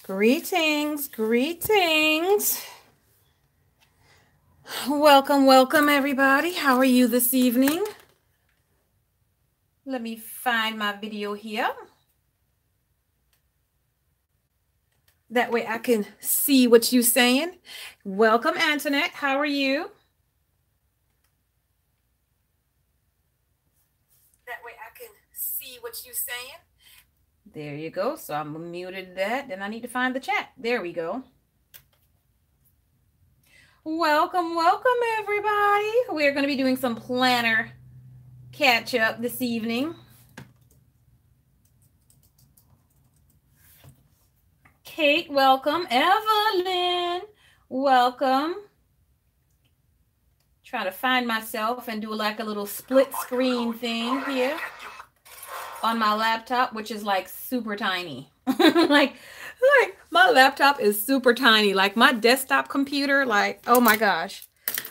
Greetings, greetings. Welcome, welcome, everybody. How are you this evening? Let me find my video here. That way I can see what you're saying. Welcome, Antoinette. How are you? That way I can see what you're saying. There you go. So I'm muted that. Then I need to find the chat. There we go. Welcome, welcome, everybody. We're going to be doing some planner catch up this evening. Kate, welcome. Evelyn, welcome. Trying to find myself and do like a little split screen thing here on my laptop, which is like super tiny. like my laptop is super tiny. Like my desktop computer, like, oh my gosh.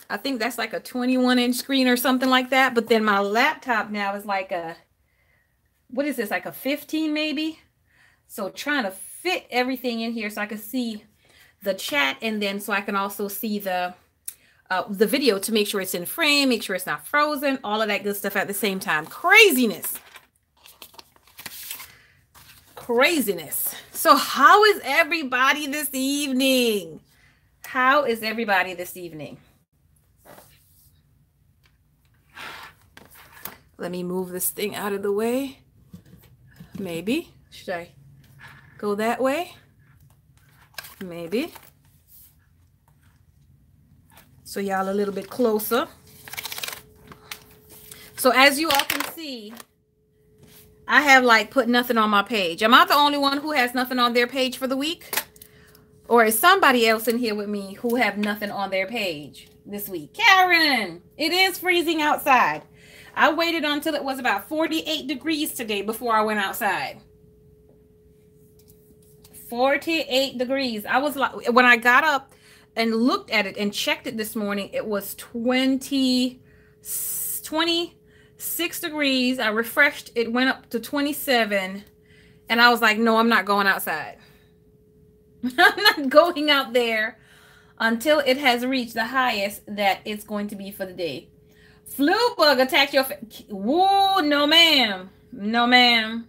I think that's like a 21-inch screen or something like that. But then my laptop now is like a, what is this? Like a 15 maybe? So trying to fit everything in here so I can see the chat, and then so I can also see the video to make sure it's in frame, make sure it's not frozen, all of that good stuff at the same time. Craziness. Craziness. So how is everybody this evening? How is everybody this evening? Let me move this thing out of the way. Maybe. Should I go that way? Maybe. So y'all a little bit closer. So as you all can see, I have like put nothing on my page. Am I the only one who has nothing on their page for the week? Or is somebody else in here with me who have nothing on their page this week? Karen, it is freezing outside. I waited until it was about 48 degrees today before I went outside. 48 degrees. I was like, when I got up and looked at it and checked it this morning, it was 26 degrees. I refreshed, it went up to 27, and I was like, no, I'm not going outside. I'm not going out there until it has reached the highest that it's going to be for the day. Flu bug attacked your face. Whoa, no ma'am. No ma'am.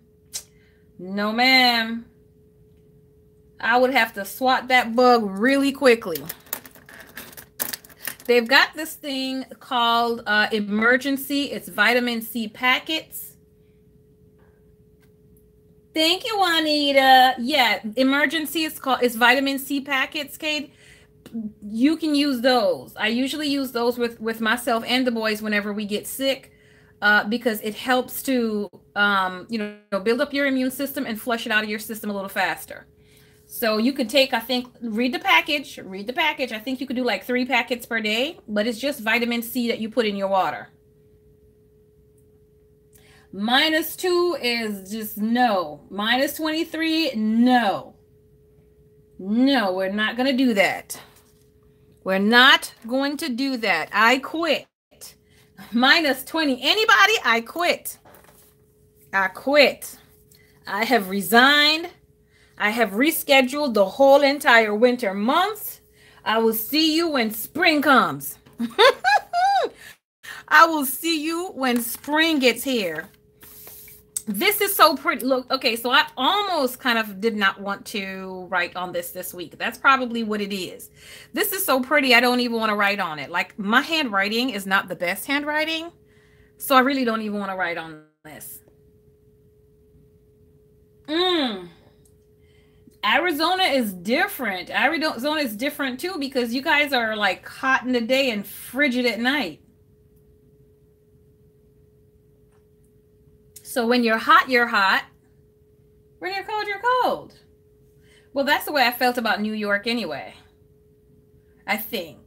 No ma'am. I would have to swat that bug really quickly. They've got this thing called Emergency. It's vitamin C packets. Thank you, Juanita. Yeah, Emergency is called, it's vitamin C packets, Kate. You can use those. I usually use those with myself and the boys whenever we get sick, because it helps to build up your immune system and flush it out of your system a little faster. So you could take, I think, read the package. I think you could do like 3 packets per day, but it's just vitamin C that you put in your water. -2 is just no. -23, no. No, we're not going to do that. We're not going to do that. I quit. -20. Anybody? I quit. I quit. I have resigned. I have rescheduled the whole entire winter months. I will see you when spring comes. I will see you when spring gets here. This is so pretty. Look, okay, so I almost kind of did not want to write on this week. That's probably what it is. This is so pretty, I don't even want to write on it. Like, my handwriting is not the best handwriting, so I really don't even want to write on this. Arizona is different. Arizona is different too, because you guys are like hot in the day and frigid at night. So when you're hot, you're hot. When you're cold, you're cold. Well, that's the way I felt about New York anyway. I think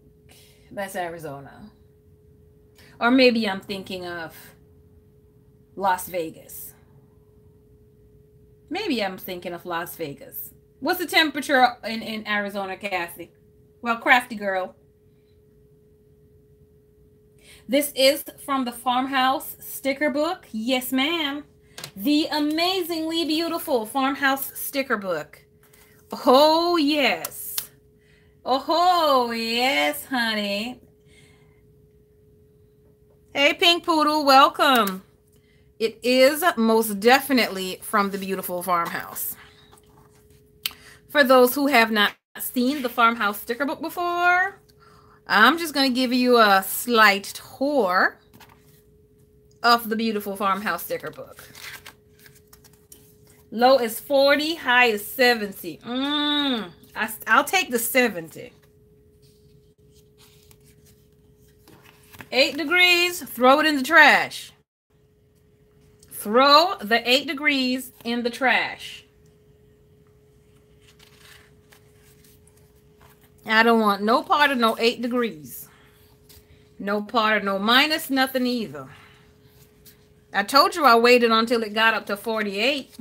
that's Arizona. Or maybe I'm thinking of Las Vegas. Maybe I'm thinking of Las Vegas. What's the temperature in Arizona, Kathy? Well, crafty girl. This is from the Farmhouse sticker book. Yes, ma'am. The amazingly beautiful Farmhouse sticker book. Oh, yes. Oh, yes, honey. Hey, Pink Poodle, welcome. It is most definitely from the beautiful farmhouse. For those who have not seen the farmhouse sticker book before, I'm just going to give you a slight tour of the beautiful farmhouse sticker book. Low is 40, high is 70. I'll take the 70. 8 degrees, throw it in the trash. Throw the 8 degrees in the trash. I don't want no part of no 8 degrees. No part of no minus, nothing either. I told you I waited until it got up to 48.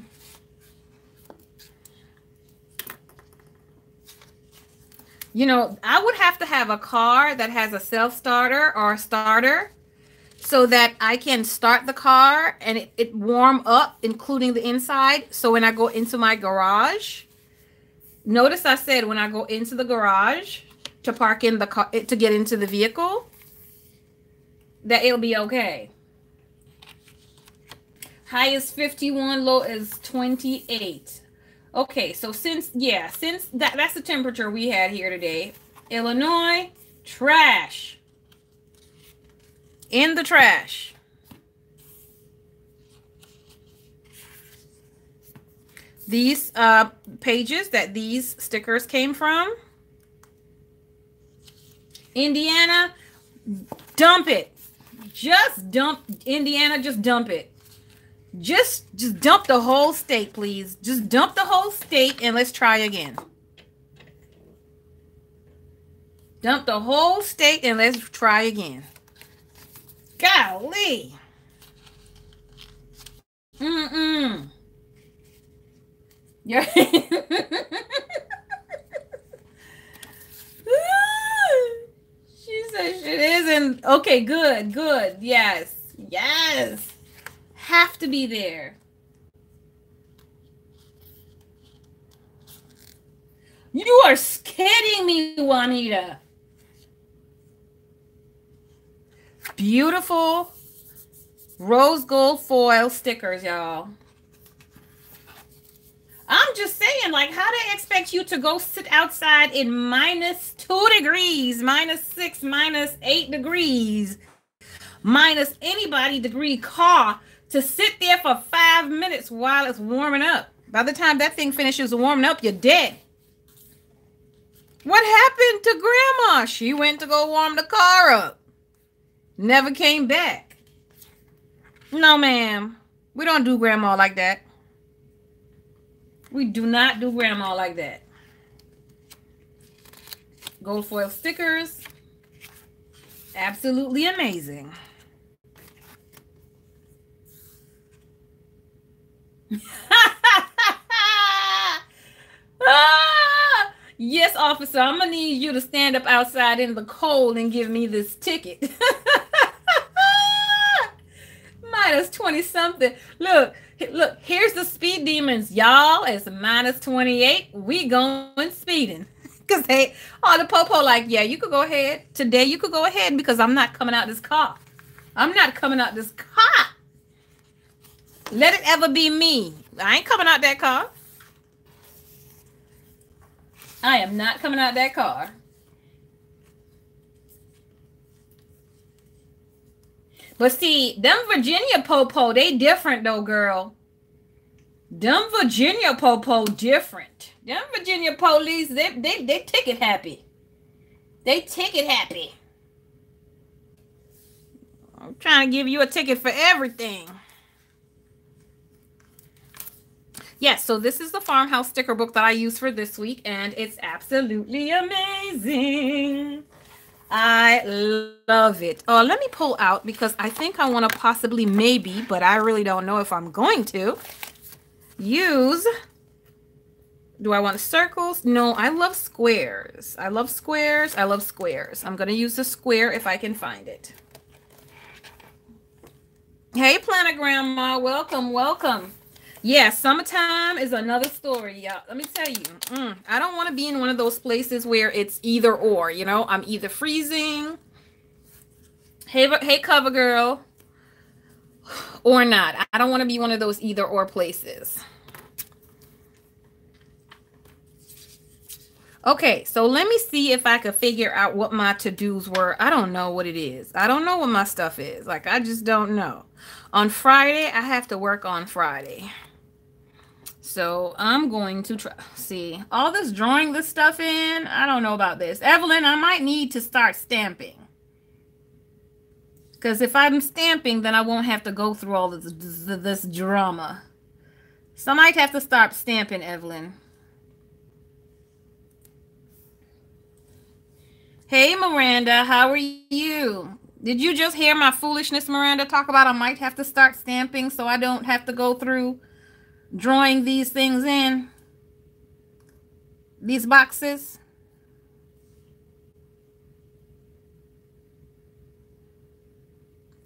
You know, I would have to have a car that has a self-starter or a starter so that I can start the car and it warm up, including the inside. So when I go into my garage, notice I said when I go into the garage to park in the car, to get into the vehicle, that it'll be okay. High is 51, low is 28. Okay, so since that's the temperature we had here today. Illinois, trash. In the trash. These pages that these stickers came from. Indiana, dump it. Just dump Indiana, just dump it. Just dump the whole state, please. Just dump the whole state and let's try again. Dump the whole state and let's try again. Golly. Yeah. She says it isn't. Okay, good. Yes. Have to be there. You are kidding me, Juanita. Beautiful rose gold foil stickers, y'all. I'm just saying, like, how they expect you to go sit outside in minus 2 degrees, minus 6, minus 8 degrees, minus anybody degree car to sit there for 5 minutes while it's warming up. By the time that thing finishes warming up, you're dead. What happened to Grandma? She went to go warm the car up. Never came back. No, ma'am. We don't do Grandma like that. We do not do Grandma like that. Gold foil stickers. Absolutely amazing. Yes, officer, I'm gonna need you to stand up outside in the cold and give me this ticket. Minus 20 something. Look, here's the speed demons, y'all. It's minus 28. We going speeding. Because the popo like, yeah, you could go ahead. Today you could go ahead because I'm not coming out this car. I'm not coming out this car. Let it ever be me. I ain't coming out that car. I am not coming out that car. But see, them Virginia popo, they different though, girl. Them Virginia popo different. Them Virginia police, they ticket happy. They ticket happy. I'm trying to give you a ticket for everything. Yes, so this is the farmhouse sticker book that I use for this week, and it's absolutely amazing. I love it. Let me pull out because I think I want to possibly, maybe, but I really don't know if I'm going to use. Do I want circles? No, I love squares. I love squares. I love squares. I'm going to use the square if I can find it. Hey, Planet Grandma. Welcome, welcome. Yeah, summertime is another story, y'all. Let me tell you, I don't want to be in one of those places where it's either or. You know, I'm either freezing, hey, cover girl, or not. I don't want to be one of those either or places. Okay, so let me see if I could figure out what my to-dos were. I don't know what it is. I don't know what my stuff is. Like, I just don't know. On Friday, I have to work on Friday. So I'm going to try. See, all this drawing this stuff in, I don't know about this. Evelyn, I might need to start stamping. Because if I'm stamping, then I won't have to go through all this drama. So I might have to start stamping, Evelyn. Hey, Miranda, how are you? Did you just hear my foolishness, Miranda, talk about I might have to start stamping so I don't have to go through drawing these things in? These boxes?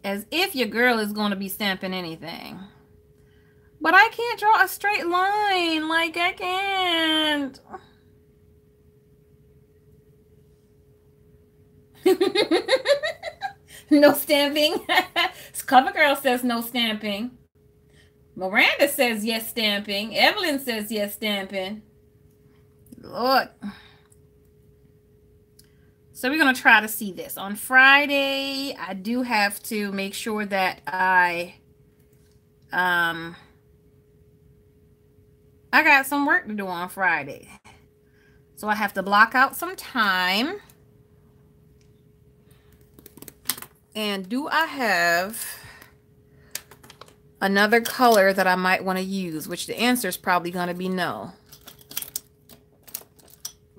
As if your girl is going to be stamping anything. But I can't draw a straight line. Like, I can't. No stamping. Cover girl says no stamping. Miranda says yes stamping. Evelyn says yes stamping. Lord. So we're going to try to see this. On Friday, I do have to make sure that I got some work to do on Friday. So I have to block out some time. And do I have another color that I might want to use? Which the answer is probably going to be no.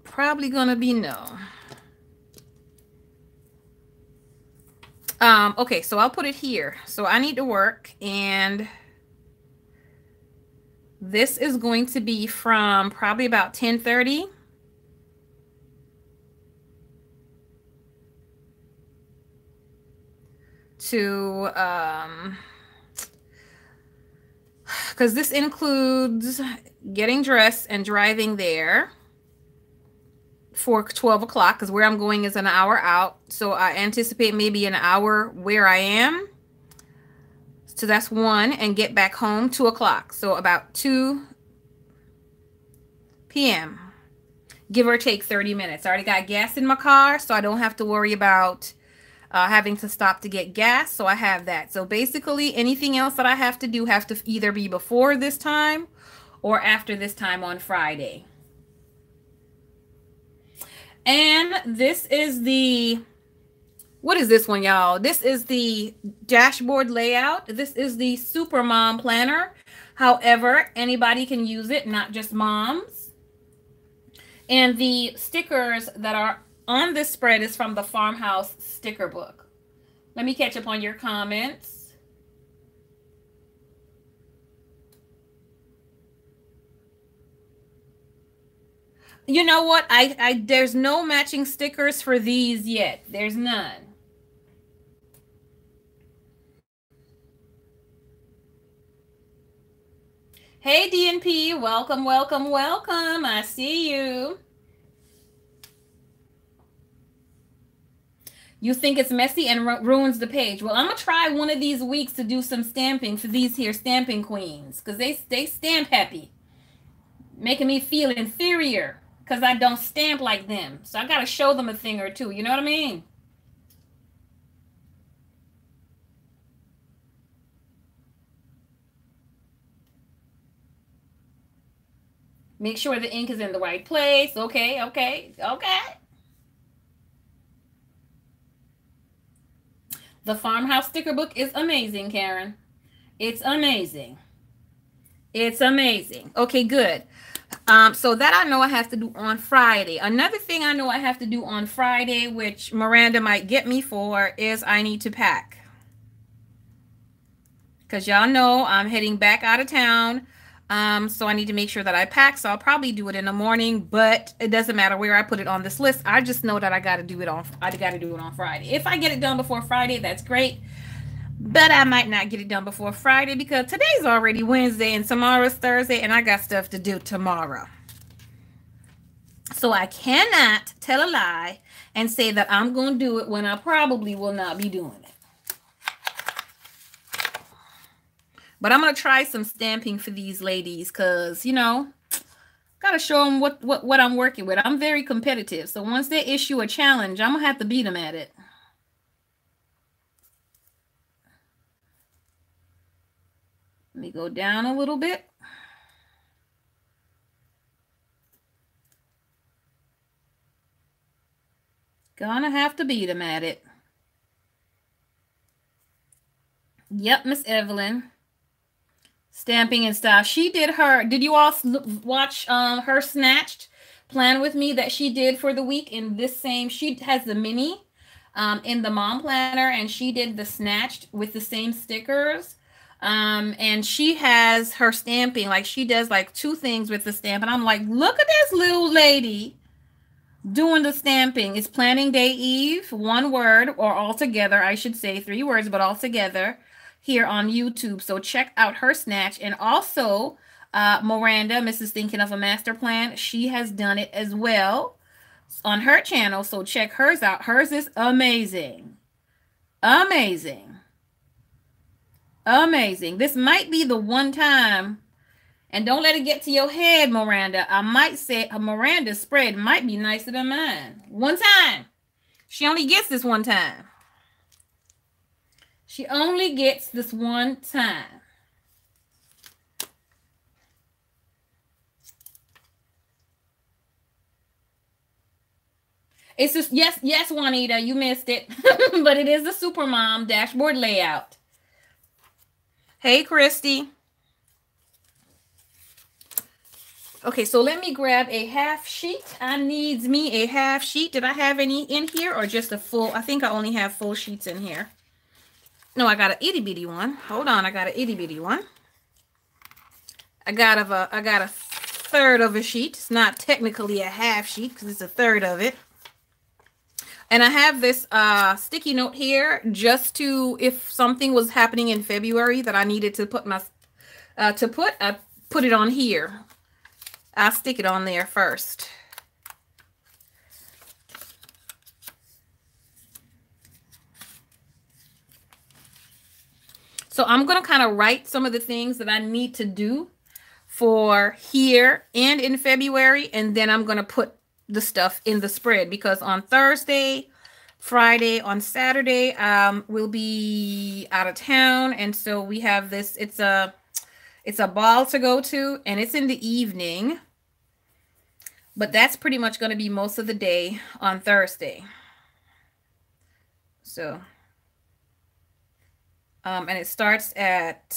Probably going to be no. Okay, so I'll put it here. So I need to work, and this is going to be from probably about 10:30 to because this includes getting dressed and driving there for 12 o'clock, because where I'm going is an hour out. So I anticipate maybe an hour where I am. So that's 1, and get back home 2 o'clock. So about 2 p.m. Give or take 30 minutes. I already got gas in my car, so I don't have to worry about having to stop to get gas. So I have that. So basically anything else that I have to do have to either be before this time or after this time on Friday. And this is the, what is this one, y'all? This is the dashboard layout. This is the Super Mom Planner. However, anybody can use it, not just moms. And the stickers that are on this spread is from the Farmhouse sticker book. Let me catch up on your comments. You know what? There's no matching stickers for these yet. There's none. Hey, DNP. Welcome, welcome, welcome. I see you. You think it's messy and ruins the page. Well, I'm going to try one of these weeks to do some stamping for these here stamping queens, because they stamp happy, making me feel inferior because I don't stamp like them. So I got to show them a thing or two. You know what I mean? Make sure the ink is in the right place. Okay, okay, okay. The Farmhouse sticker book is amazing, Karen. It's amazing. It's amazing. Okay, good. So that I know I have to do on Friday. Another thing I know I have to do on Friday, which Miranda might get me for, is I need to pack. Because y'all know I'm heading back out of town. So I need to make sure that I pack. So I'll probably do it in the morning, but it doesn't matter where I put it on this list. I just know that I got to do it on Friday. If I get it done before Friday, that's great. But I might not get it done before Friday because today's already Wednesday and tomorrow's Thursday and I got stuff to do tomorrow. So I cannot tell a lie and say that I'm going to do it when I probably will not be doing it. But I'm going to try some stamping for these ladies because, you know, got to show them what I'm working with. I'm very competitive. So once they issue a challenge, I'm going to have to beat them at it. Let me go down a little bit. Gonna have to beat them at it. Yep, Miss Evelyn. Stamping and style. She did her. Did you all watch her Snatched plan with me that she did for the week in this same? She has the mini in the mom planner, and she did the Snatched with the same stickers. And she has her stamping, like she does like 2 things with the stamp. And I'm like, look at this little lady doing the stamping. It's Planning Day Eve, 1 word, or all together, I should say 3 words, but all together here on YouTube. So check out her snatch. And also Miranda, Mrs. Thinking of a Master Plan, she has done it as well on her channel. So check hers out. Hers is amazing. Amazing. Amazing. This might be the one time, and don't let it get to your head, Miranda. I might say Miranda's spread might be nicer than mine. One time. She only gets this one time. She only gets this one time. It's just, yes, Juanita, you missed it. But it is the Supermom dashboard layout. Hey, Christy. Okay, so let me grab a half sheet. I needs me a half sheet. Did I have any in here or just a full? I think I only have full sheets in here. No, I got an itty bitty one. Hold on, I got an itty bitty one. I got a third of a sheet. It's not technically a half sheet because it's a third of it. And I have this sticky note here just to, if something was happening in February that I needed to put my, I put it on here. I'll stick it on there first. So I'm going to kind of write some of the things that I need to do for here and in February. And then I'm going to put the stuff in the spread because on Thursday, Friday, on Saturday, we'll be out of town. And so we have this, it's a ball to go to, and it's in the evening. But that's pretty much going to be most of the day on Thursday. So, and it starts at,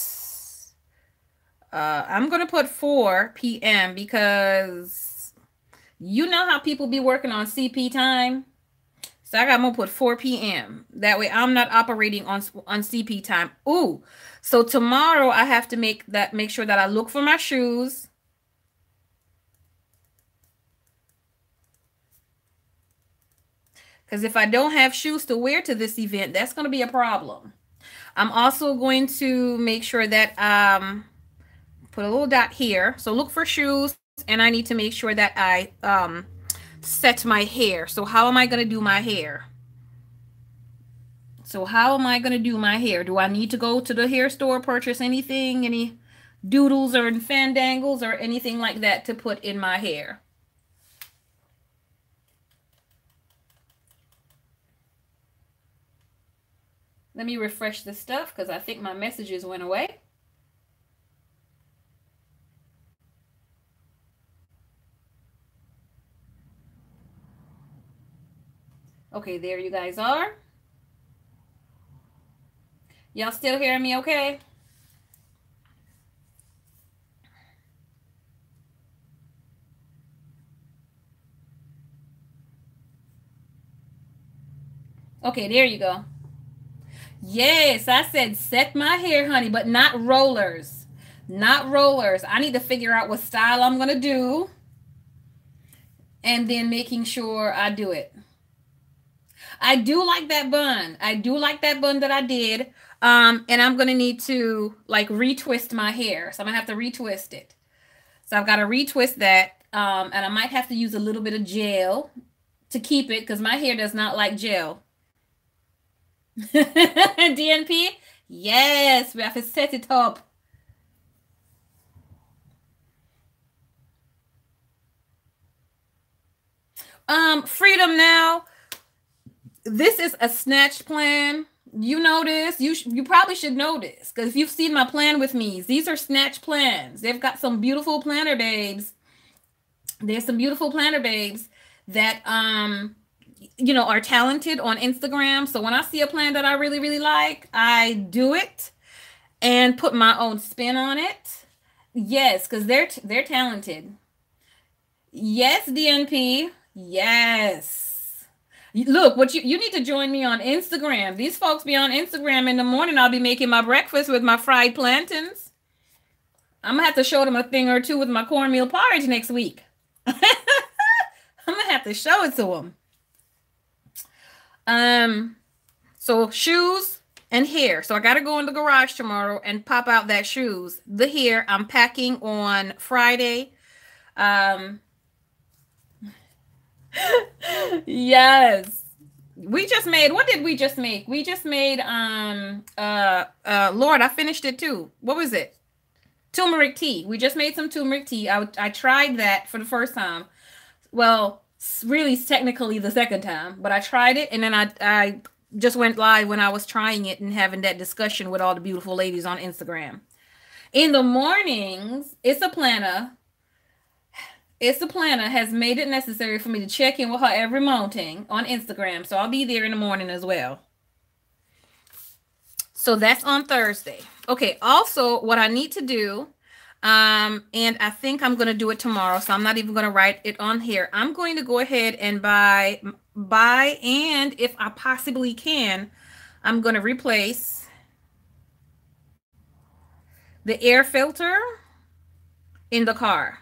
I'm going to put 4 p.m. because you know how people be working on CP time. So I'm going to put 4 p.m. That way I'm not operating on CP time. Ooh, so tomorrow I have to make sure that I look for my shoes. Because if I don't have shoes to wear to this event, that's going to be a problem. I'm also going to make sure that put a little dot here. So look for shoes, and I need to make sure that I set my hair. So how am I going to do my hair? So how am I going to do my hair? Do I need to go to the hair store, purchase anything, any doodles or fandangles or anything like that to put in my hair? Let me refresh this stuff because I think my messages went away. Okay, there you guys are. Y'all still hearing me okay? Okay, there you go. Yes, I said set my hair, honey, but not rollers. Not rollers. I need to figure out what style I'm going to do. And then making sure I do it. I do like that bun. I do like that bun that I did. And I'm gonna need to like retwist my hair. So I'm gonna have to retwist it. So I've got to retwist that. And I might have to use a little bit of gel to keep it because my hair does not like gel. DNP? Yes, we have to set it up. Freedom now. This is a snatch plan. You know this. You probably should know this because if you've seen my plan with me, these are snatch plans. They've got some beautiful planner babes. There's some beautiful planner babes that are talented on Instagram. So when I see a plan that I really really like, I do it and put my own spin on it. Yes, because they're talented. Yes, DNP. Yes. Look, what you need to join me on Instagram. These folks be on Instagram in the morning. I'll be making my breakfast with my fried plantains. I'm gonna have to show them a thing or two with my cornmeal porridge next week. I'm gonna have to show it to them. So shoes and hair. So I gotta go in the garage tomorrow and pop out that shoes. The hair I'm packing on Friday. Um, yes. We just made, what did we just make? We just made Lord, I finished it too. What was it? Turmeric tea. We just made some turmeric tea. I tried that for the first time. Well, really technically the second time, but I tried it and then I just went live when I was trying it and having that discussion with all the beautiful ladies on Instagram. In the mornings, It's a planner has made it necessary for me to check in with her every morning on Instagram. So I'll be there in the morning as well. So that's on Thursday. Okay, also what I need to do, and I think I'm going to do it tomorrow, so I'm not even going to write it on here. I'm going to go ahead and buy, and if I possibly can, I'm going to replace the air filter in the car.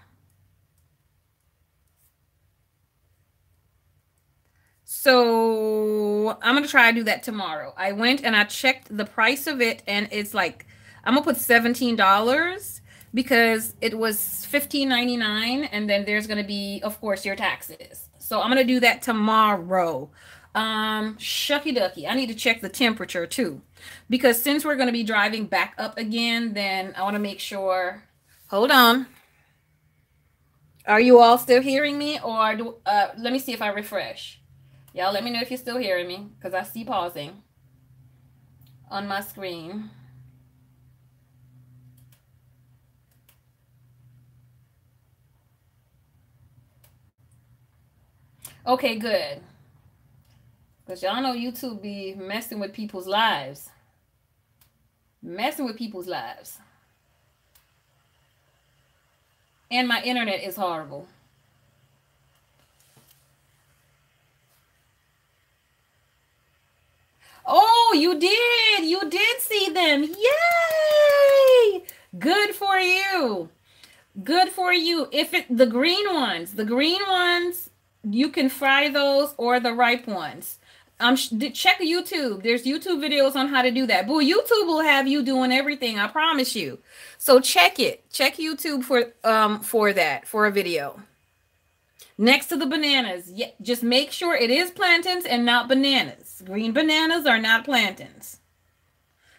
So I'm gonna try to do that tomorrow. I went and I checked the price of it, and it's like I'm gonna put $17 because it was $15.99, and then there's gonna be, of course, your taxes. So I'm gonna do that tomorrow. Shucky ducky. I need to check the temperature too, because since we're gonna be driving back up again, then I want to make sure. Hold on. Are you all still hearing me, or let me see if I refresh. Y'all let me know if you're still hearing me because I see pausing on my screen. Okay, good. Because y'all know YouTube be messing with people's lives. Messing with people's lives. And my internet is horrible. Oh, you did. You did see them. Yay! Good for you. Good for you. If it the green ones, you can fry those or the ripe ones. Check YouTube. There's YouTube videos on how to do that. Boo, YouTube will have you doing everything. I promise you. So check it. Check YouTube for that for a video. Next to the bananas, yeah, just make sure it is plantains and not bananas. Green bananas are not plantains.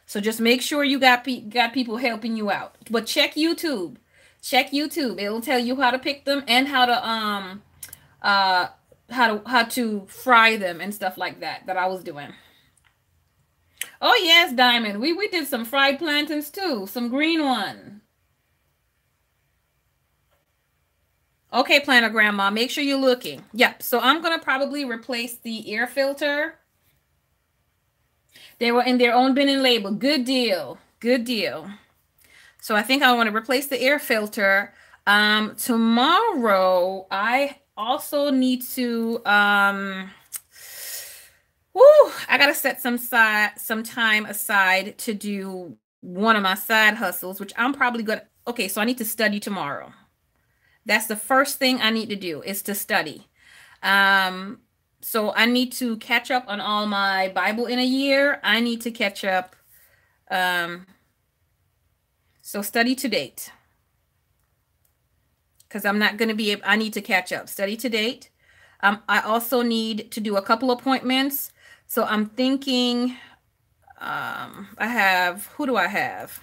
So just make sure you got people helping you out. But check YouTube. Check YouTube. It'll tell you how to pick them and how to fry them and stuff like that I was doing. Oh yes, Diamond. We did some fried plantains too. Some green one. Okay, Planner Grandma, make sure you're looking. Yep, so I'm going to probably replace the air filter. They were in their own bin and label. Good deal. Good deal. So I think I want to replace the air filter. Tomorrow, I also need to... I got to set some time aside to do one of my side hustles, which I'm probably going to... Okay, so I need to study tomorrow. That's the first thing I need to do is to study. So I need to catch up on all my Bible in a year. I need to catch up. So study to date. Because I'm not going to be able, I need to catch up. Study to date. I also need to do a couple appointments. So I'm thinking, I have, who do I have?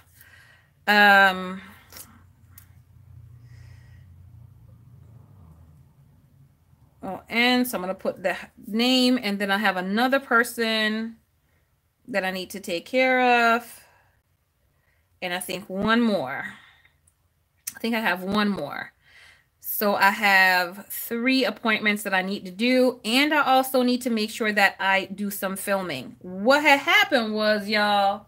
And so I'm going to put the name, and then I have another person that I need to take care of. And I think one more. I think I have one more. So I have 3 appointments that I need to do. And I also need to make sure that I do some filming. What had happened was, y'all,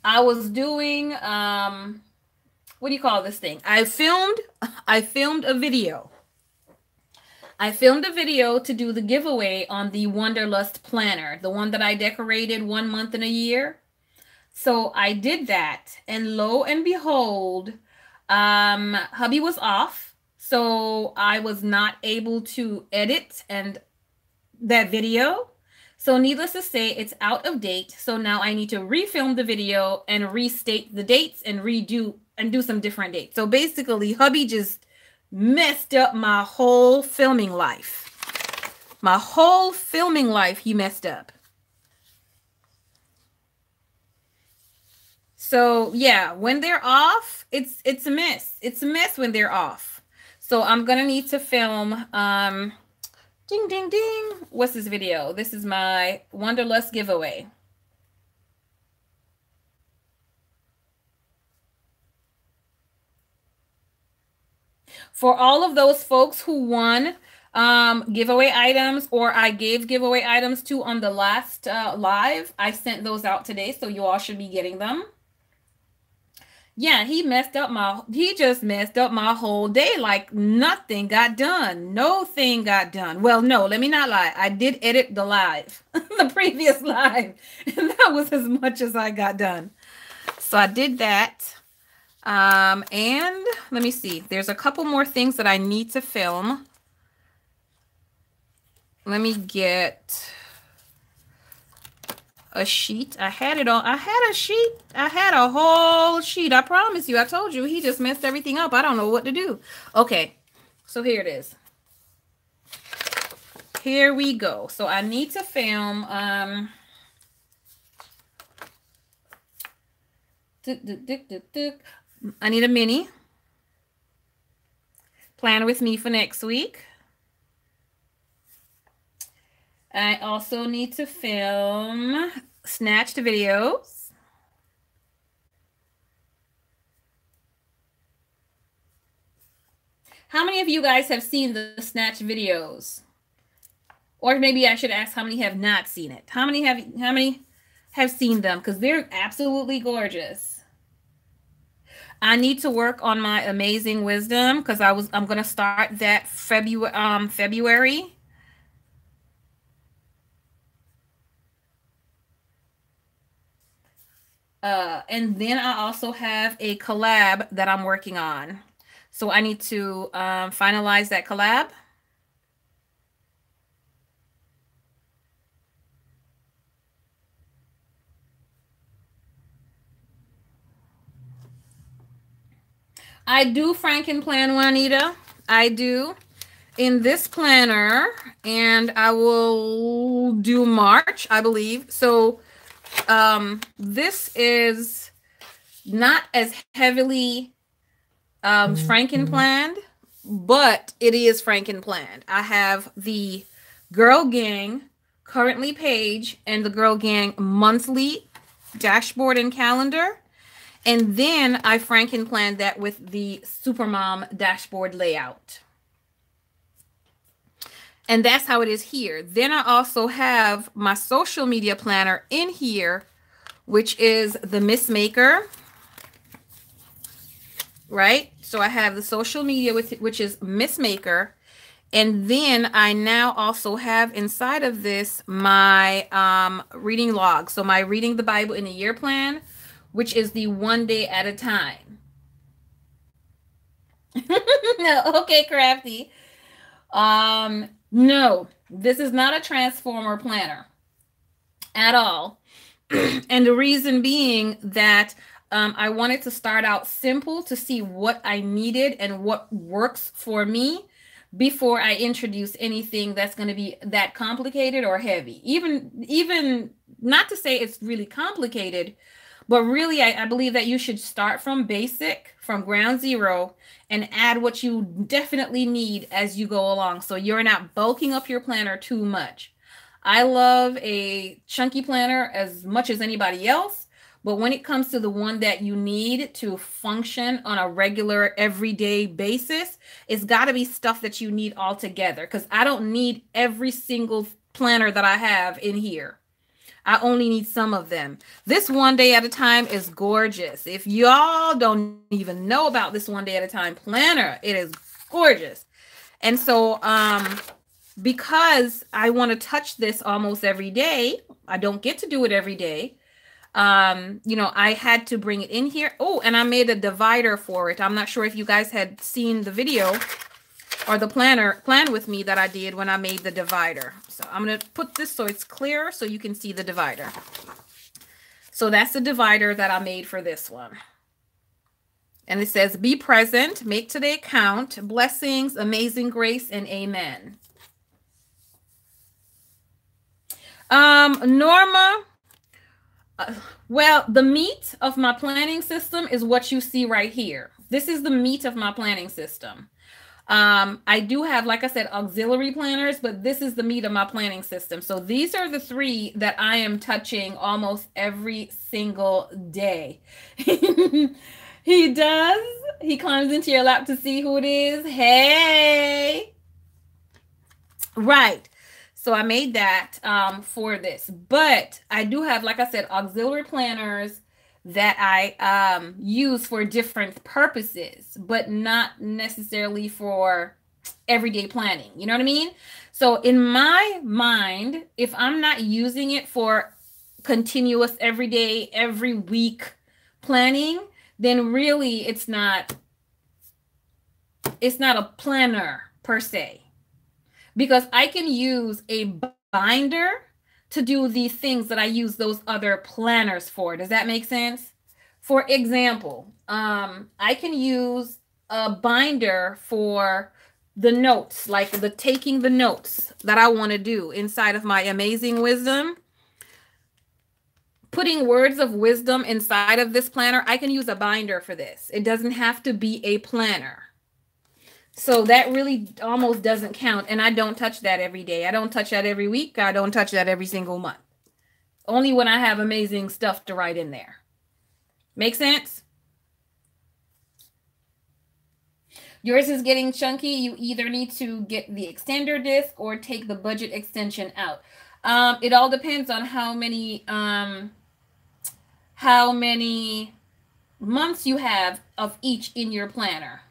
I was doing, what do you call this thing? I filmed a video. I filmed a video to do the giveaway on the Wanderlust planner, the one that I decorated 1 month in a year. So I did that, and lo and behold, hubby was off, so I was not able to edit and that video. So needless to say, it's out of date. So now I need to refilm the video and restate the dates and redo and do some different dates. So basically, hubby just messed up my whole filming life. My whole filming life he messed up. So yeah, when they're off, it's a mess. It's a mess when they're off. So I'm gonna need to film ding ding ding. What's this video? This is my Wanderlust giveaway. For all of those folks who won giveaway items, or I gave giveaway items to on the last live, I sent those out today, so you all should be getting them. Yeah, he just messed up my whole day. Like nothing got done. No thing got done. Well, no, let me not lie. I did edit the live, the previous live, and that was as much as I got done. So I did that. And let me see. There's a couple more things that I need to film. Let me get a sheet. I had it on. I had a sheet. I had a whole sheet. I promise you. I told you he just messed everything up. I don't know what to do. Okay. So here it is. Here we go. So I need to film I need a mini. Plan with me for next week. I also need to film snatched videos. How many of you guys have seen the snatched videos? Or maybe I should ask how many have not seen it. How many have seen them? Because they're absolutely gorgeous. I need to work on my amazing wisdom because I'm gonna start that February. And then I also have a collab that I'm working on. So I need to finalize that collab. I do Franken plan, Juanita. I do in this planner, and I will do March, I believe. So this is not as heavily Franken planned, but it is Franken planned. I have the Girl Gang currently page and the Girl Gang monthly dashboard and calendar. And then I Franken planned that with the Supermom dashboard layout. And that's how it is here. Then I also have my social media planner in here, which is the Miss Maker. Right? So I have the social media, which is Miss Maker. And then I now also have inside of this my reading log. So my Reading the Bible in a Year plan, which is the 1 day at a time. No, okay, Crafty. No, this is not a transformer planner at all. And the reason being that I wanted to start out simple to see what I needed and what works for me before I introduce anything that's going to be that complicated or heavy. Even not to say it's really complicated, but really I believe that you should start from basic, from ground zero, and add what you definitely need as you go along. So you're not bulking up your planner too much. I love a chunky planner as much as anybody else, but when it comes to the one that you need to function on a regular, everyday basis, it's got to be stuff that you need all together because I don't need every single planner that I have in here. I only need some of them. This one day at a time is gorgeous. If y'all don't even know about this one day at a time planner, it is gorgeous. And so, because I want to touch this almost every day, I don't get to do it every day. I had to bring it in here. Oh, and I made a divider for it. I'm not sure if you guys had seen the video or the plan with me that I did when I made the divider. So I'm going to put this so it's clear so you can see the divider. So that's the divider that I made for this one. And it says, be present, make today count, blessings, amazing grace, and amen. Norma, well, the meat of my planning system is what you see right here. This is the meat of my planning system. I do have, like I said, auxiliary planners, but this is the meat of my planning system. So these are the three that I am touching almost every single day. He does. He climbs into your lap to see who it is. Hey. Right. So I made that for this. But I do have, like I said, auxiliary planners that I use for different purposes, but not necessarily for everyday planning. You know what I mean? So in my mind, if I'm not using it for continuous everyday, every week planning, then really it's not a planner per se. Because I can use a binder to do these things that I use those other planners for. Does that make sense? For example, I can use a binder for the notes, like the taking the notes that I want to do inside of my amazing wisdom. Putting words of wisdom inside of this planner, I can use a binder for this. It doesn't have to be a planner. So that really almost doesn't count. And I don't touch that every day. I don't touch that every week. I don't touch that every single month. Only when I have amazing stuff to write in there. Make sense? Yours is getting chunky. You either need to get the extender disc or take the budget extension out. It all depends on how many months you have of each in your planner.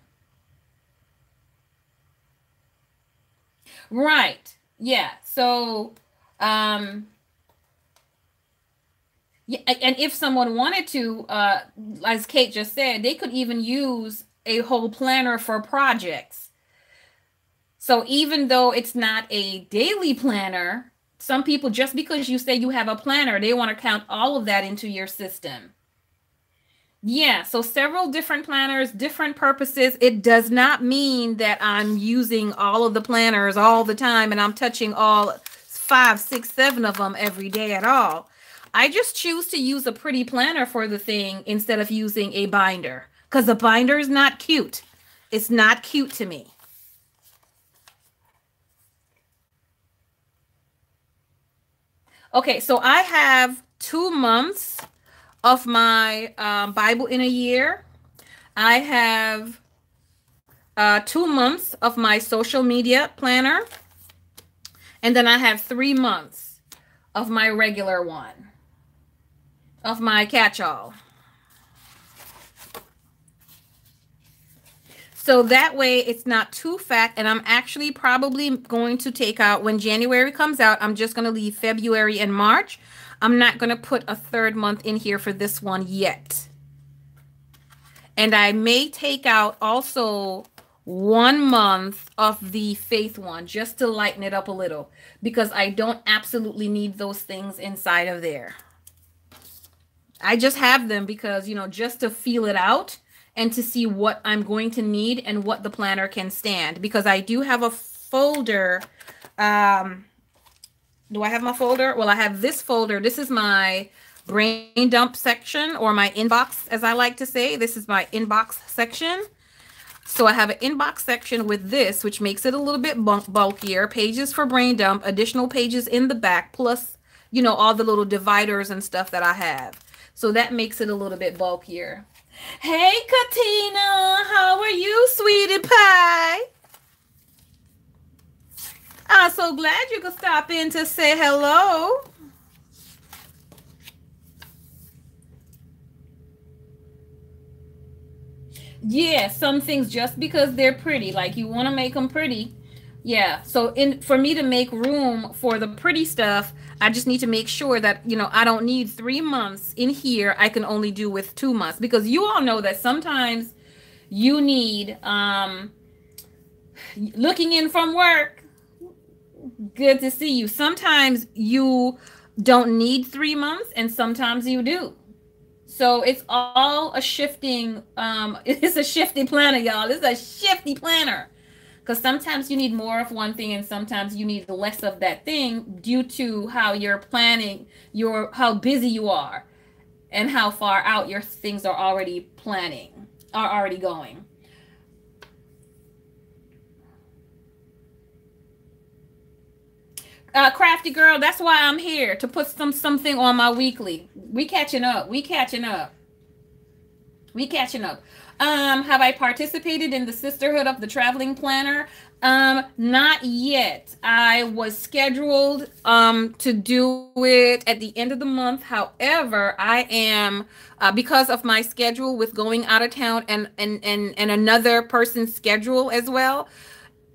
Right. Yeah. So, yeah, and if someone wanted to, as Kate just said, they could even use a whole planner for projects. So even though it's not a daily planner, some people, just because you say you have a planner, they want to count all of that into your system. Yeah, so several different planners, different purposes. It does not mean that I'm using all of the planners all the time and I'm touching all 5, 6, 7 of them every day at all. I just choose to use a pretty planner for the thing instead of using a binder because the binder is not cute. It's not cute to me. Okay, so I have 2 months of my Bible in a year. I have 2 months of my social media planner. And then I have 3 months of my regular one, of my catch-all. So that way it's not too fat. And I'm actually probably going to take out, when January comes out, I'm just going to leave February and March. I'm not going to put a 3rd month in here for this one yet. And I may take out also 1 month of the faith one just to lighten it up a little because I don't absolutely need those things inside of there. I just have them because, just to feel it out and to see what I'm going to need and what the planner can stand. Because I do have a folder. Do I have my folder? Well, I have this folder. This is my brain dump section, or my inbox, as I like to say. This is my inbox section. So I have an inbox section with this, which makes it a little bit bulkier. Pages for brain dump, additional pages in the back, plus, all the little dividers and stuff that I have. So that makes it a little bit bulkier. Hey, Katina, how are you, sweetie pie? I'm so glad you could stop in to say hello. Yeah, some things just because they're pretty, like you want to make them pretty. Yeah, so for me to make room for the pretty stuff, I just need to make sure that, I don't need 3 months in here. I can only do with 2 months, because you all know that sometimes you need, looking in from work. Good to see you. Sometimes you don't need 3 months and sometimes you do. So it's all a shifting, it's a shifty planner, y'all. It's a shifty planner. Because sometimes you need more of one thing and sometimes you need less of that thing due to how you're planning, how busy you are and how far out your things are already going. Crafty girl, that's why I'm here, to put something on my weekly. We catching up. Have I participated in the Sisterhood of the Traveling Planner? Not yet. I was scheduled to do it at the end of the month. However, I am because of my schedule with going out of town and another person's schedule as well.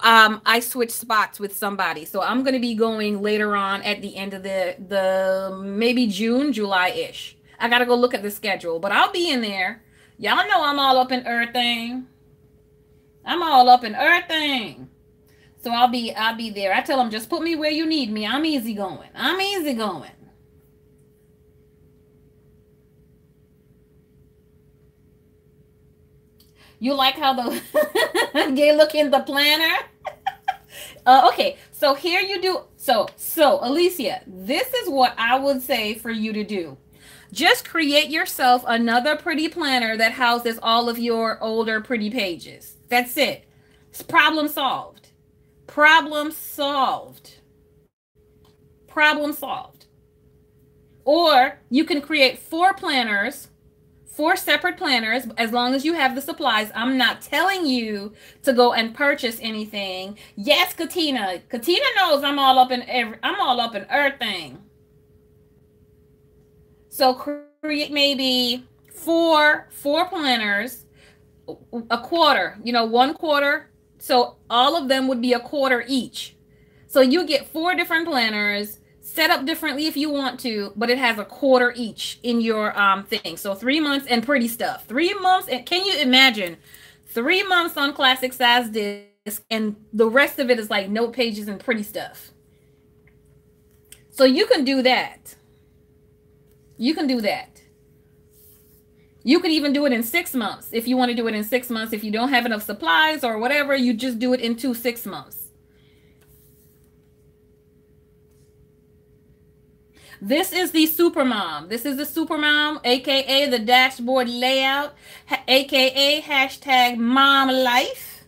I switched spots with somebody. So I'm going to be going later on at the end of the maybe June, July-ish. I got to go look at the schedule, but I'll be in there. Y'all know I'm all up in everything. So I'll be there. I tell them, just put me where you need me. I'm easy going. You like how they look in the planner? Okay, so here you do. So Alicia, this is what I would say for you to do. Just create yourself another pretty planner that houses all of your older pretty pages. That's it. It's problem solved. Or you can create 4 separate planners, as long as you have the supplies. I'm not telling you to go and purchase anything. Yes, Katina knows I'm all up in everything. So create maybe four planners, a quarter, 1/4. So all of them would be a quarter each. So you get 4 different planners, set up differently if you want to, but it has a quarter each in your thing. So 3 months and pretty stuff. 3 months, and can you imagine 3 months on classic size disc and the rest of it is like note pages and pretty stuff. So you can do that. You can even do it in 6 months if you want to do it in 6 months. If you don't have enough supplies or whatever, you just do it in 6 months. This is the Supermom. aka the dashboard layout, aka #MomLife.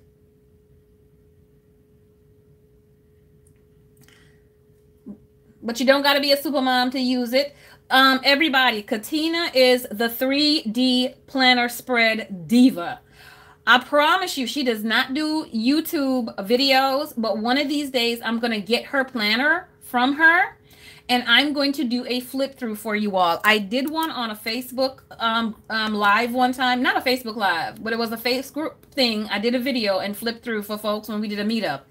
But you don't got to be a super mom to use it. Everybody, Katina is the 3D planner spread diva. I promise you, she does not do YouTube videos, but one of these days I'm going to get her planner from her and I'm going to do a flip through for you all. I did one on a Facebook live one time. Not a Facebook live, but it was a Facebook thing. I did a video and flipped through for folks when we did a meetup.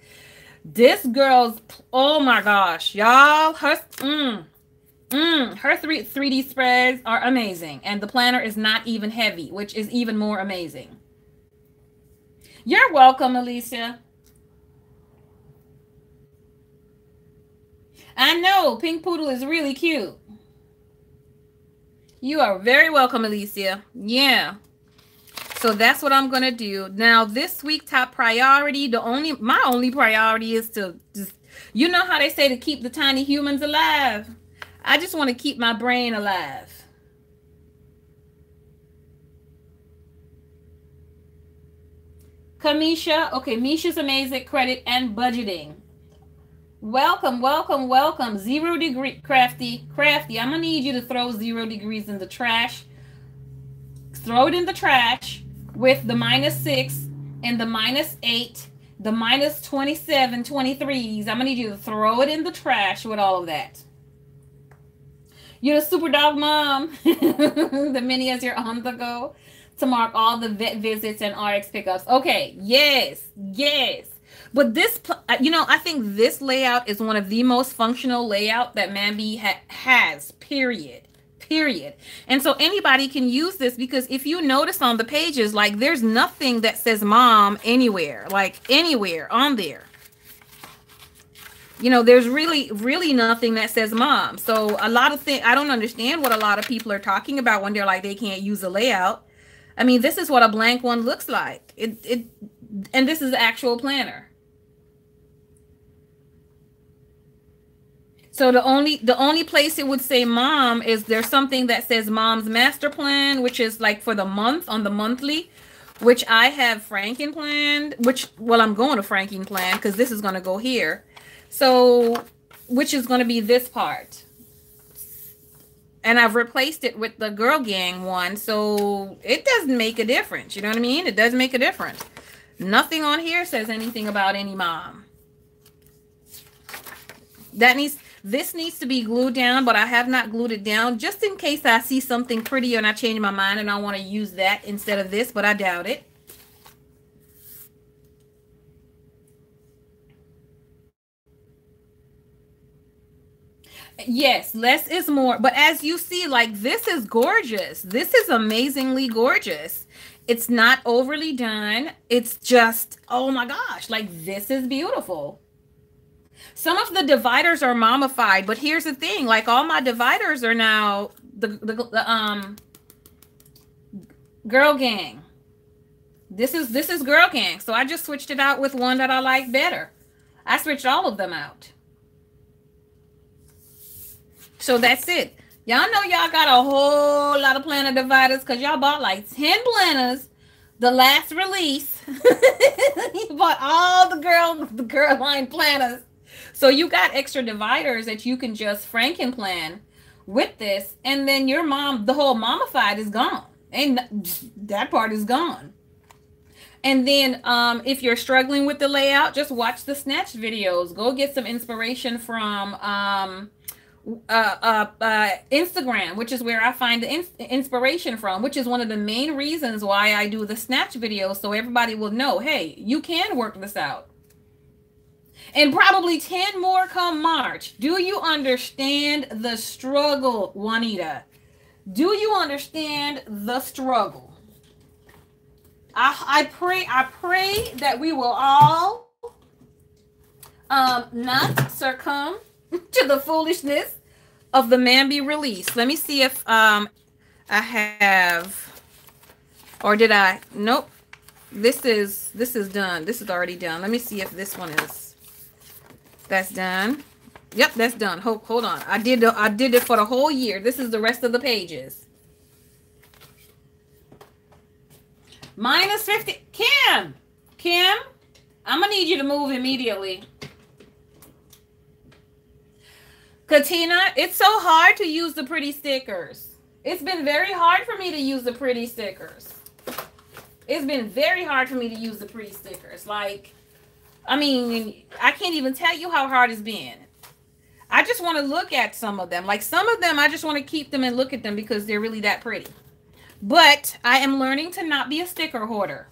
This girl's, oh my gosh, y'all, her 3D spreads are amazing. And the planner is not even heavy, which is even more amazing. You're welcome, Alicia. I know Pink Poodle is really cute. You are very welcome, Alicia. Yeah. So that's what I'm gonna do. Now this week, top priority, my only priority is to just, you know how they say to keep the tiny humans alive. I just want to keep my brain alive. Kamisha, okay, Misha's amazing credit and budgeting. Welcome, welcome, welcome. 0 degree crafty, crafty. I'm gonna need you to throw 0 degrees in the trash. Throw it in the trash with the -6 and the -8, the -27, 23s. I'm gonna need you to throw it in the trash with all of that. You're the super dog mom. The mini as you're on the go to mark all the vet visits and RX pickups. Okay, yes, yes. But this, I think this layout is one of the most functional layout that Mambi has, period. Period. And so anybody can use this, because if you notice on the pages, like there's nothing that says mom anywhere, like anywhere on there. There's really nothing that says mom. So a lot of things, I don't understand what a lot of people are talking about when they're like they can't use a layout. I mean, this is what a blank one looks like. And this is the actual planner. So the only place it would say mom is there's something that says mom's master plan, which is like for the month on the monthly, which I have Franken planned, I'm going to Franken plan because this is going to go here. So, which is going to be this part. And I've replaced it with the Girl Gang one. So it doesn't make a difference. You know what I mean? It does make a difference. Nothing on here says anything about any mom. This needs to be glued down, but I have not glued it down just in case I see something pretty and I change my mind and I want to use that instead of this, but I doubt it. Yes, less is more. But as you see, like this is gorgeous. This is amazingly gorgeous. It's not overly done. It's just, oh my gosh, like this is beautiful. Some of the dividers are mommified, but here's the thing, like all my dividers are now the Girl Gang. This is Girl Gang. So I just switched it out with one that I like better. I switched all of them out. So that's it. Y'all know y'all got a whole lot of planner dividers because y'all bought like 10 planners. The last release. You bought all the girl line planners. So you got extra dividers that you can just Franken plan with this. And then your mom, the whole mommified is gone. And that part is gone. And then if you're struggling with the layout, just watch the snatch videos. Go get some inspiration from Instagram, which is where I find the inspiration from, which is one of the main reasons why I do the snatch videos, so everybody will know, hey, you can work this out. And probably 10 more come March. Do you understand the struggle, Juanita? Do you understand the struggle? I pray that we will all not succumb to the foolishness of the Mambi release. Let me see if I have, or did I? Nope. This is done. This is already done. Let me see if this one is. That's done. Yep, that's done. Hold on. I did it for the whole year. This is the rest of the pages. -50. Kim, I'm gonna need you to move immediately. Katina, it's so hard to use the pretty stickers. It's been very hard for me to use the pretty stickers. It's been very hard for me to use the pretty stickers. Like, I mean, I can't even tell you how hard it's been. I just want to look at some of them. Like some of them, I just want to keep them and look at them because they're really that pretty. But I am learning to not be a sticker hoarder.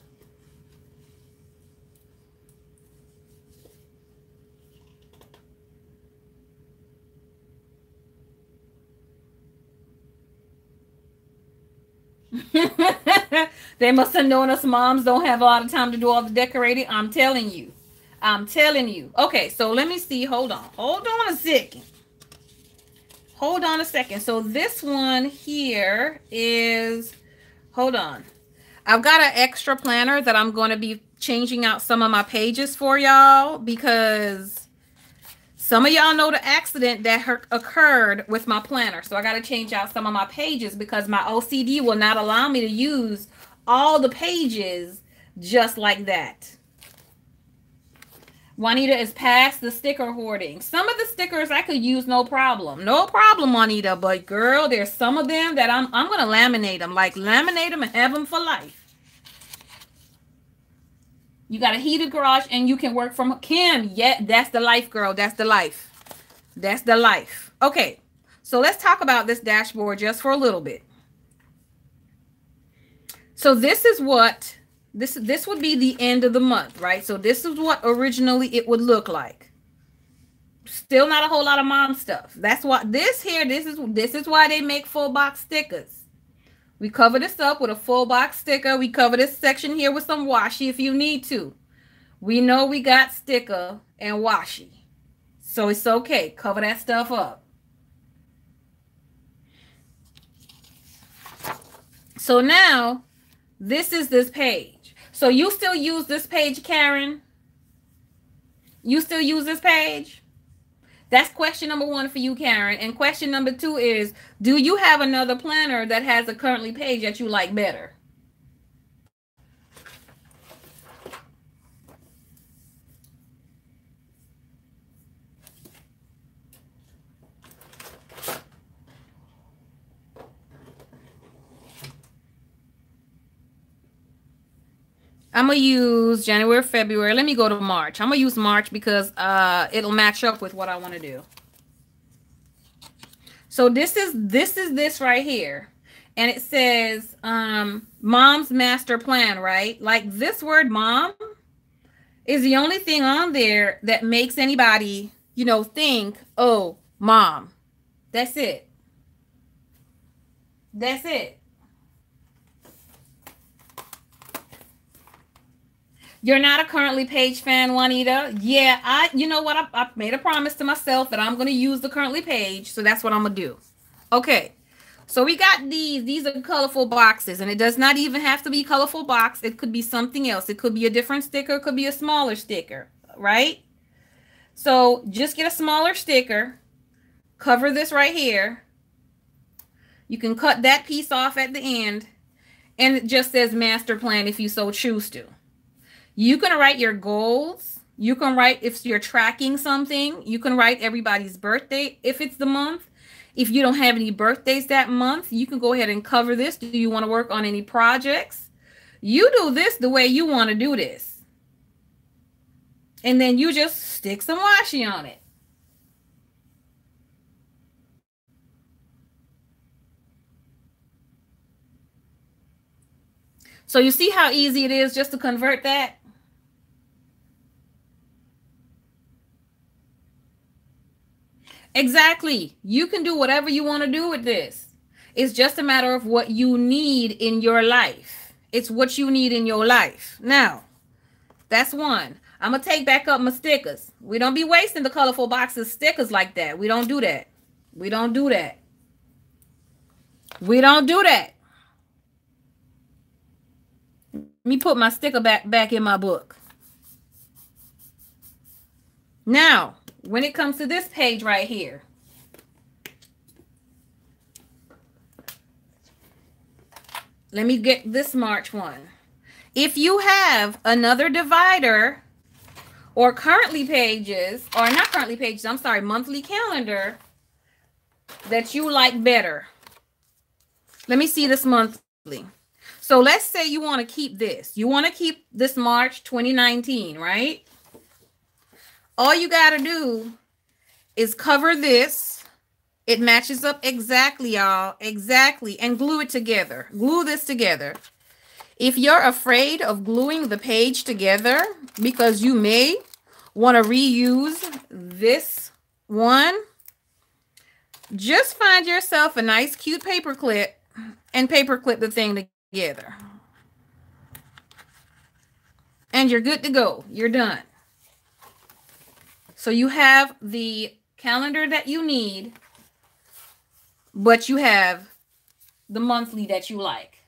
They must have known us moms don't have a lot of time to do all the decorating. I'm telling you. I'm telling you. Okay, so let me see. Hold on. Hold on a second. Hold on a second. So this one here is, hold on. I've got an extra planner that I'm going to be changing out some of my pages for y'all, because some of y'all know the accident that occurred with my planner. So I got to change out some of my pages because my OCD will not allow me to use all the pages just like that. Juanita is past the sticker hoarding. Some of the stickers I could use no problem. No problem, Juanita. But girl, there's some of them that I'm going to laminate them. Like laminate them and have them for life. You got a heated garage and you can work from Kim. Yeah, that's the life, girl. That's the life. That's the life. Okay. So let's talk about this dashboard just for a little bit. So this is what this would be the end of the month, right? So this is what originally it would look like. Still not a whole lot of mom stuff. That's why this is why they make full box stickers. We cover this up with a full box sticker. We cover this section here with some washi if you need to. We know we got sticker and washi. So it's okay. Cover that stuff up. So now this is this page. So you still use this page, Karen? You still use this page? That's question number 1 for you, Karen. And question number 2 is, do you have another planner that has a currently page that you like better? I'm going to use January, February. Let me go to March. I'm going to use March because it'll match up with what I want to do. So this is this right here. And it says mom's master plan, right? Like this word mom is the only thing on there that makes anybody, you know, think, oh, mom. That's it. That's it. You're not a currently page fan, Juanita? Yeah, you know what? I made a promise to myself that I'm going to use the currently page. So that's what I'm going to do. Okay. So we got these. These are colorful boxes. And it does not even have to be colorful box. It could be something else. It could be a different sticker. It could be a smaller sticker. Right? So just get a smaller sticker. Cover this right here. You can cut that piece off at the end. And it just says master plan if you so choose to. You can write your goals. You can write if you're tracking something. You can write everybody's birthday if it's the month. If you don't have any birthdays that month, you can go ahead and cover this. Do you want to work on any projects? You do this the way you want to do this. And then you just stick some washi on it. So you see how easy it is just to convert that? Exactly. You can do whatever you want to do with this. It's just a matter of what you need in your life. It's what you need in your life. Now, that's one. I'm going to take back up my stickers. We don't be wasting the colorful boxes stickers like that. We don't do that. We don't do that. We don't do that. Let me put my sticker back in my book. Now, when it comes to this page right here, let me get this March one. If you have another divider or currently pages, or not currently pages, I'm sorry, monthly calendar that you like better. Let me see this monthly. So let's say you want to keep this. You want to keep this March 2019, right? All you got to do is cover this. It matches up exactly, y'all. Exactly. And glue it together. Glue this together. If you're afraid of gluing the page together because you may want to reuse this one, just find yourself a nice cute paper clip and paper clip the thing together. and you're good to go. You're done. So you have the calendar that you need, but you have the monthly that you like.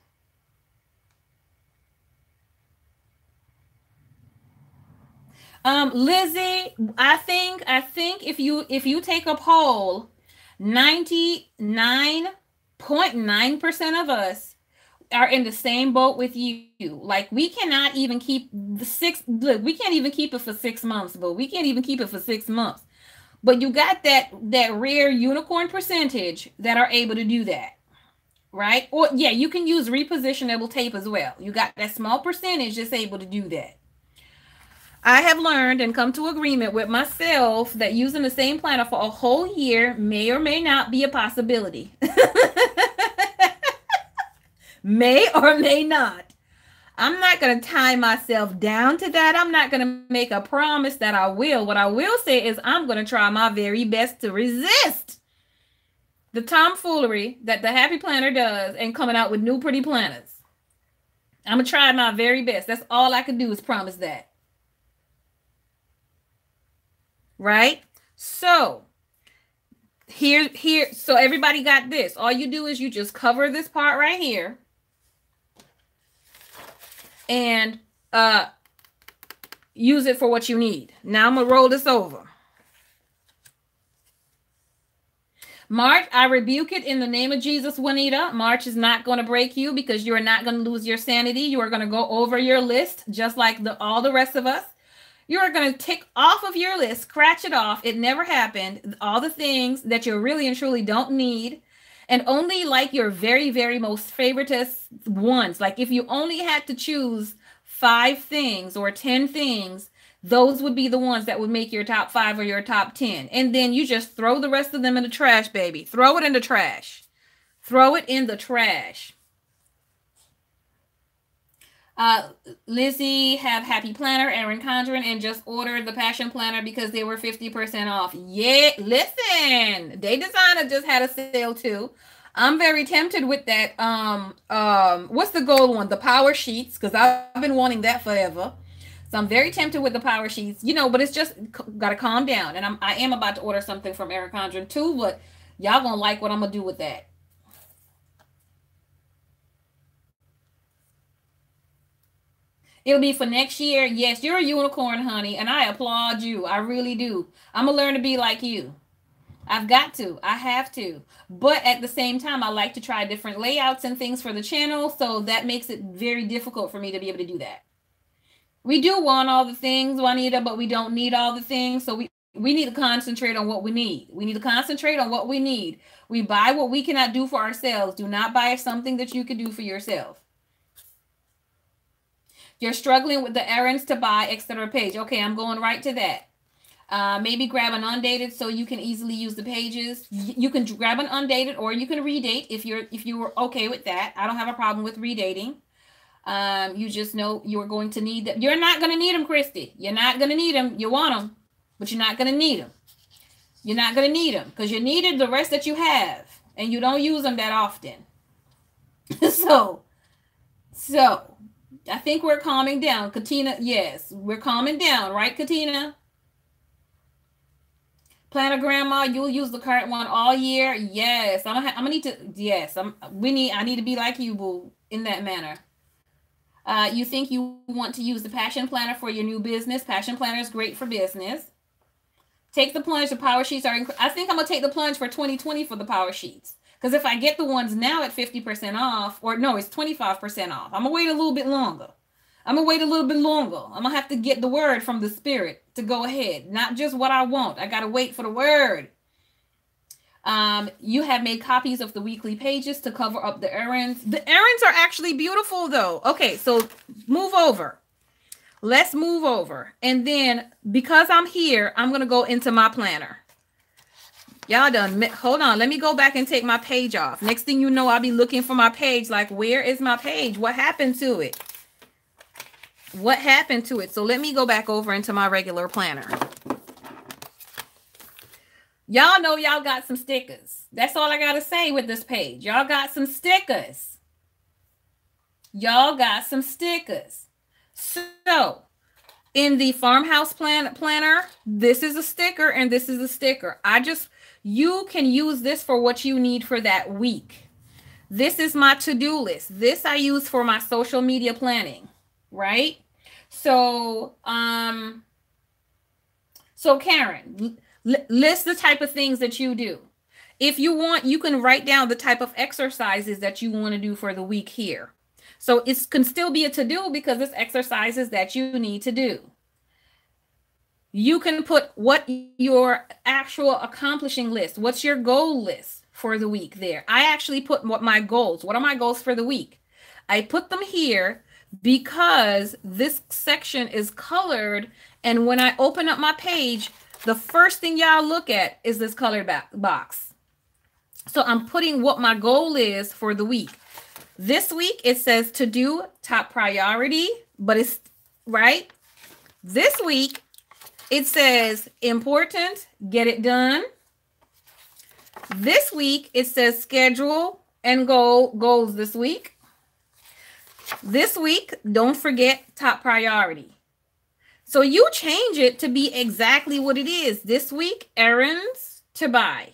Lizzie, I think if you take a poll, 99.9% of us are in the same boat with you. Like, we cannot even keep the we can't even keep it for 6 months, but we can't even keep it for 6 months. But you got that rare unicorn percentage that are able to do that. Right? Or yeah, you can use repositionable tape as well. You got that small percentage that's able to do that. I have learned and come to agreement with myself that using the same planner for a whole year may or may not be a possibility. May or may not. I'm not going to tie myself down to that. I'm not going to make a promise that I will. What I will say is I'm going to try my very best to resist the tomfoolery that the Happy Planner does and coming out with new pretty planners. I'm going to try my very best. That's all I can do is promise that. Right? So so everybody got this. All you do is you just cover this part right here and use it for what you need. Now I'm gonna roll this over. March, I rebuke it in the name of Jesus, Juanita. March is not going to break you because you are not going to lose your sanity. You are going to go over your list just like all the rest of us. You are going to tick off of your list, scratch it off. It never happened. All the things that you really and truly don't need. And only like your very, very most favoritist ones. Like if you only had to choose 5 things or 10 things, those would be the ones that would make your top 5 or your top 10. And then you just throw the rest of them in the trash, baby. Throw it in the trash. Throw it in the trash. Lizzie have Happy Planner, Erin Condren, and just ordered the Passion Planner because they were 50% off. Yeah, listen, Day Designer just had a sale too. I'm very tempted with that. What's the gold one? The Power Sheets, because I've been wanting that forever. So I'm very tempted with the Power Sheets, but it's just gotta calm down. And I am about to order something from Erin Condren too, but y'all gonna like what I'm gonna do with that. It'll be for next year. Yes, you're a unicorn, honey, and I applaud you. I really do. I'm going to learn to be like you. I've got to. I have to. But at the same time, I like to try different layouts and things for the channel, so that makes it very difficult for me to be able to do that. We do want all the things, Juanita, but we don't need all the things, so we need to concentrate on what we need. We need to concentrate on what we need. We buy what we cannot do for ourselves. Do not buy something that you could do for yourself. You're struggling with the errands to buy, etc. page. Okay, I'm going right to that. Maybe grab an undated so you can easily use the pages. You can grab an undated or you can redate if you were okay with that. I don't have a problem with redating. You just know you're going to need them. You're not going to need them, Christy. You're not going to need them. You want them, but you're not going to need them. You're not going to need them because you needed the rest that you have and you don't use them that often. So I think we're calming down. Katina, yes, we're calming down, right, Katina? Planner Grandma, you'll use the current one all year. Yes, I'm gonna need to. Yes, I need to be like you, boo, in that manner. You think you want to use the Passion Planner for your new business? Passion Planner is great for business. Take the plunge. The Power Sheets are. I think I'm gonna take the plunge for 2020 for the Power Sheets. Because if I get the ones now at 50% off, or no, it's 25% off. I'm going to wait a little bit longer. I'm going to have to get the word from the spirit to go ahead. Not just what I want. I got to wait for the word. You have made copies of the weekly pages to cover up the errands. The errands are actually beautiful, though. Okay, so move over. Let's move over. And then, because I'm here, I'm going to go into my planner. Y'all done. Hold on. Let me go back and take my page off. Next thing you know, I'll be looking for my page. Like, where is my page? What happened to it? What happened to it? So let me go back over into my regular planner. Y'all know y'all got some stickers. That's all I got to say with this page. Y'all got some stickers. Y'all got some stickers. So In the farmhouse planner, this is a sticker and this is a sticker. You can use this for what you need for that week. This is my to-do list. This I use for my social media planning, right? So, so Karen, list the type of things that you do. If you want, you can write down the type of exercises that you want to do for the week here. So it can still be a to-do because it's exercises that you need to do. You can put what your actual accomplishing list, what's your goal list for the week there. I actually put what my goals, what are my goals for the week? I put them here because this section is colored. And when I open up my page, the first thing y'all look at is this colored box. So I'm putting what my goal is for the week. This week, it says to do top priority, but it's right. This week, it says important, get it done. This week, it says schedule and goals this week. This week, don't forget top priority. So you change it to be exactly what it is. This week, errands to buy.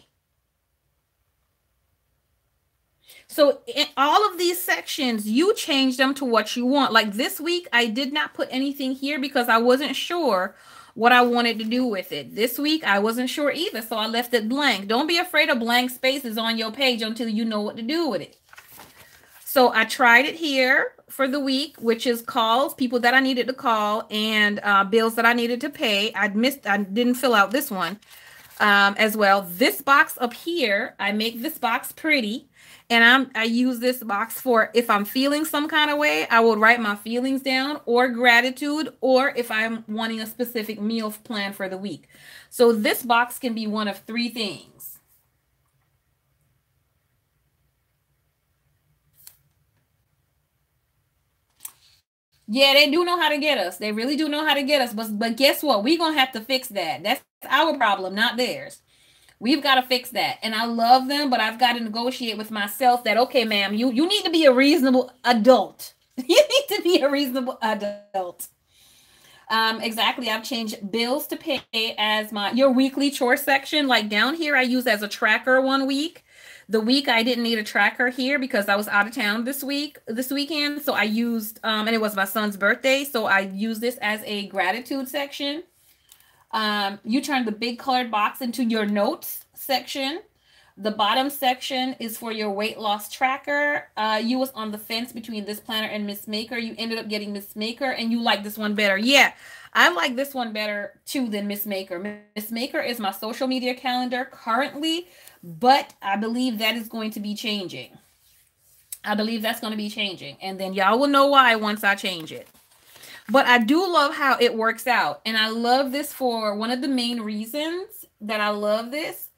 So in all of these sections, you change them to what you want. Like this week, I did not put anything here because I wasn't sure what I wanted to do with it. This week, I wasn't sure either, so I left it blank. Don't be afraid of blank spaces on your page until you know what to do with it. So I tried it here for the week, which is calls, people that I needed to call, and bills that I needed to pay. I didn't fill out this one as well. This box up here, I make this box pretty. And I use this box for if I'm feeling some kind of way, I will write my feelings down or gratitude, or if I'm wanting a specific meal plan for the week. So this box can be one of three things. Yeah, they do know how to get us. They really do know how to get us. But guess what? We're going to have to fix that. That's our problem, not theirs. We've got to fix that. And I love them, but I've got to negotiate with myself that, okay, ma'am, you need to be a reasonable adult. You need to be a reasonable adult. Exactly. I've changed bills to pay as your weekly chore section. Like down here, I use as a tracker one week. The week I didn't need a tracker here because I was out of town this weekend. So I used, and it was my son's birthday. So I used this as a gratitude section. You turn the big colored box into your notes section. The bottom section is for your weight loss tracker. You was on the fence between this planner and Miss Maker. You ended up getting Miss Maker and you like this one better. Yeah, I like this one better too than Miss Maker. Miss Maker is my social media calendar currently, but I believe that is going to be changing. I believe that's going to be changing. And then y'all will know why once I change it. But I do love how it works out. And I love this for one of the main reasons that I love this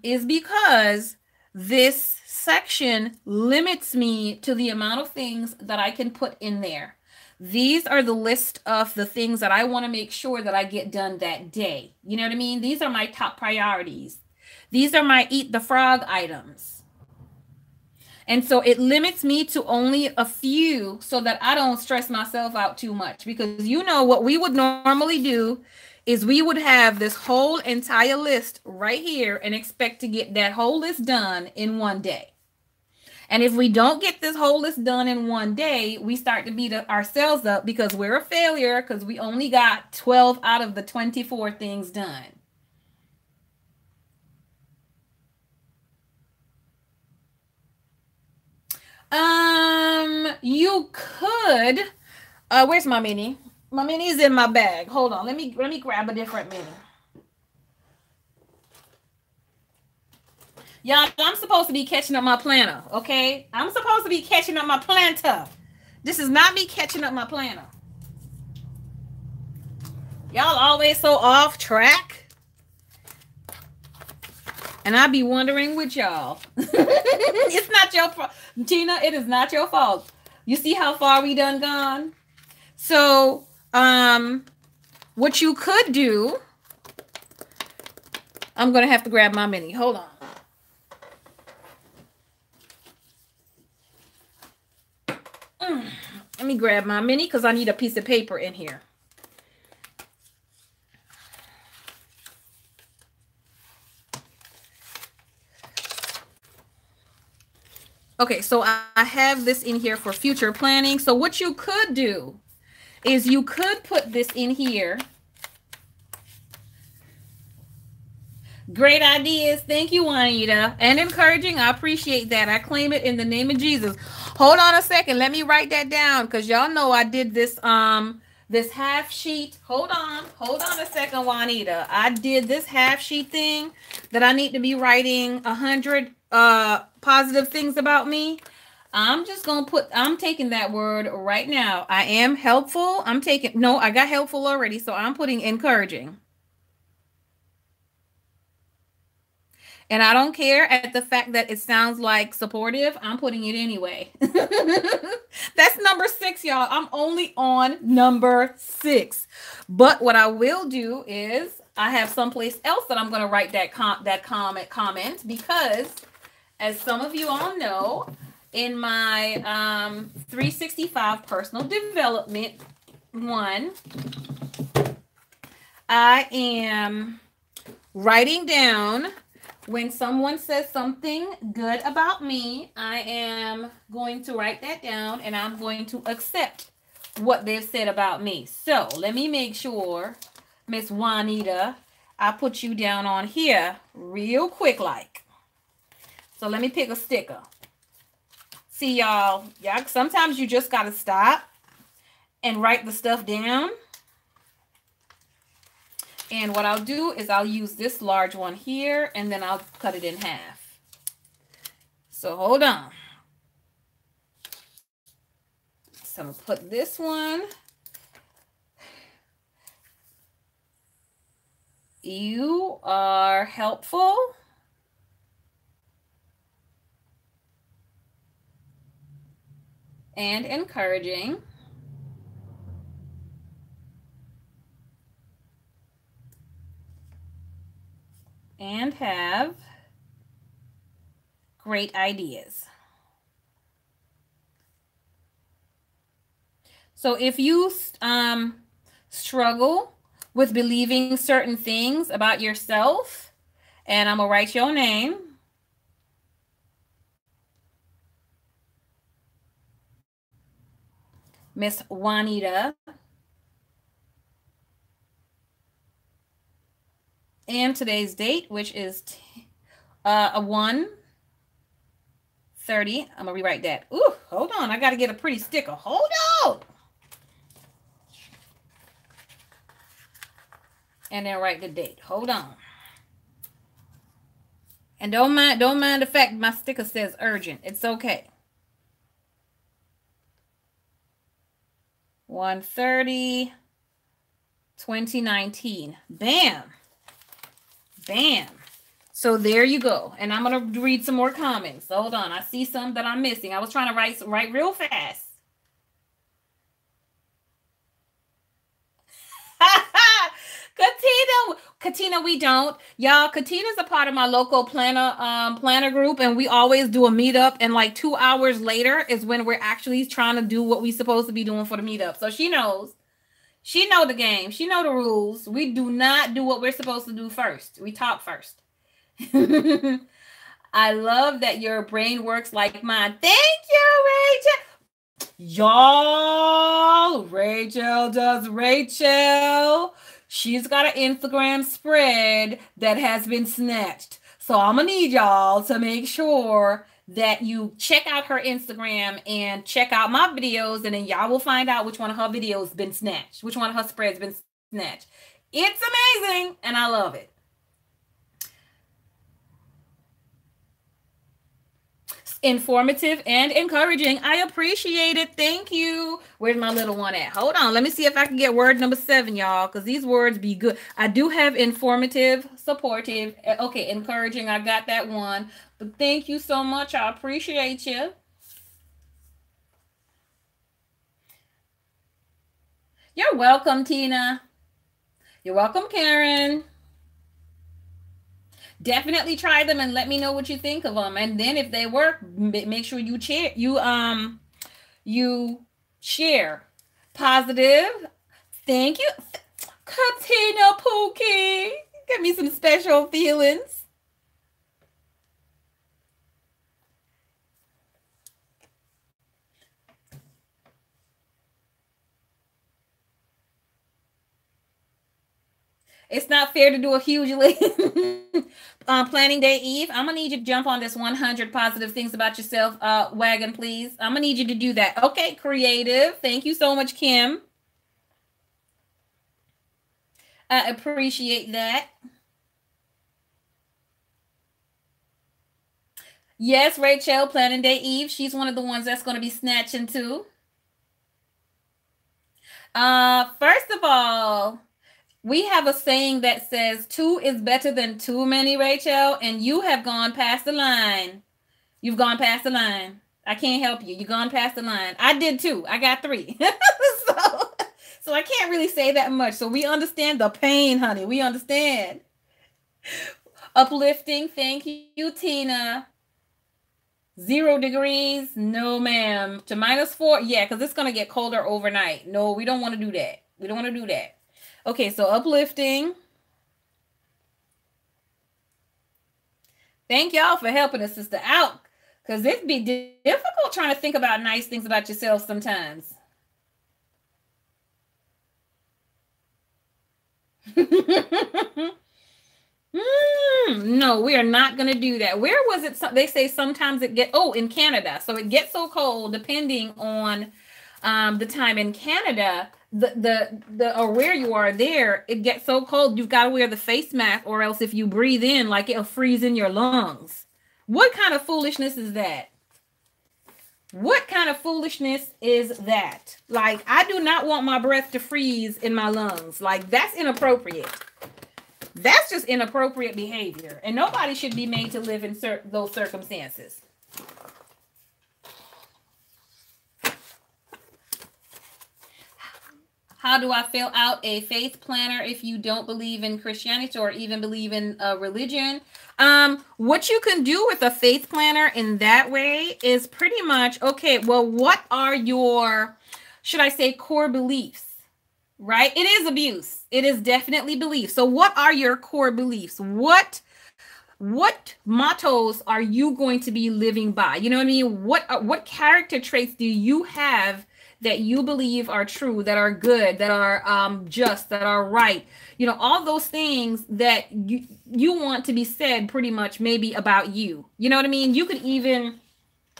is because this section limits me to the amount of things that I can put in there. These are the list of the things that I want to make sure that I get done that day. You know what I mean? These are my top priorities. These are my eat the frog items. And so it limits me to only a few so that I don't stress myself out too much. Because you know what we would normally do is we would have this whole entire list right here and expect to get that whole list done in one day. And if we don't get this whole list done in one day, we start to beat ourselves up because we're a failure because we only got 12 out of the 24 things done. You could, where's my mini? My mini is in my bag. Hold on. Let me grab a different mini. Y'all, I'm supposed to be catching up my planner, okay? I'm supposed to be catching up my planter. This is not me catching up my planner. Y'all always so off track. And I be wondering with y'all. It's not your fault. Tina, it is not your fault. You see how far we done gone? So, what you could do, I'm going to have to grab my mini. Hold on. Let me grab my mini because I need a piece of paper in here. Okay, so I have this in here for future planning. So what you could do is you could put this in here. Great ideas. Thank you, Juanita. And encouraging. I appreciate that. I claim it in the name of Jesus. Hold on a second. Let me write that down because y'all know I did this half sheet. Hold on. Hold on a second, Juanita. I did this half sheet thing that I need to be writing 100 positive things about me. I'm taking that word right now. I am helpful. No, I got helpful already. So I'm putting encouraging. And I don't care at the fact that it sounds like supportive. I'm putting it anyway. That's number 6, y'all. I'm only on number 6. But what I will do is I have someplace else that I'm going to write that comment because, as some of you all know, in my 365 personal development one, I am writing down when someone says something good about me. I am going to write that down and I'm going to accept what they've said about me. So let me make sure, Miss Juanita, I put you down on here real quick like. So let me pick a sticker. See, y'all, sometimes you just got to stop and write the stuff down. And what I'll do is I'll use this large one here and then I'll cut it in half. So hold on. So I'm going to put this one. You are helpful. And encouraging. And have great ideas. So if you struggle with believing certain things about yourself, and I'm going to write your name. Miss Juanita. And today's date, which is a 1/30. I'm going to rewrite that. Ooh, hold on. I got to get a pretty sticker. Hold on. And then write the date. Hold on. And don't mind the fact my sticker says urgent. It's okay. 1/30, 2019. Bam. Bam. So there you go. And I'm going to read some more comments. Hold on. I see some that I'm missing. I was trying to write real fast. Katina, we don't. Y'all, Katina's a part of my local planner group, and we always do a meetup, and like 2 hours later is when we're actually trying to do what we're supposed to be doing for the meetup. So she knows. She know the game. She know the rules. We do not do what we're supposed to do first. We talk first. I love that your brain works like mine. Thank you, Rachel. Y'all, Rachel does Rachel. She's got an Instagram spread that has been snatched. So I'm going to need y'all to make sure that you check out her Instagram and check out my videos, and then y'all will find out which one of her videos been snatched, which one of her spreads been snatched. It's amazing, and I love it. Informative and encouraging. I appreciate it. Thank you. Where's my little one at? Hold on. Let me see if I can get word number 7, y'all, because these words be good. I do have informative, supportive. Okay, encouraging. I got that one. But thank you so much. I appreciate you. You're welcome, Tina. You're welcome, Karen. Definitely try them and let me know what you think of them. And then if they work, make sure you share. Positive. Thank you, Katina Pookie. Give me some special feelings. It's not fair to do a huge list. Planning day Eve, I'm gonna need you to jump on this 100 positive things about yourself wagon, please. I'm gonna need you to do that. Okay, creative. Thank you so much, Kim. I appreciate that. Yes, Rachel, planning day Eve. She's one of the ones that's going to be snatching too. First of all, we have a saying that says two is better than too many, Rachel, and you have gone past the line. You've gone past the line. I can't help you. You've gone past the line. I did too. I got 3. so, so I can't really say that much. So we understand the pain, honey. We understand. Uplifting. Thank you, Tina. 0 degrees. No, ma'am. To -4. Yeah, because it's going to get colder overnight. No, we don't want to do that. We don't want to do that. Okay, so uplifting. Thank y'all for helping a sister out. Because it'd be difficult trying to think about nice things about yourself sometimes. No, we are not going to do that. Where was it? They say sometimes it get, in Canada. So it gets so cold depending on the time in Canada, or where you are there, it gets so cold you've got to wear the face mask, or else if you breathe in, like, it'll freeze in your lungs. What kind of foolishness is that? What kind of foolishness is that? Like, I do not want my breath to freeze in my lungs. Like, that's inappropriate. That's just inappropriate behavior. And nobody should be made to live in those circumstances. How do I fill out a faith planner if you don't believe in Christianity or even believe in religion? What you can do with a faith planner in that way is pretty much, okay, well, what are your, should I say, core beliefs? Right? It is abuse. It is definitely belief. So what are your core beliefs? What mottos are you going to be living by? You know what I mean? What character traits do you have that you believe are true, that are good, that are just, that are right? You know, all those things that you want to be said pretty much maybe about you. You know what I mean? You could even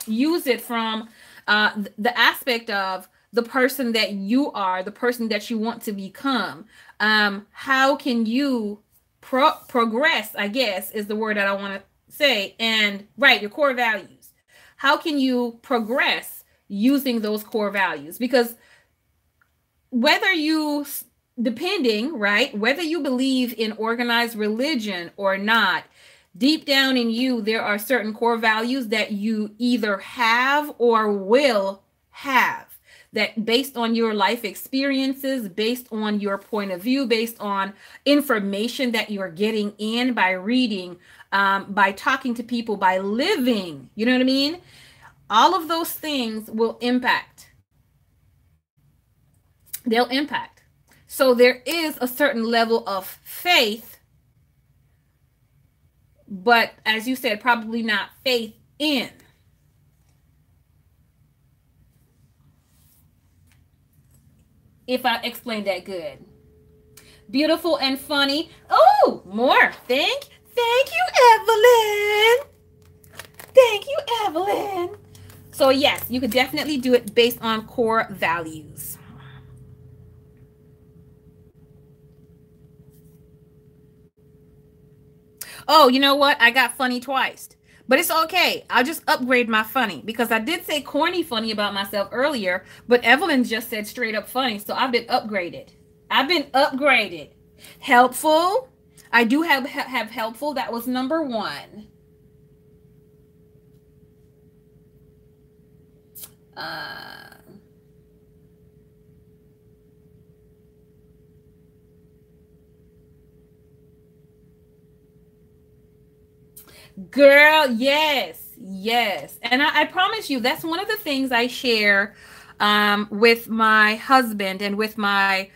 use it from the aspect of the person that you are, the person that you want to become. How can you progress, I guess, is the word that I want to say. And right, your core values. How can you progress using those core values? Because whether you, depending, right, whether you believe in organized religion or not, deep down in you, there are certain core values that you either have or will have, that based on your life experiences, based on your point of view, based on information that you're getting in by reading, by talking to people, by living, you know what I mean? All of those things will impact. They'll impact. So there is a certain level of faith, but as you said, probably not faith in. If I explained that good. Beautiful and funny. Oh, more. Thank you, Evelyn. Thank you, Evelyn. So yes, you could definitely do it based on core values. Oh, you know what? I got funny twice. But it's okay. I'll just upgrade my funny, because I did say corny funny about myself earlier, but Evelyn just said straight up funny. So I've been upgraded. I've been upgraded. Helpful. I do have helpful. That was number 1. Girl, yes. And I promise you, that's one of the things I share with my husband and with my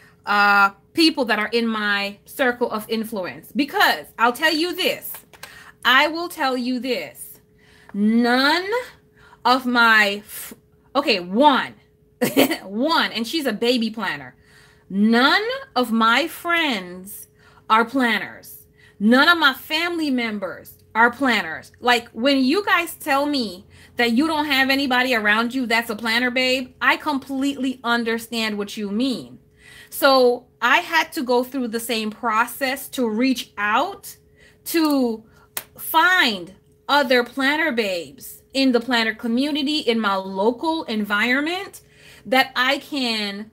people that are in my circle of influence. Because I'll tell you this. I will tell you this. None of my, one, and she's a baby planner. None of my friends are planners. None of my family members are planners. Like when you guys tell me that you don't have anybody around you that's a planner, babe, I completely understand what you mean. So I had to go through the same process to reach out to find other planner babes in the planner community, in my local environment, that I can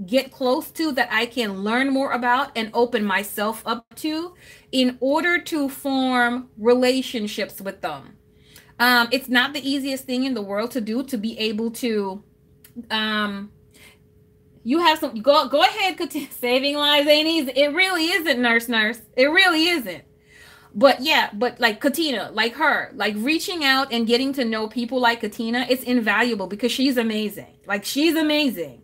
get close to, that I can learn more about and open myself up to, in order to form relationships with them. It's not the easiest thing in the world to do, to be able to you have some, go ahead, saving lives ain't easy. It really isn't, nurse. It really isn't. But yeah, but like Katina, like her, like reaching out and getting to know people like Katina, it's invaluable because she's amazing. Like she's amazing.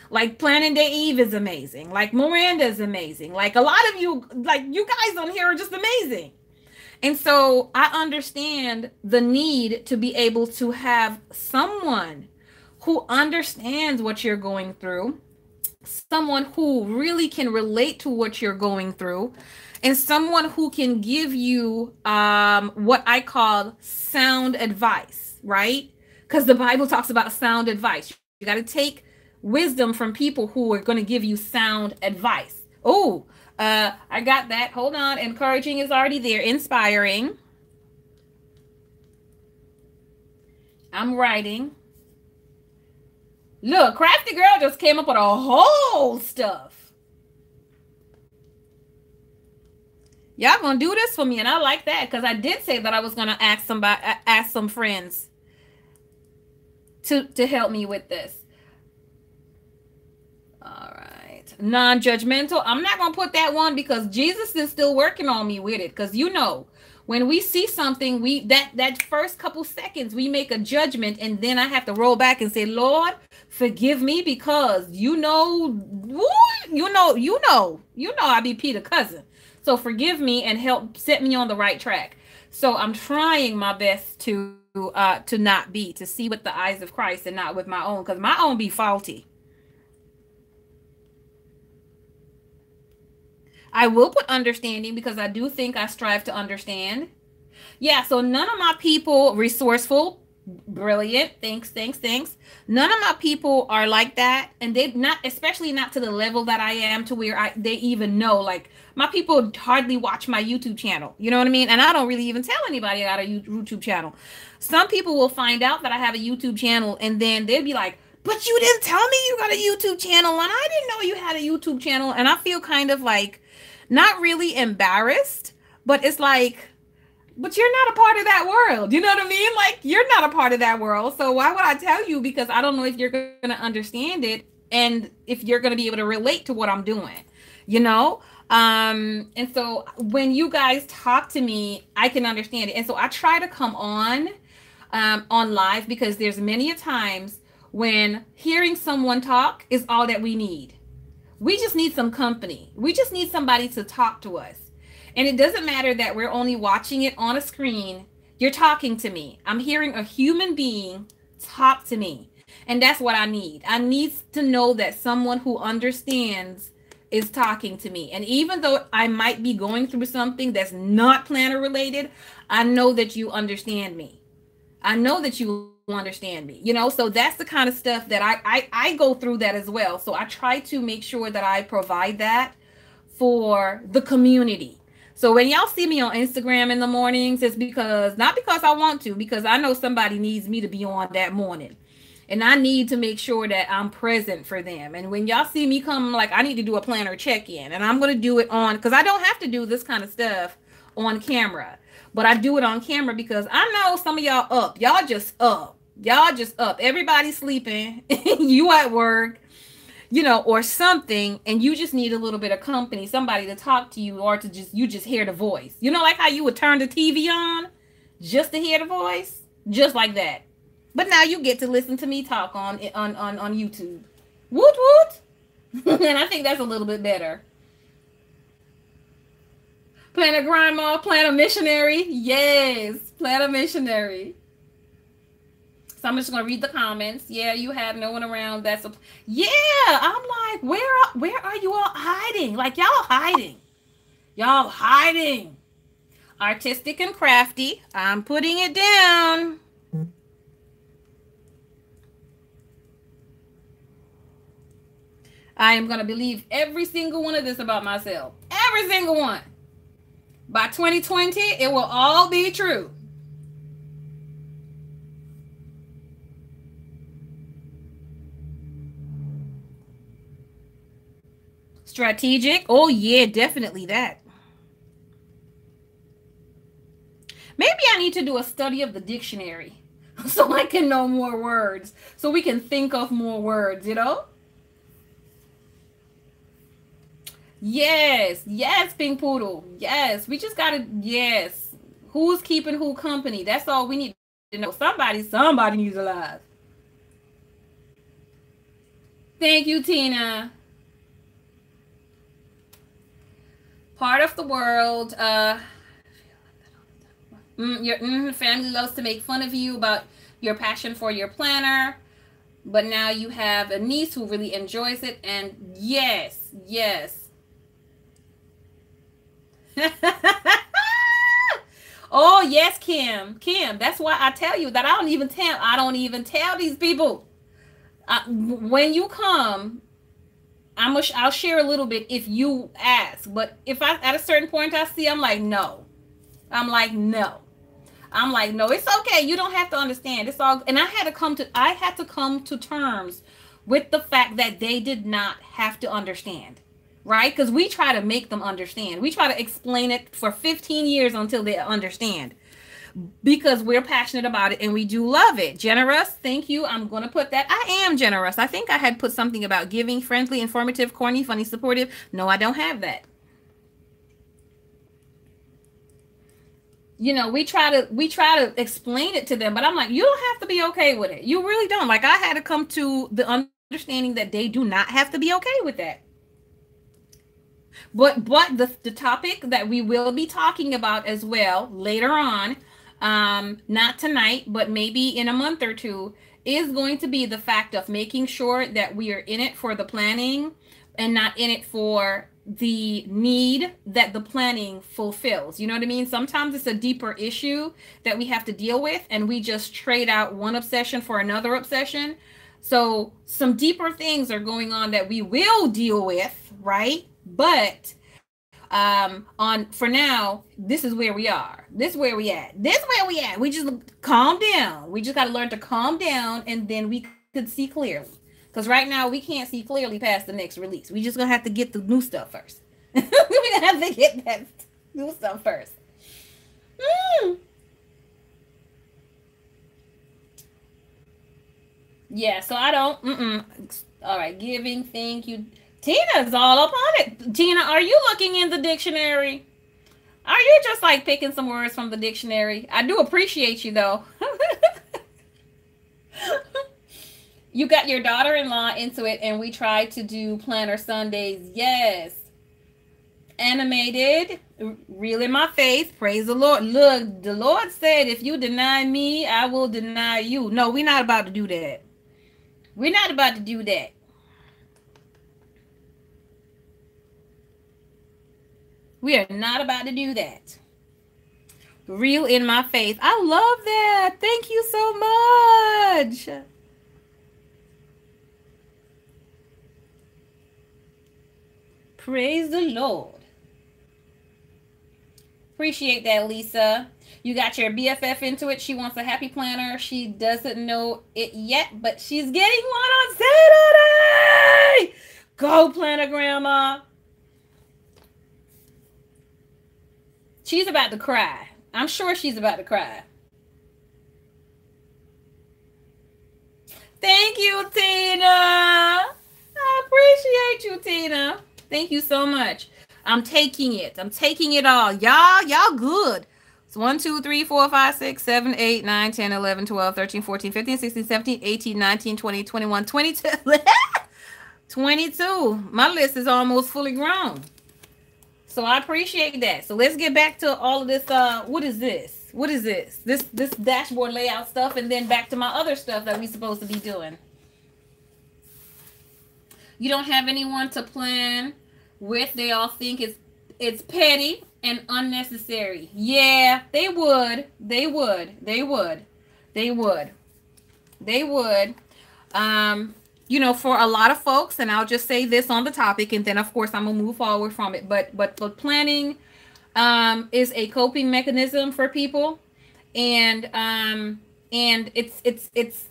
Like Planning Day Eve is amazing. Like Miranda is amazing. Like a lot of you, like you guys on here are just amazing. And so I understand the need to be able to have someone who understands what you're going through, someone who really can relate to what you're going through, and someone who can give you what I call sound advice, right? Because the Bible talks about sound advice. You got to take wisdom from people who are going to give you sound advice. Oh, I got that. Hold on. Encouraging is already there. Inspiring. I'm writing. Look, Crafty Girl just came up with a whole stuff. Y'all gonna do this for me, and I like that, because I did say that I was gonna ask some friends to help me with this. All right, non-judgmental. I'm not gonna put that one because Jesus is still working on me with it. Because you know, when we see something, that first couple seconds we make a judgment, and then I have to roll back and say, Lord, forgive me, because you know I be Peter cousin. So forgive me and help set me on the right track. So I'm trying my best to see with the eyes of Christ and not with my own, because my own be faulty. I will put understanding, because I do think I strive to understand. Yeah, so none of my people, resourceful, brilliant, thanks. None of my people are like that, and they not, especially not to the level that I am, to where they even know. Like my people hardly watch my YouTube channel, you know what I mean? And I don't really even tell anybody I got a YouTube channel. Some people will find out that I have a YouTube channel, and then they'll be like, but you didn't tell me you got a YouTube channel, and I didn't know you had a YouTube channel. And I feel kind of like, not really embarrassed, but it's like, but you're not a part of that world. You know what I mean? Like, you're not a part of that world. So why would I tell you? Because I don't know if you're going to understand it, and if you're going to be able to relate to what I'm doing, you know? And so when you guys talk to me, I can understand it. And so I try to come on live, because there's many a times when hearing someone talk is all that we need. We just need some company. We just need somebody to talk to us. And it doesn't matter that we're only watching it on a screen. You're talking to me. I'm hearing a human being talk to me. And that's what I need. I need to know that someone who understands is talking to me. And even though I might be going through something that's not planner related, I know that you understand me. I know that you understand me, you know? So that's the kind of stuff that I go through that as well. So I try to make sure that I provide that for the community. So when y'all see me on Instagram in the mornings, it's not because I want to, because I know somebody needs me to be on that morning. And I need to make sure that I'm present for them. And when y'all see me come, like, I need to do a planner check-in, and I'm going to do it on, because I don't have to do this kind of stuff on camera, but I do it on camera because I know some of y'all up. Y'all just up. Everybody's sleeping. You at work, you know, or something, and you just need a little bit of company, somebody to talk to you, or to just hear the voice. You know, like how you would turn the TV on just to hear the voice, just like that. But now you get to listen to me talk on YouTube. Woot woot. And I think that's a little bit better. Planner grandma, planner missionary. Yes, planner missionary. So I'm just gonna read the comments. Yeah, you have no one around. That's a yeah. I'm like, where are you all hiding? Like y'all hiding. Y'all hiding. Artistic and crafty. I'm putting it down. I am gonna believe every single one of this about myself. Every single one. By 2020, it will all be true. Strategic. Oh, yeah, definitely that. Maybe I need to do a study of the dictionary so I can know more words, so we can think of more words, you know? Yes, yes, Pink Poodle. Yes, we just gotta, yes. Who's keeping who company? That's all we need to know. Somebody needs a live. Thank you, Tina. Part of the world. Your family loves to make fun of you about your passion for your planner, but now you have a niece who really enjoys it, and yes, yes. Oh yes, Kim. That's why I tell you that I don't even tell these people. When you come, I'll share a little bit if you ask, but if I at a certain point I see, I'm like no. I'm like no. I'm like, no, it's okay. You don't have to understand. It's all, and I had to come to terms with the fact that they did not have to understand, right? Because we try to make them understand. We try to explain it for 15 years until they understand, because we're passionate about it and we do love it. Generous, thank you. I'm going to put that. I am generous. I think I had put something about giving, friendly, informative, corny, funny, supportive. No, I don't have that. You know, we try to explain it to them, but I'm like, you don't have to be okay with it. You really don't. Like, I had to come to the understanding that they do not have to be okay with that. But the topic that we will be talking about as well later on, not tonight, but maybe in a month or two, is going to be the fact of making sure that we are in it for the planning and not in it for the need that the planning fulfills. You know what I mean? Sometimes it's a deeper issue that we have to deal with, and we just trade out one obsession for another obsession. So some deeper things are going on that we will deal with, right? But on for now, this is where we are. This is where we at. We just calm down. We just got to learn to calm down, and then we could see clearly. Because right now we can't see clearly past the next release. We just gonna have to get the new stuff first. We're gonna have to get that new stuff first. Yeah, so I don't. All right, giving. Thank you. Tina's all up on it. Tina, are you looking in the dictionary? Are you just like picking some words from the dictionary? I do appreciate you though. You got your daughter-in-law into it, and we tried to do Planner Sundays. Yes. Animated, real in my face. Praise the Lord. Look, the Lord said, if you deny me, I will deny you. No, we're not about to do that. We're not about to do that. We are not about to do that. Real in my face. I love that. Thank you so much. Praise the Lord. Appreciate that, Lisa. You got your BFF into it. She wants a happy planner. She doesn't know it yet, but she's getting one on Saturday. Go planner, Grandma. She's about to cry. I'm sure she's about to cry. Thank you, Tina. I appreciate you, Tina. Thank you so much. I'm taking it. I'm taking it all. Y'all good. It's 1, 2, 3, 4, 5, 6, 7, 8, 9, 10, 11, 12, 13, 14, 15, 16, 17, 18, 19, 20, 21, 22. 22. My list is almost fully grown. So I appreciate that. So let's get back to all of this. What is this? What is this? This dashboard layout stuff, and then back to my other stuff that we supposed to be doing. You don't have anyone to plan with. They all think it's petty and unnecessary. Yeah, they would. They would. They would. They would. They would. You know, for a lot of folks, and I'll just say this on the topic, and then of course I'm gonna move forward from it. But planning is a coping mechanism for people, and it's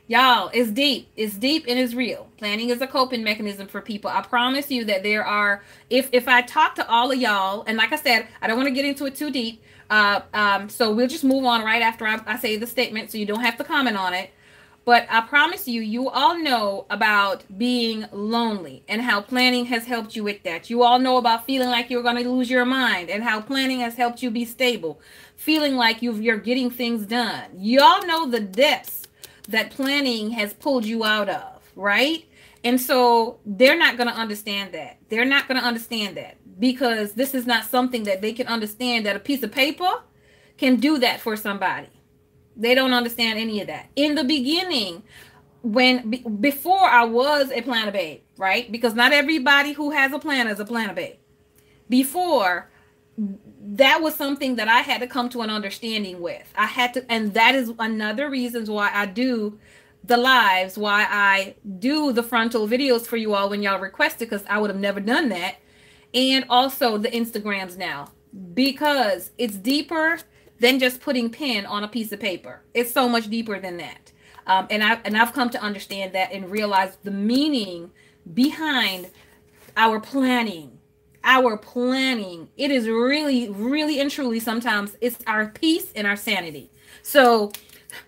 y'all, it's deep. It's deep and it's real. Planning is a coping mechanism for people. I promise you that there are, if I talk to all of y'all, and like I said, I don't want to get into it too deep. So we'll just move on right after I say the statement, so you don't have to comment on it. But I promise you, you all know about being lonely and how planning has helped you with that. You all know about feeling like you're going to lose your mind and how planning has helped you be stable. Feeling like you're getting things done. Y'all know the depths that planning has pulled you out of, right? And so they're not going to understand that. They're not going to understand that because this is not something that they can understand, that a piece of paper can do that for somebody. They don't understand any of that. In the beginning, before I was a planner babe, right? Because not everybody who has a planner is a planner babe. Before, that was something that I had to come to an understanding with. I had to, and that is another reasons why I do the lives, why I do the frontal videos for you all when y'all request it, because I would have never done that. And also the Instagrams now, because it's deeper than just putting pen on a piece of paper. It's so much deeper than that. And I've come to understand that and realize the meaning behind our planning. Our planning, it is really, really and truly sometimes it's our peace and our sanity. So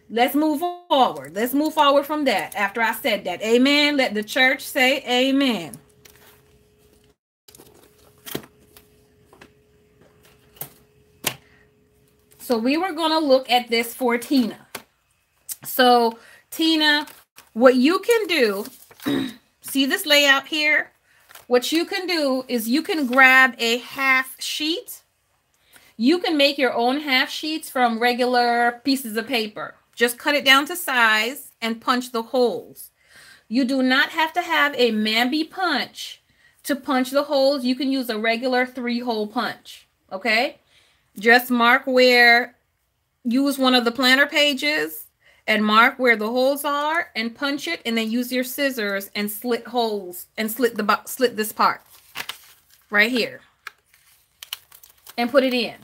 let's move forward. Let's move forward from that. After I said that, amen. Let the church say amen. So we were going to look at this for Tina. So Tina, what you can do, see this layout here? What you can do is you can grab a half sheet. You can make your own half sheets from regular pieces of paper. Just cut it down to size and punch the holes. You do not have to have a Mambi punch to punch the holes. You can use a regular 3-hole punch, okay? Just mark where, use one of the planner pages and mark where the holes are and punch it, and then use your scissors and slit holes and slit this part right here and put it in.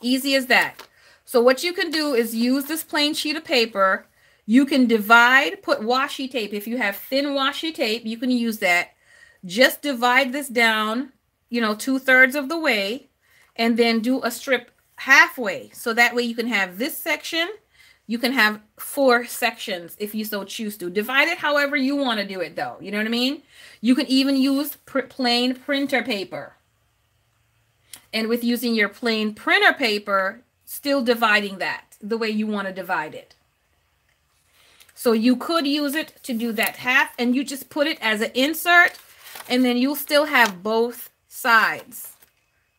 Easy as that. So what you can do is use this plain sheet of paper. You can divide, put washi tape. If you have thin washi tape, you can use that. Just divide this down, you know, 2/3 of the way, and then do a strip halfway. So that way you can have this section. You can have 4 sections if you so choose to. Divide it however you want to do it, though. You know what I mean? You can even use plain printer paper. And with using your plain printer paper, still dividing that the way you want to divide it. So you could use it to do that half, and you just put it as an insert, and then you'll still have both sides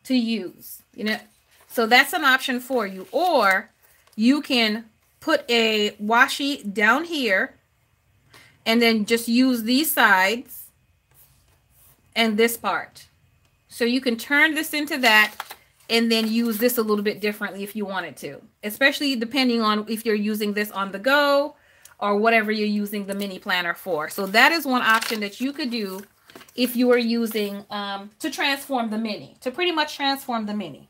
to use. You know, so that's an option for you. Or you can put a washi down here and then just use these sides and this part. So you can turn this into that and then use this a little bit differently if you wanted to, especially depending on if you're using this on the go or whatever you're using the mini planner for. So that is one option that you could do if you were using to transform the mini, to pretty much transform the mini.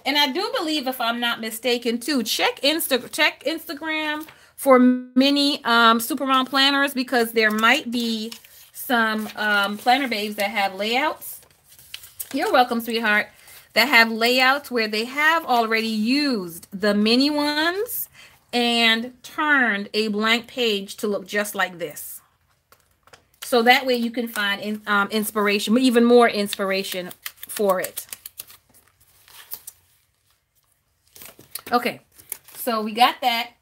And I do believe, if I'm not mistaken, too, check Instagram for mini Supermom planners, because there might be some planner babes that have layouts. You're welcome, sweetheart. That have layouts where they have already used the mini ones and turned a blank page to look just like this. So that way you can find inspiration, even more inspiration for it. Okay, so we got that.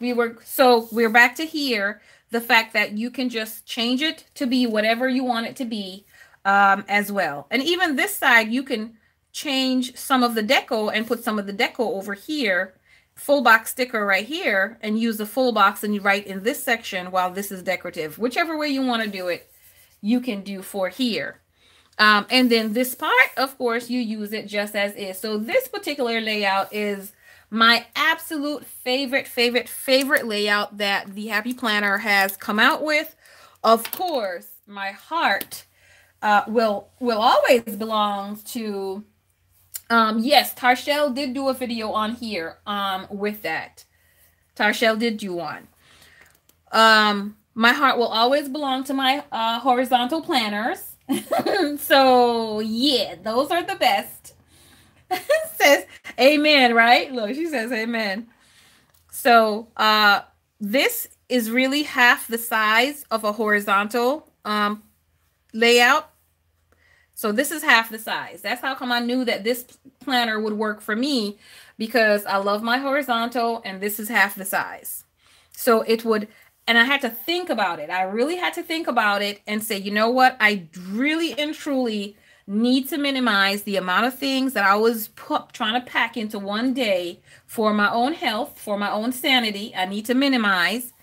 We're back to here. The fact that you can just change it to be whatever you want it to be as well. And even this side, you can change some of the deco and put some of the deco over here, full box sticker right here, and use the full box and you write in this section while this is decorative. Whichever way you want to do it, you can do for here. And then this part, of course, you use it just as is. So this particular layout is my absolute favorite layout that the Happy Planner has come out with. Of course, my heart will always belong to, yes, Tarshell did do a video on here with that. Tarshell did do one. My heart will always belong to my horizontal planners. So yeah, those are the best. Says amen, right? Look, she says amen. So this is really half the size of a horizontal layout. So this is half the size. That's how come I knew that this planner would work for me, because I love my horizontal and this is half the size. So it would. And I had to think about it. I really had to think about it and say, you know what? I really and truly need to minimize the amount of things that I was trying to pack into one day for my own health, for my own sanity. I need to minimize.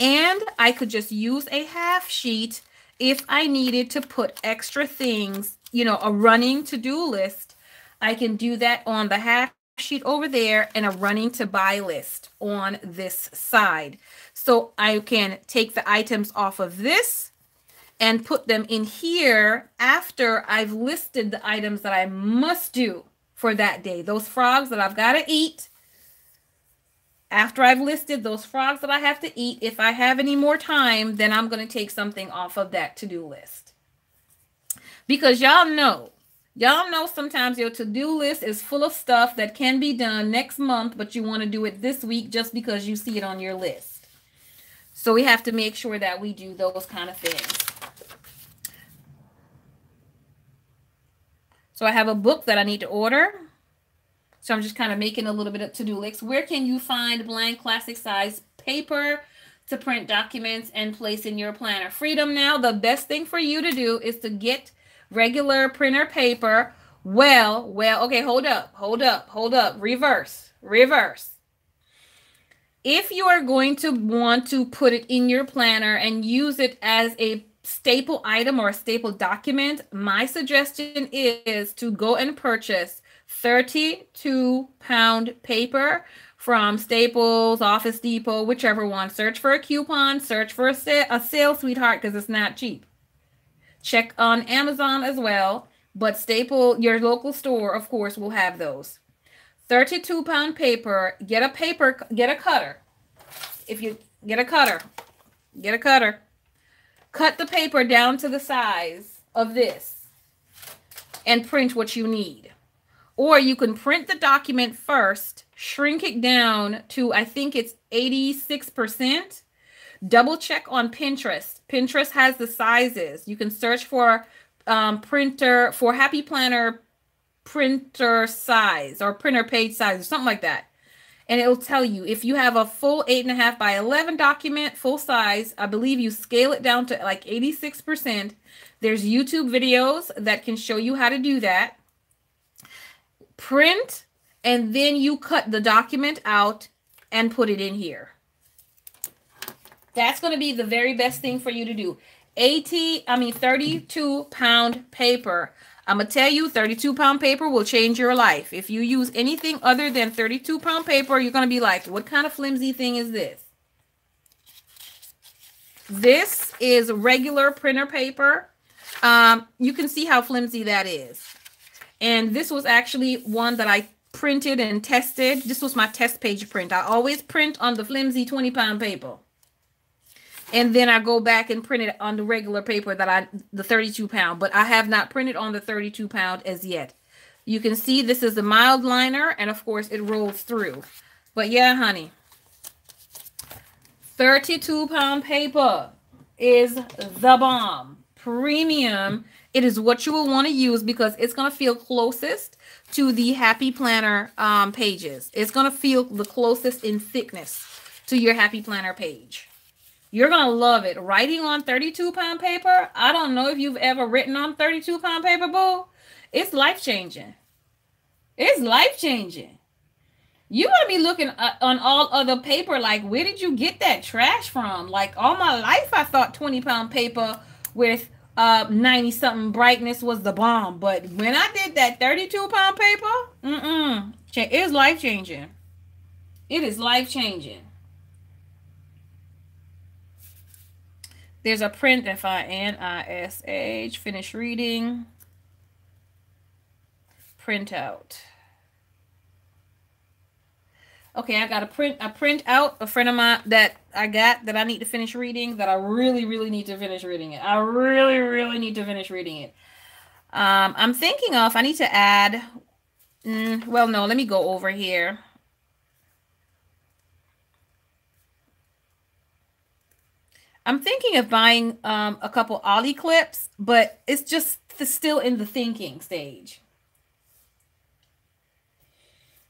And I could just use a half sheet if I needed to put extra things, you know, a running to-do list. I can do that on the half sheet over there and a running to buy list on this side. So I can take the items off of this and put them in here after I've listed the items that I must do for that day. Those frogs that I've got to eat. After I've listed those frogs that I have to eat, if I have any more time, then I'm going to take something off of that to-do list. Because y'all know sometimes your to-do list is full of stuff that can be done next month, but you want to do it this week just because you see it on your list. So we have to make sure that we do those kind of things. So I have a book that I need to order. So I'm just kind of making a little bit of to-do list. Where can you find blank classic size paper to print documents and place in your planner? Freedom Now, the best thing for you to do is to get regular printer paper. Well, okay, hold up. Reverse. If you are going to want to put it in your planner and use it as a staple item or a staple document, my suggestion is to go and purchase 32-pound paper from Staples, Office Depot, whichever one. Search for a coupon, search for a sale, sweetheart, because it's not cheap. Check on Amazon as well, but your local store, of course, will have those. 32-pound paper. Get a cutter. If you get a cutter, cut the paper down to the size of this and print what you need. Or you can print the document first, shrink it down to, I think it's 86%. Double check on Pinterest. Pinterest has the sizes. You can search for Happy Planner printer size or printer page size or something like that. And it will tell you if you have a full 8.5 by 11 document, full size, I believe you scale it down to like 86%. There's YouTube videos that can show you how to do that. Print, and then you cut the document out and put it in here. That's going to be the very best thing for you to do. 32-pound paper. I'm going to tell you, 32-pound paper will change your life. If you use anything other than 32-pound paper, you're going to be like, what kind of flimsy thing is this? This is regular printer paper. You can see how flimsy that is. And this was actually one that I printed and tested. This was my test page print. I always print on the flimsy 20-pound paper. And then I go back and print it on the regular paper the 32-pound. But I have not printed on the 32-pound as yet. You can see this is the mild liner. And of course, it rolls through. But yeah, honey. 32-pound paper is the bomb. Premium. It is what you will want to use because it's going to feel closest to the Happy Planner pages. It's going to feel the closest in thickness to your Happy Planner page. You're going to love it. Writing on 32-pound paper, I don't know if you've ever written on 32-pound paper, boo. It's life-changing. It's life changing. You gotta be looking on all other paper. Like, where did you get that trash from? Like, all my life, I thought 20-pound paper with 90 something brightness was the bomb. But when I did that 32-pound paper, it is life changing. It is life changing. There's a print FINISH, finish reading, print out. Okay, I got a print out, a friend of mine that I got that I need to finish reading, that I really, really need to finish reading it. I really, really need to finish reading it. I'm thinking of, I need to add, well, no, let me go over here. I'm thinking of buying a couple Ollie clips, but it's just still in the thinking stage.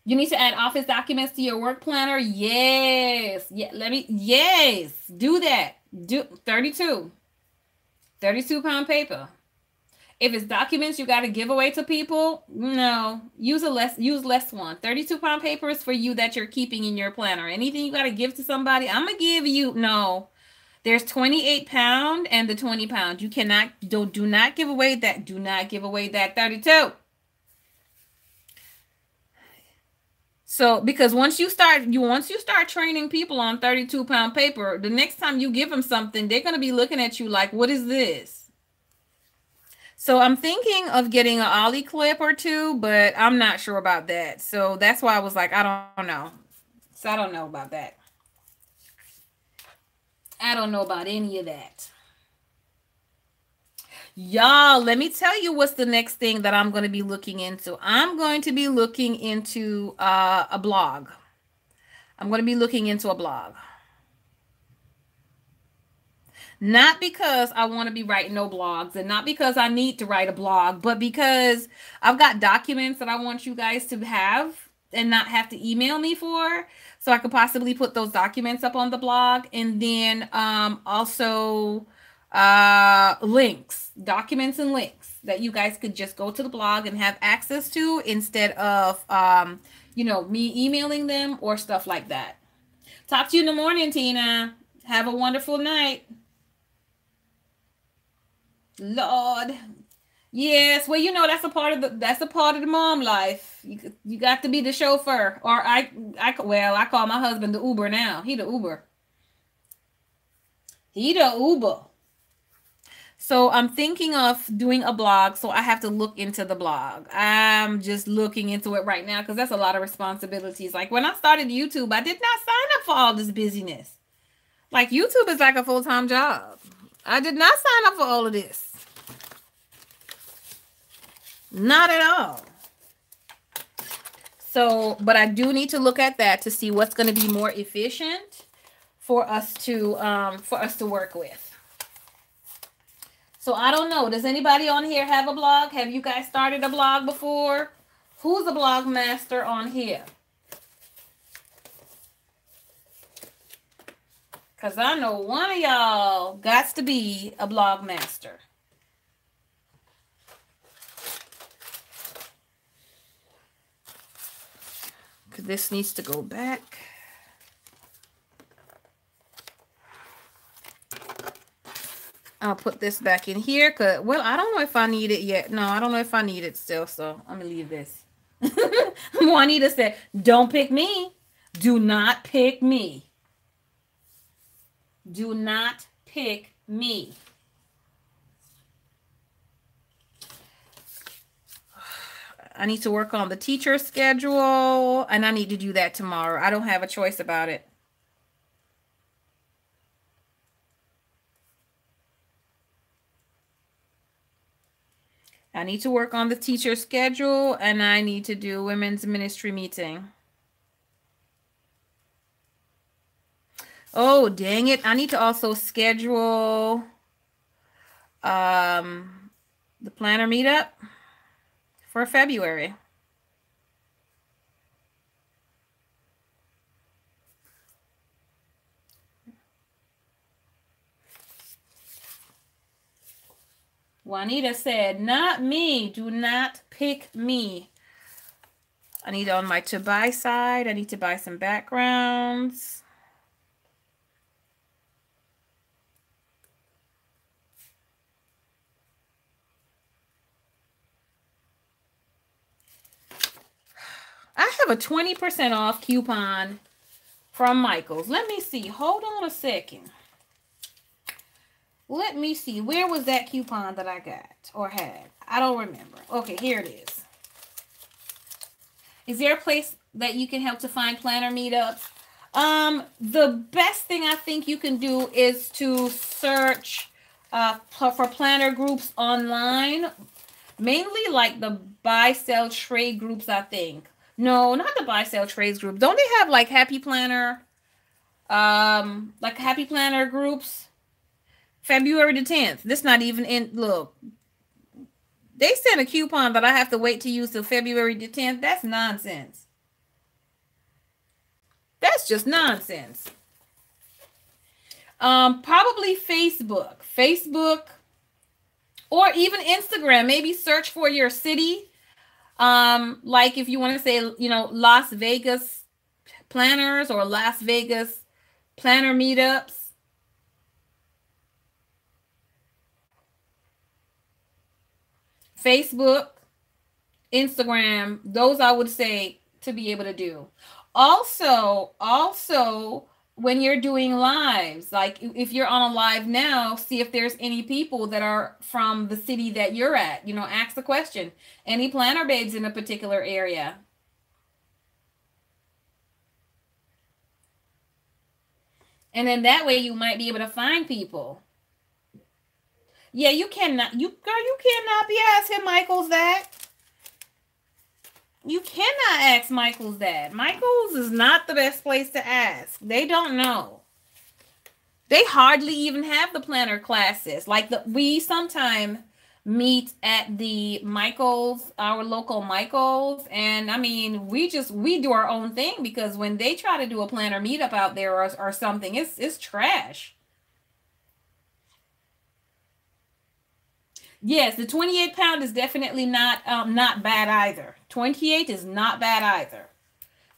You need to add office documents to your work planner. Yes. Yeah, yes, do that. Do 32-pound paper. If it's documents you got to give away to people, no, use less one. 32-pound paper is for you that you're keeping in your planner. Anything you got to give to somebody, I'm gonna give you. No, there's 28-pound and the 20-pound. You cannot do not give away that. Do not give away that 32. So, because once you start training people on 32-pound paper, the next time you give them something, they're going to be looking at you like, what is this? So I'm thinking of getting an Ollie clip or two, but I'm not sure about that. So that's why I was like, I don't know. So I don't know about that. I don't know about any of that. Y'all, let me tell you what's the next thing that I'm going to be looking into. I'm going to be looking into a blog. I'm going to be looking into a blog. Not because I want to be writing no blogs and not because I need to write a blog, but because I've got documents that I want you guys to have and not have to email me for. So I could possibly put those documents up on the blog, and then also links, documents and links that you guys could just go to the blog and have access to instead of me emailing them or stuff like that. Talk to you in the morning, Tina. Have a wonderful night. Lord. Yes, well, that's a part of the mom life. You got to be the chauffeur, or I call my husband the Uber now. He the Uber. So I'm thinking of doing a blog, so I have to look into the blog. I'm just looking into it right now because that's a lot of responsibilities. Like when I started YouTube, I did not sign up for all this busyness. Like YouTube is like a full-time job. I did not sign up for all of this. Not at all. So, but I do need to look at that to see what's going to be more efficient for us to work with. So I don't know. Does anybody on here have a blog? Have you guys started a blog before? Who's a blog master on here? Because I know one of y'all got to be a blog master. This needs to go back. I'll put this back in here because, well, I don't know if I need it yet. No, I don't know if I need it still, so I'm going to leave this. Juanita said, don't pick me. Do not pick me. Do not pick me. I need to work on the teacher schedule, and I need to do that tomorrow. I don't have a choice about it. I need to work on the teacher schedule, and I need to do women's ministry meeting. Oh, dang it. I need to also schedule the planner meetup for February. Juanita said, not me. Do not pick me. I need on my to buy side, I need to buy some backgrounds. I have a 20% off coupon from Michaels. Let me see. Hold on a second. Let me see. Where was that coupon that I got or had? I don't remember. Okay, here it is. Is there a place that you can help to find planner meetups? The best thing I think you can do is to search for planner groups online. Mainly like the buy, sell, trade groups, I think. No, not the buy, sell, trades group. Don't they have like happy planner? Like happy planner groups? February the 10th. This not even in, look. They sent a coupon that I have to wait to use till February the 10th. That's nonsense. That's just nonsense. Probably Facebook. Facebook or even Instagram. Maybe search for your city. Like if you want to say, you know, Las Vegas planners or Las Vegas planner meetups. Facebook, Instagram, those I would say to be able to do. Also, when you're doing lives, like if you're on a live now, see if there's any people that are from the city that you're at. You know, ask the question. Any planner babes in a particular area? And then that way you might be able to find people. Yeah, you cannot, you girl, you cannot be asking Michaels that. You cannot ask Michaels that. Michaels is not the best place to ask. They don't know. They hardly even have the planner classes. Like we sometimes meet at the Michaels, our local Michaels, and I mean we do our own thing because when they try to do a planner meetup out there or something, it's trash. Yes, the 28 pound is definitely not bad either. 28 is not bad either.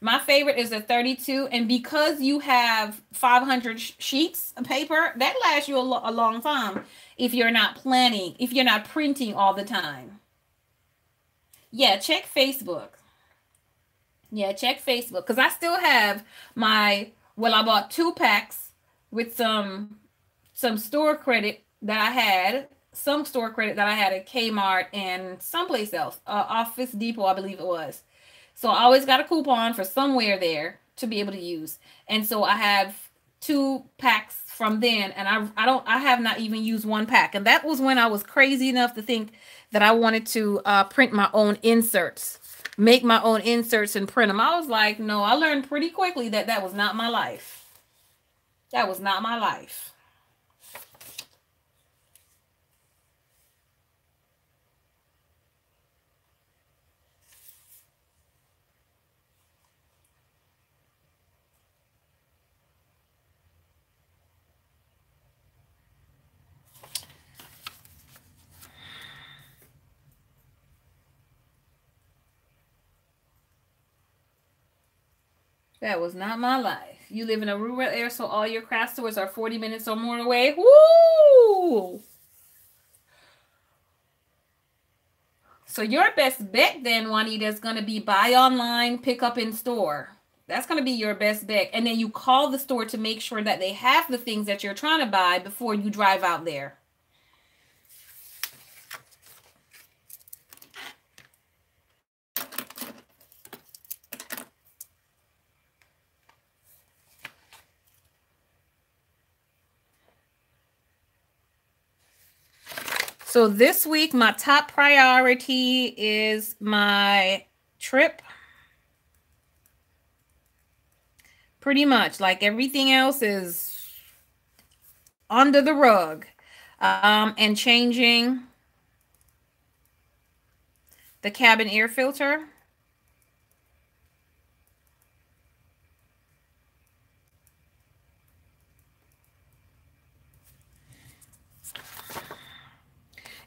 My favorite is a 32, and because you have 500 sheets of paper, that lasts you a long time if you're not planning, if you're not printing all the time. Yeah, check Facebook. Yeah, check Facebook because I still have my, well, I bought 2 packs with some store credit that I had, some store credit that I had at Kmart and someplace else, Office Depot, I believe it was. So I always got a coupon for somewhere there to be able to use. And so I have 2 packs from then, and I have not even used 1 pack. And that was when I was crazy enough to think that I wanted to print my own inserts, make my own inserts and print them. I was like, no, I learned pretty quickly that that was not my life. That was not my life. That was not my life. You live in a rural area, so all your craft stores are 40 minutes or more away. Woo! So your best bet then, Juanita, is going to be buy online, pick up in store. That's going to be your best bet. And then you call the store to make sure that they have the things that you're trying to buy before you drive out there. So this week, my top priority is my trip. Pretty much, like everything else is under the rug. And changing the cabin air filter.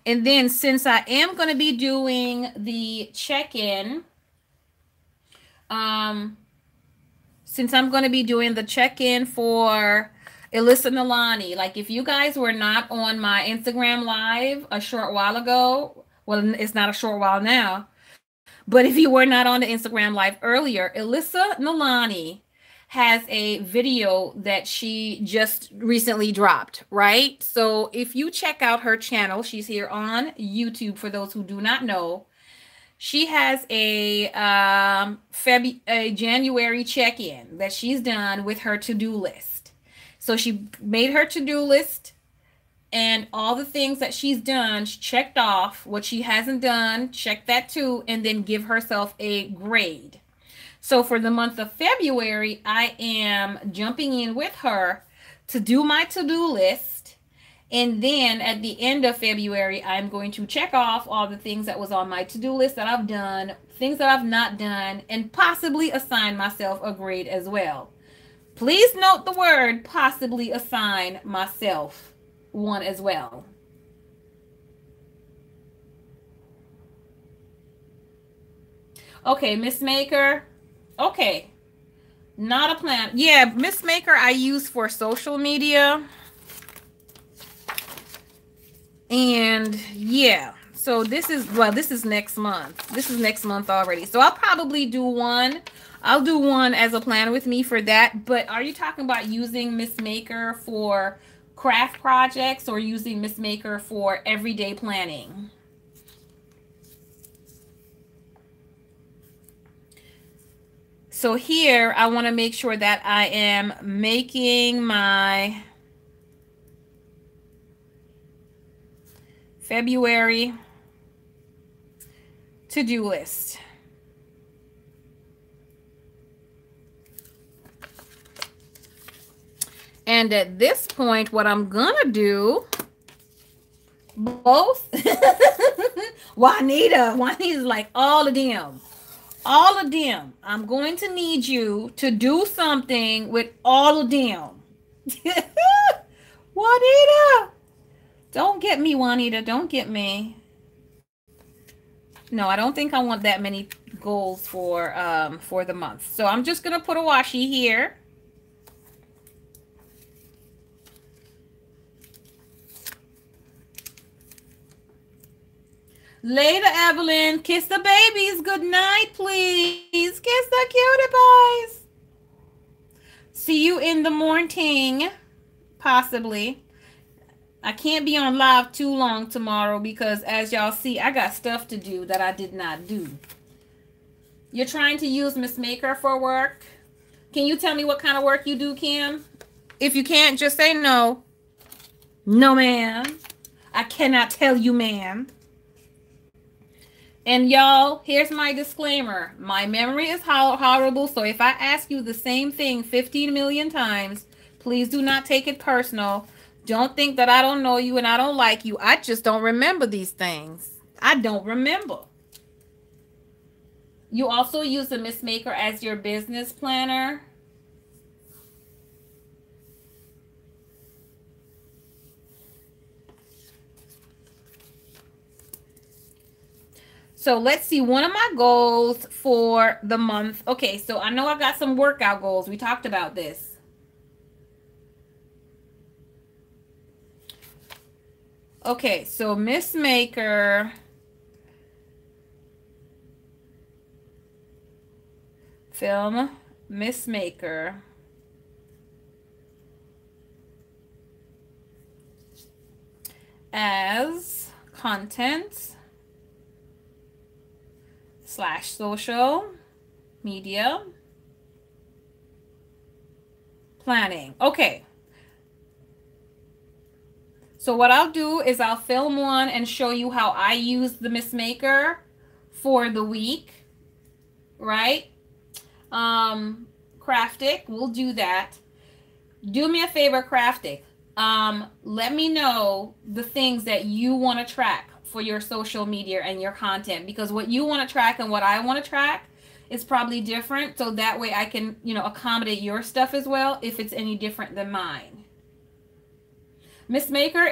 And then since I am going to be doing the check-in Um, since I'm going to be doing the check-in for Alyssa Nalani, like if you guys were not on my Instagram live a short while ago, well, it's not a short while now, but if you were not on the Instagram live earlier, Alyssa Nalani has a video that she just recently dropped, right? So if you check out her channel, she's here on YouTube for those who do not know. She has a January check-in that she's done with her to-do list. So she made her to-do list and all the things that she's done, she checked off. What she hasn't done, check that too, and then give herself a grade. So for the month of February, I am jumping in with her to do my to-do list. And then at the end of February, I'm going to check off all the things that was on my to-do list that I've done, things that I've not done, and possibly assign myself a grade as well. Please note the word possibly assign myself one as well. Okay, Miss Maker. Okay. Not a plan. Yeah, Miss Maker I use for social media. And yeah, so this is next month. This is next month already. So I'll probably do one. I'll do one as a plan with me for that. But are you talking about using Miss Maker for craft projects or using Miss Maker for everyday planning? So here I want to make sure that I am making my February to-do list. And at this point, what I'm gonna do, both Juanita's like all of them. I'm going to need you to do something with all of them. Juanita, don't get me, Juanita. Don't get me. No, I don't think I want that many goals for the month. So I'm just gonna put a washi here. Later, Evelyn. Kiss the babies. Good night, please. Kiss the cutie pies. See you in the morning, possibly. I can't be on live too long tomorrow because, as y'all see, I got stuff to do that I did not do. You're trying to use Miss Maker for work? Can you tell me what kind of work you do, Kim? If you can't, just say no. No, ma'am. I cannot tell you, ma'am. And y'all, here's my disclaimer. My memory is horrible, so if I ask you the same thing 15 million times, please do not take it personal. Don't think that I don't know you and I don't like you. I just don't remember these things. I don't remember. You also use the Miss Maker as your business planner. So let's see, one of my goals for the month. Okay, so I know I got some workout goals. We talked about this. Okay, so Miss Maker. Film Miss Maker. As content / social media planning. Okay. So what I'll do is I'll film one and show you how I use the Miss Maker for the week, right? Craftic, we'll do that. Do me a favor, Craftic. Let me know the things that you want to track for your social media and your content, because what you want to track and what I want to track is probably different. So that way I can, accommodate your stuff as well if it's any different than mine. Miss Maker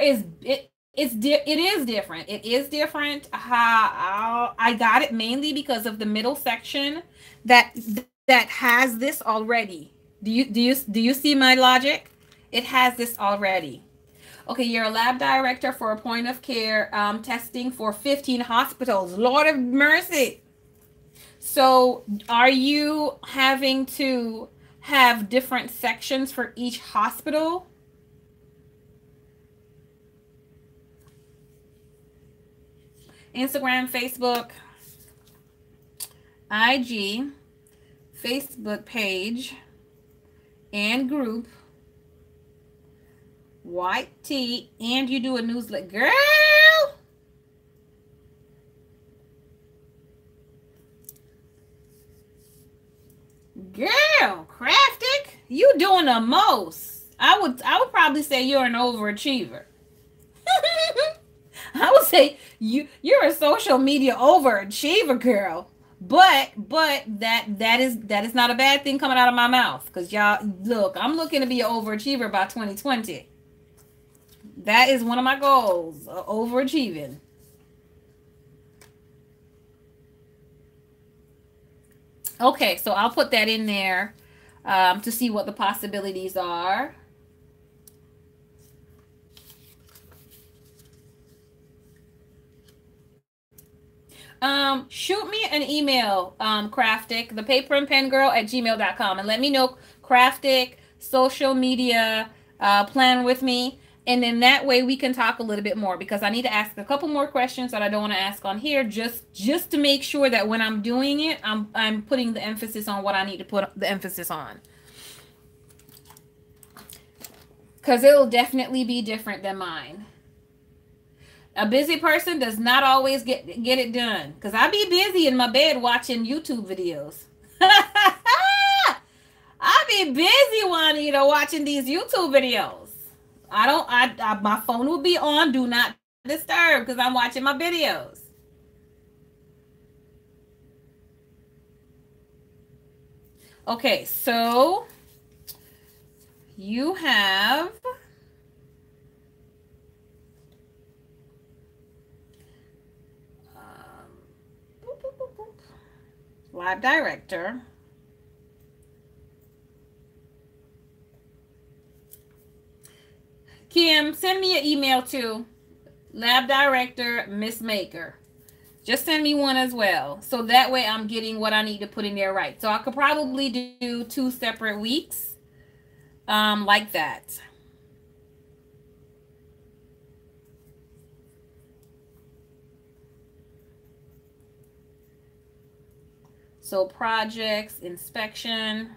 It is different. It is different. I got it mainly because of the middle section that has this already. Do you see my logic? It has this already. Okay, you're a lab director for a point of care testing for 15 hospitals. Lord of mercy. So, are you having to have different sections for each hospital? Instagram, Facebook, IG, Facebook page, and group, white tee, and you do a newsletter. Girl, Craftic, you doing the most. I would probably say you're an overachiever. I would say you're a social media overachiever, girl. But that is not a bad thing coming out of my mouth, because y'all look, I'm looking to be an overachiever by 2020. That is one of my goals, overachieving. Okay, so I'll put that in there to see what the possibilities are. Shoot me an email, Craftic, the paper and pen girl at gmail.com, and let me know, Craftic, social media, plan with me. And then that way we can talk a little bit more, because I need to ask a couple more questions that I don't want to ask on here, just to make sure that when I'm doing it, I'm putting the emphasis on what I need to put the emphasis on. Because it'll definitely be different than mine. A busy person does not always get it done. Because I be busy in my bed watching YouTube videos. I be busy watching these YouTube videos. My phone will be on do not disturb because I'm watching my videos. Okay, so you have lab director. Kim, send me an email to lab director Miss Maker. Just send me one as well, so that way I'm getting what I need to put in there right. So I could probably do 2 separate weeks, like that. So projects, inspection,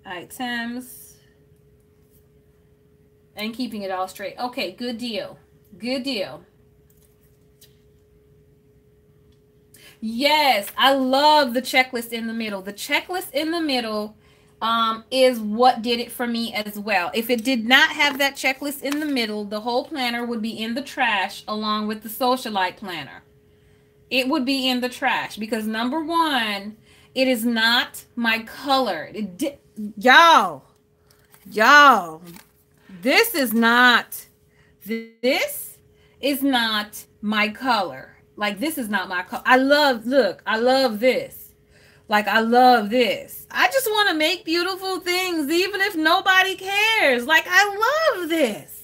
items, and keeping it all straight. Okay, good deal. Good deal. Yes, I love the checklist in the middle. The checklist in the middle is what did it for me as well. If it did not have that checklist in the middle, the whole planner would be in the trash along with the socialite planner. It would be in the trash because, number one, it is not my color. Y'all, this is not my color. Like, this is not my color. I love this. Like, I love this. I just want to make beautiful things, even if nobody cares. Like, I love this.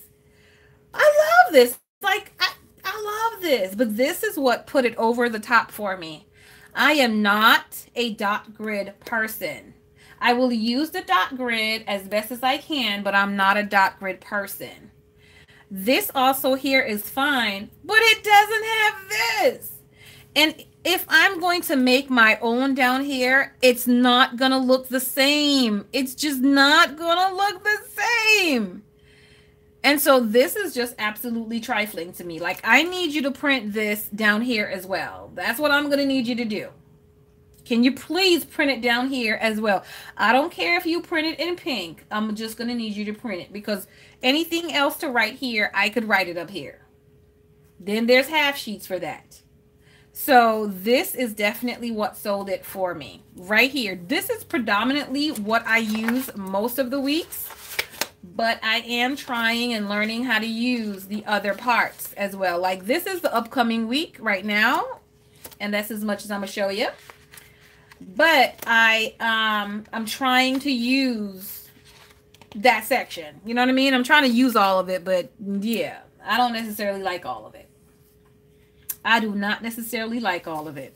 Like, I love this. But this is what put it over the top for me. I am not a dot grid person. I will use the dot grid as best as I can, but I'm not a dot grid person. This also here is fine, but it doesn't have this. And if I'm going to make my own down here, it's not going to look the same. It's just not going to look the same. And so this is just absolutely trifling to me. Like, I need you to print this down here as well. That's what I'm going to need you to do. Can you please print it down here as well? I don't care if you print it in pink. I'm just going to need you to print it, because anything else to write here, I could write it up here. Then there's half sheets for that. So this is definitely what sold it for me right here. This is predominantly what I use most of the weeks, but I am trying and learning how to use the other parts as well. Like this is the upcoming week right now, and that's as much as I'm gonna show you. But I'm trying to use that section. You know what I mean? I'm trying to use all of it, but yeah, I don't necessarily like all of it. I do not necessarily like all of it.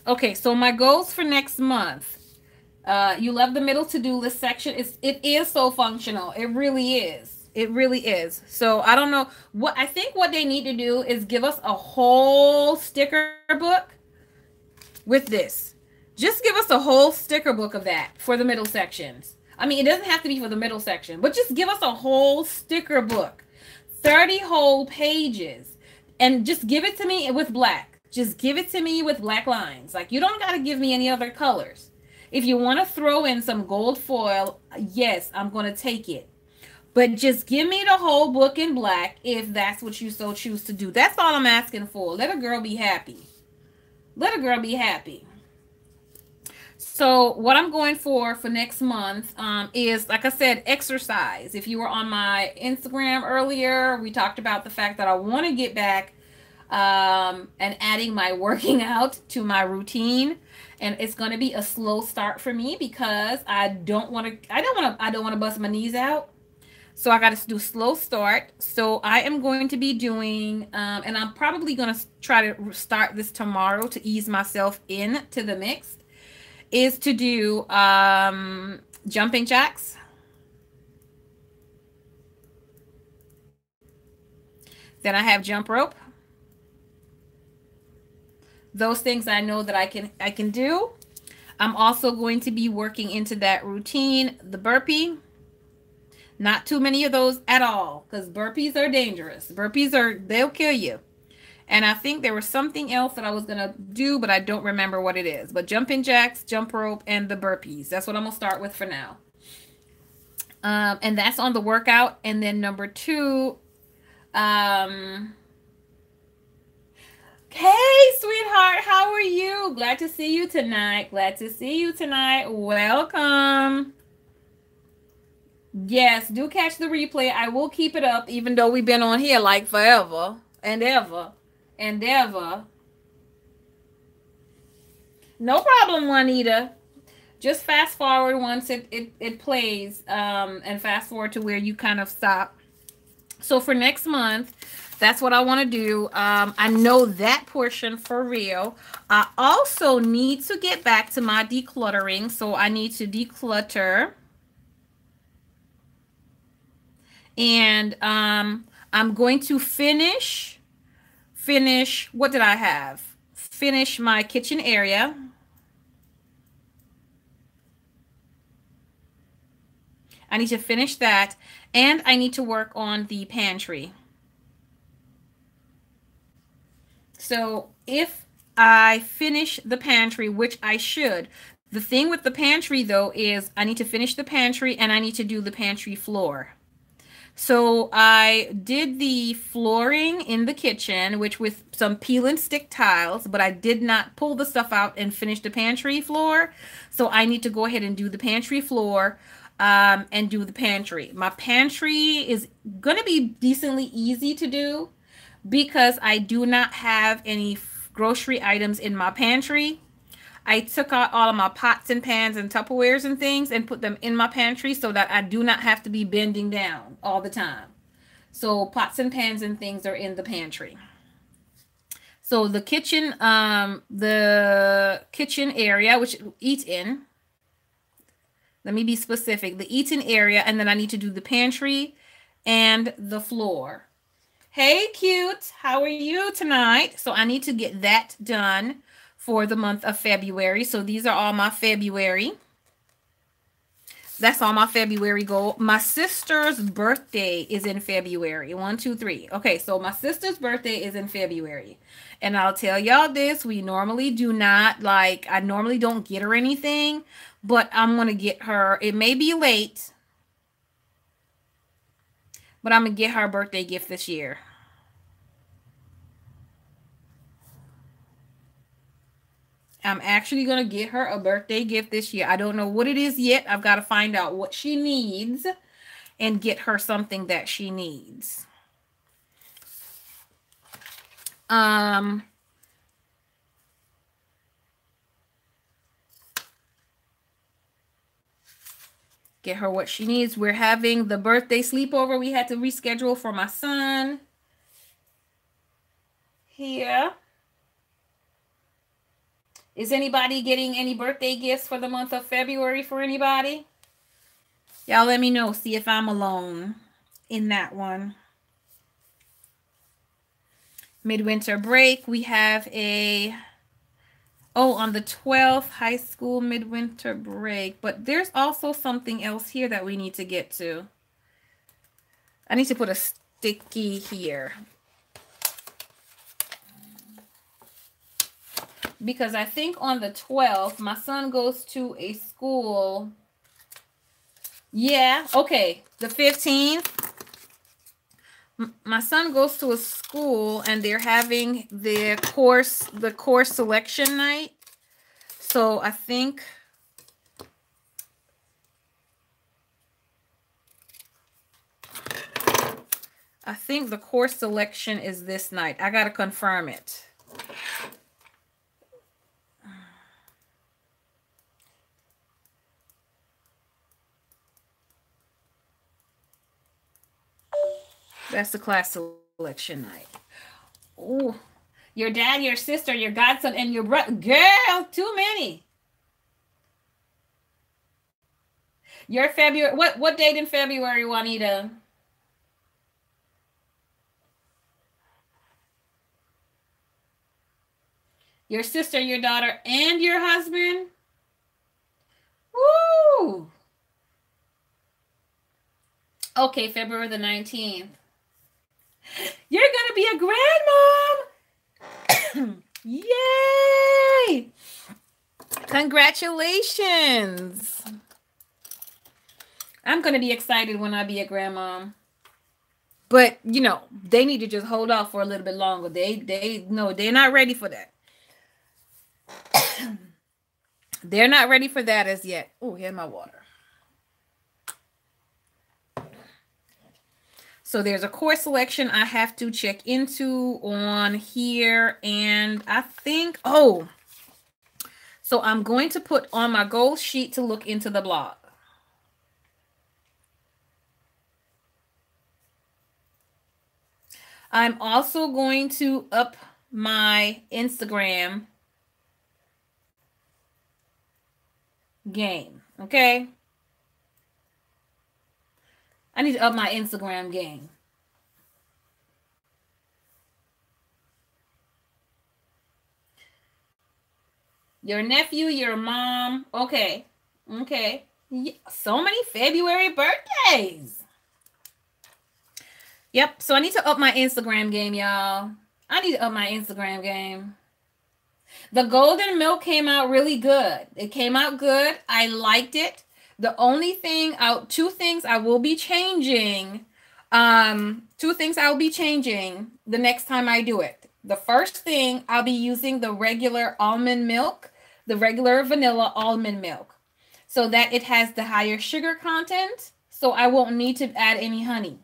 Okay, so my goals for next month. You love the middle to-do list section. It is so functional. It really is. It really is. So I don't know what I think what they need to do is give us a whole sticker book with this. Just give us a whole sticker book of that for the middle sections. I mean, it doesn't have to be for the middle section, but just give us a whole sticker book. 30 whole pages. And just give it to me with black. Just give it to me with black lines. Like, you don't got to give me any other colors. If you want to throw in some gold foil, yes, I'm going to take it. But just give me the whole book in black if that's what you so choose to do. That's all I'm asking for. Let a girl be happy. Let a girl be happy. So what I'm going for next month is, like I said, exercise. If you were on my Instagram earlier, we talked about the fact that I want to get back and adding my working out to my routine. And it's going to be a slow start for me because I don't want to bust my knees out. So I got to do slow start. So I am going to be doing, and I'm probably going to try to start this tomorrow to ease myself into the mix, is to do jumping jacks. Then I have jump rope. Those things I know that I can do. I'm also going to be working into that routine, the burpee. Not too many of those at all, because burpees are dangerous. They'll kill you. And I think there was something else that I was going to do, but I don't remember what it is. But jumping jacks, jump rope, and the burpees. That's what I'm going to start with for now. And that's on the workout. And then number 2, hey, sweetheart, how are you? Glad to see you tonight. Glad to see you tonight. Welcome. Yes, do catch the replay. I will keep it up, even though we've been on here like forever and ever and ever. No problem, Juanita. Just fast forward once it plays, and fast forward to where you kind of stop. So for next month, that's what I want to do. I know that portion for real. I also need to get back to my decluttering. So I need to declutter. And I'm going to finish, what did I have? Finish my kitchen area. I need to finish that. And I need to work on the pantry. So if I finish the pantry, which I should, the thing with the pantry though is I need to finish the pantry and I need to do the pantry floor. So I did the flooring in the kitchen, which with some peel and stick tiles, but I did not pull the stuff out and finish the pantry floor. So I need to go ahead and do the pantry floor and do the pantry. My pantry is going to be decently easy to do because I do not have any grocery items in my pantry. I took out all of my pots and pans and Tupperwares and things and put them in my pantry so that I do not have to be bending down all the time. So pots and pans and things are in the pantry. So the kitchen area, which eat in, let me be specific, the eating area, and then I need to do the pantry and the floor. Hey, cute, how are you tonight? So I need to get that done for the month of February. So these are all my February. That's all my February goal. My sister's birthday is in February. 1, 2, 3. Okay, so my sister's birthday is in February. And I'll tell y'all this, we normally do not, I normally don't get her anything, but I'm going to get her, it may be late, But I'm going to get her a birthday gift this year. I'm actually going to get her a birthday gift this year. I don't know what it is yet. I've got to find out what she needs and get her something that she needs. Get her what she needs. We're having the birthday sleepover we had to reschedule for my son. Here. Is anybody getting any birthday gifts for the month of February for anybody? Y'all let me know. See if I'm alone in that one. Midwinter break. We have on the 12th, high school midwinter break. But there's also something else here that we need to get to. I need to put a sticky here. Because I think on the 12th, my son goes to a school. Yeah, okay. The 15th. My son goes to a school and they're having the course selection night. So I think the course selection is this night. I got to confirm it. That's the class selection night. Oh, your dad, your sister, your godson, and your brother. Girl, too many. Your February. What date in February, Juanita? Your sister, your daughter, and your husband? Woo! Okay, February the 19th. You're going to be a grandmom. Yay! Congratulations. I'm going to be excited when I be a grandmom. But, you know, they need to just hold off for a little bit longer. No, they're not ready for that. They're not ready for that as yet. Oh, here's my water. So there's a course selection I have to check into on here. And I think, so I'm going to put on my goal sheet to look into the blog. I'm also going to up my Instagram game. Okay. I need to up my Instagram game. Your nephew, your mom. Okay. Okay. So many February birthdays. Yep. So I need to up my Instagram game, y'all. I need to up my Instagram game. The golden milk came out really good. It came out good. I liked it. The only thing, two things I will be changing. Two things I will be changing the next time I do it. The first thing, I'll be using the regular almond milk, the regular vanilla almond milk, so that it has the higher sugar content, so I won't need to add any honey.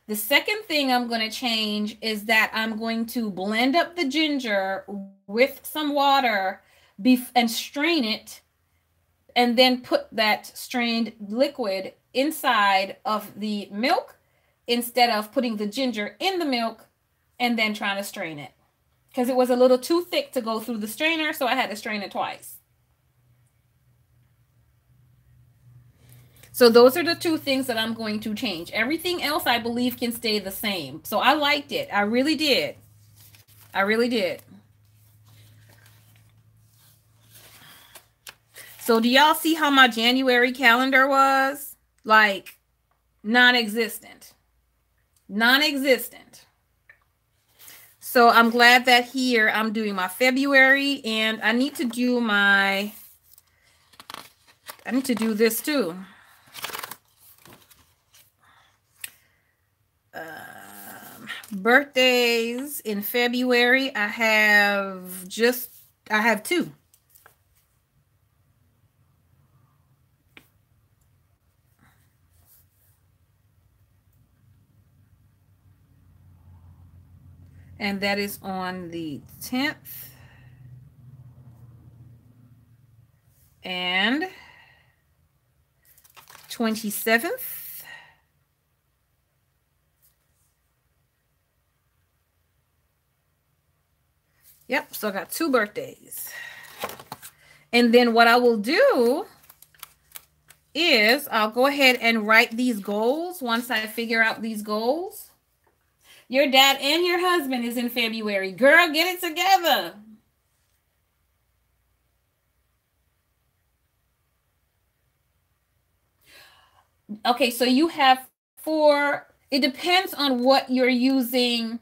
The second thing I'm going to change is that I'm going to blend up the ginger with some water and strain it, and then put that strained liquid inside of the milk instead of putting the ginger in the milk and then trying to strain it. Because it was a little too thick to go through the strainer, so I had to strain it twice. So those are the two things that I'm going to change. Everything else, I believe, can stay the same. So I liked it. I really did. I really did. So do y'all see how my January calendar was? Like, non-existent. Non-existent. So I'm glad that here I'm doing my February, and I need to do this too. Birthdays in February, I have two. And that is on the 10th and 27th. Yep, so I got 2 birthdays. And then what I will do is I'll go ahead and write these goals once I figure out these goals. Your dad and your husband is in February. Girl, get it together. Okay, so you have 4. It depends on what you're using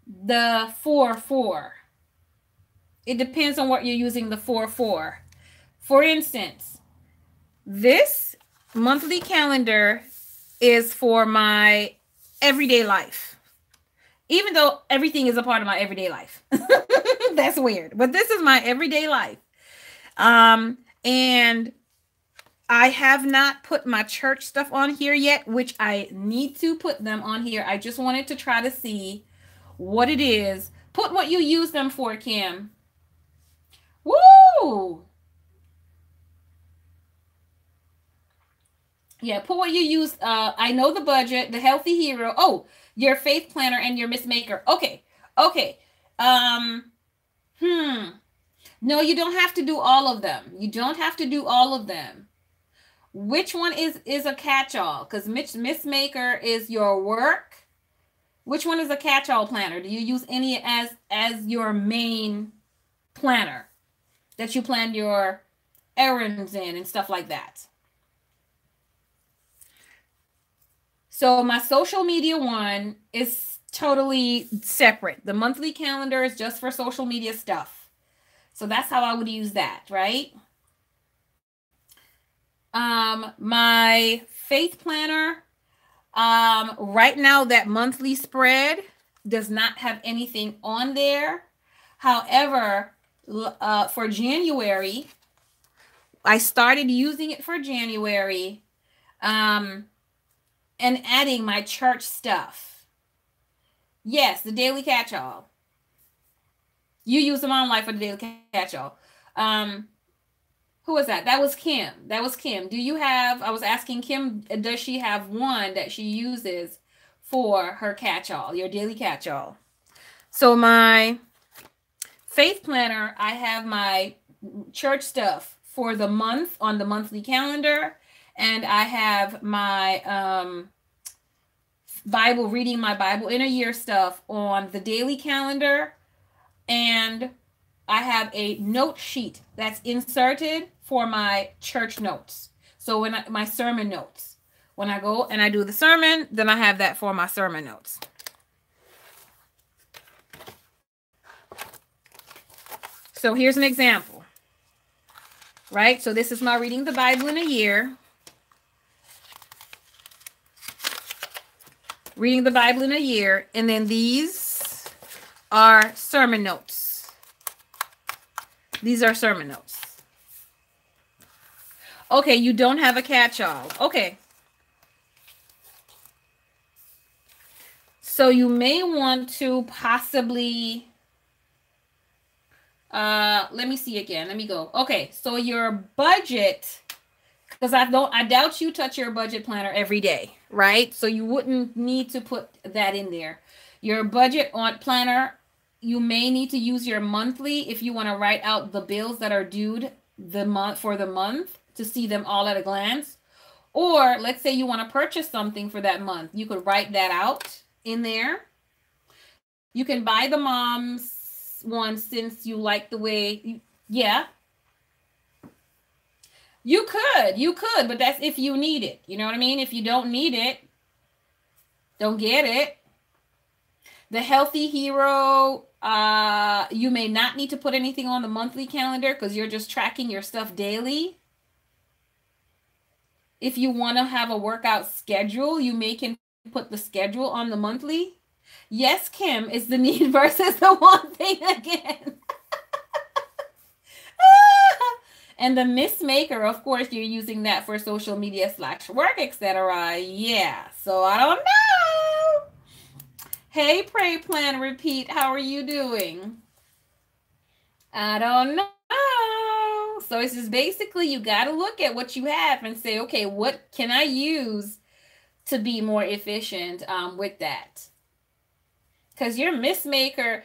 the 4 for. It depends on what you're using the 4 for. For instance, this monthly calendar is for my everyday life. Even though everything is a part of my everyday life. That's weird. But this is my everyday life. And I have not put my church stuff on here yet, which I need to put them on here. I just wanted to try to see what it is. Put what you use them for, Kim. Woo! Yeah, put what you use. I know the budget, the healthy hero. Oh, your faith planner and your Miss Maker. Okay. Okay. No, you don't have to do all of them. You don't have to do all of them. Which one is a catch-all? Because Miss Maker is your work. Which one is a catch-all planner? Do you use any as your main planner that you plan your errands in and stuff like that? So my social media one is totally separate. The monthly calendar is just for social media stuff. So that's how I would use that, right? My faith planner, right now that monthly spread does not have anything on there. However, for January, I started using it for January, and adding my church stuff. Yes, the daily catch-all. You use them online for the daily catch-all. Who was that? That was Kim. That was Kim. Do you have, I was asking Kim, does she have one that she uses for her catch-all, your daily catch-all? So my faith planner, I have my church stuff for the month on the monthly calendar. And I have my Bible, reading my Bible in a year stuff on the daily calendar. And I have a note sheet that's inserted for my church notes. So when my sermon notes, when I go and I do the sermon, then I have that for my sermon notes. So here's an example, right? So this is my reading the Bible in a year. Reading the Bible in a year. And then these are sermon notes. These are sermon notes. Okay, you don't have a catch-all. Okay. So you may want to possibly, let me see again. Let me go. Okay, so your budget, because I doubt you touch your budget planner every day, right? So you wouldn't need to put that in there. Your budget on planner, you may need to use your monthly if you want to write out the bills that are due the month for the month to see them all at a glance. Or let's say you want to purchase something for that month. You could write that out in there. You can buy the mom's one since you like the way, yeah. You could, but that's if you need it. You know what I mean? If you don't need it, don't get it. The healthy hero, you may not need to put anything on the monthly calendar because you're just tracking your stuff daily. If you want to have a workout schedule, you may put the schedule on the monthly. Yes, Kim, it's the need versus the want thing again. And the Miss Maker, of course, you're using that for social media slash work, etc. Yeah, so I don't know. Hey, Pray, Plan, Repeat, how are you doing? I don't know. So it's just basically you got to look at what you have and say, okay, what can I use to be more efficient with that? Because your Miss Maker,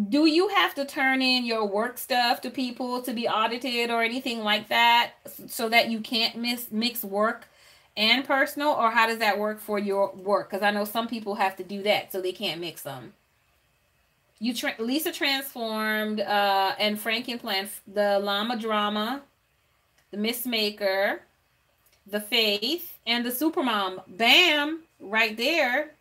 do you have to turn in your work stuff to people to be audited or anything like that so that you can't mix work and personal, or how does that work for your work? Because I know some people have to do that so they can't mix them. Lisa transformed and Frankenplan, the Llama Drama, the Miss Maker, the Faith, and the Supermom. Bam, right there.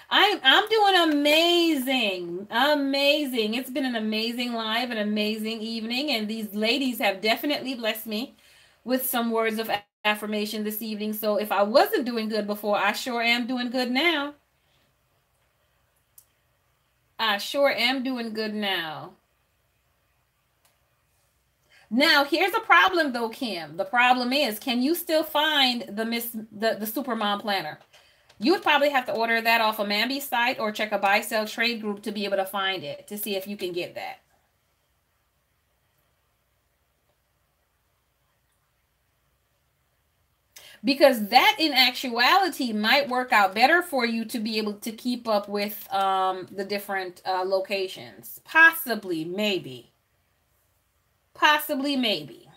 I'm doing amazing. Amazing. It's been an amazing live, an amazing evening, and these ladies have definitely blessed me with some words of affirmation this evening. So if I wasn't doing good before, I sure am doing good now. I sure am doing good now. Now, here's a problem though, Kim. The problem is, can you still find the Supermom planner? You would probably have to order that off a Mamby's site or check a buy sell trade group to be able to find it, to see if you can get that. Because that in actuality might work out better for you to be able to keep up with the different locations. Possibly, maybe. Possibly, maybe.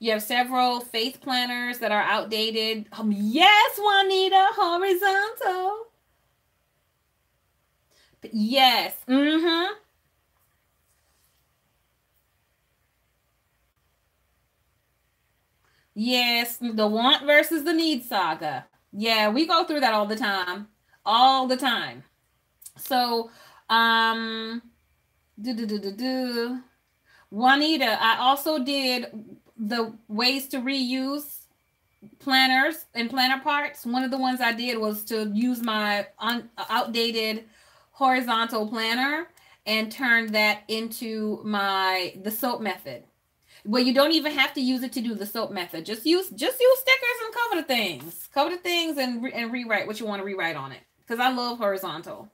You have several faith planners that are outdated. Yes, Juanita, horizontal. Yes. Mm-hmm. Yes, the want versus the need saga. Yeah, we go through that all the time. All the time. So, um, do do do do do. Juanita, I also did the ways to reuse planners and planner parts. One of the ones I did was to use my outdated horizontal planner and turn that into the soap method. Well, you don't even have to use it to do the soap method. Just use stickers and cover the things, and rewrite what you want to rewrite on it. Because I love horizontal.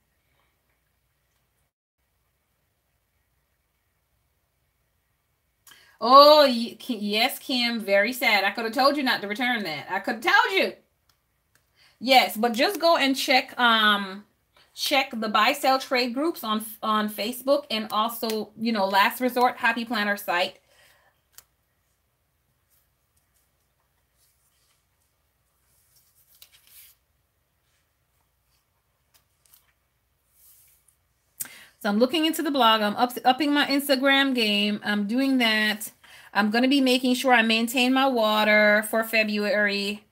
Oh, yes, Kim. Very sad. I could have told you not to return that. I could have told you. Yes, but just go and check the buy sell trade groups on Facebook, and also, Last Resort Happy Planner site. So I'm looking into the blog. I'm upping my Instagram game. I'm doing that. I'm going to be making sure I maintain my water for February.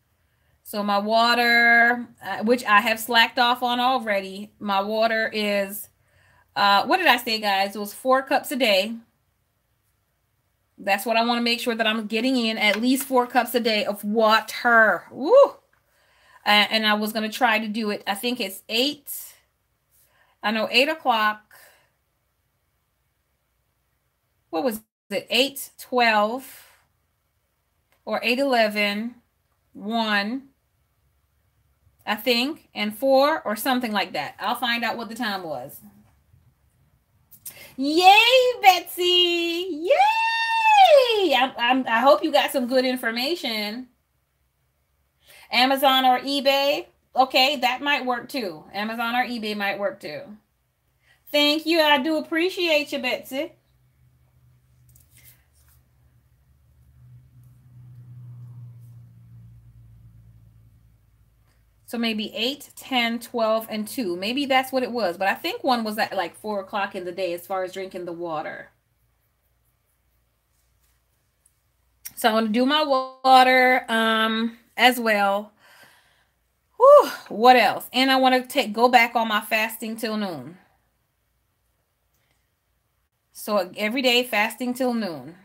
So my water, which I have slacked off on already, my water is, what did I say, guys? It was 4 cups a day. That's what I want to make sure that I'm getting in, at least 4 cups a day of water. Woo! And I was going to try to do it. I think it's 8. I know 8 o'clock. What was it? 8, 12, or 8, 11, 1, I think, and 4, or something like that. I'll find out what the time was. Yay, Betsy! Yay! I hope you got some good information. Amazon or eBay? Okay, that might work too. Amazon or eBay might work too. Thank you. I do appreciate you, Betsy. So maybe 8, 10, 12, and 2. Maybe that's what it was. But I think one was at like 4 o'clock in the day as far as drinking the water. So I'm going to do my water as well. Whew, what else? And I want to go back on my fasting till noon. So every day fasting till noon.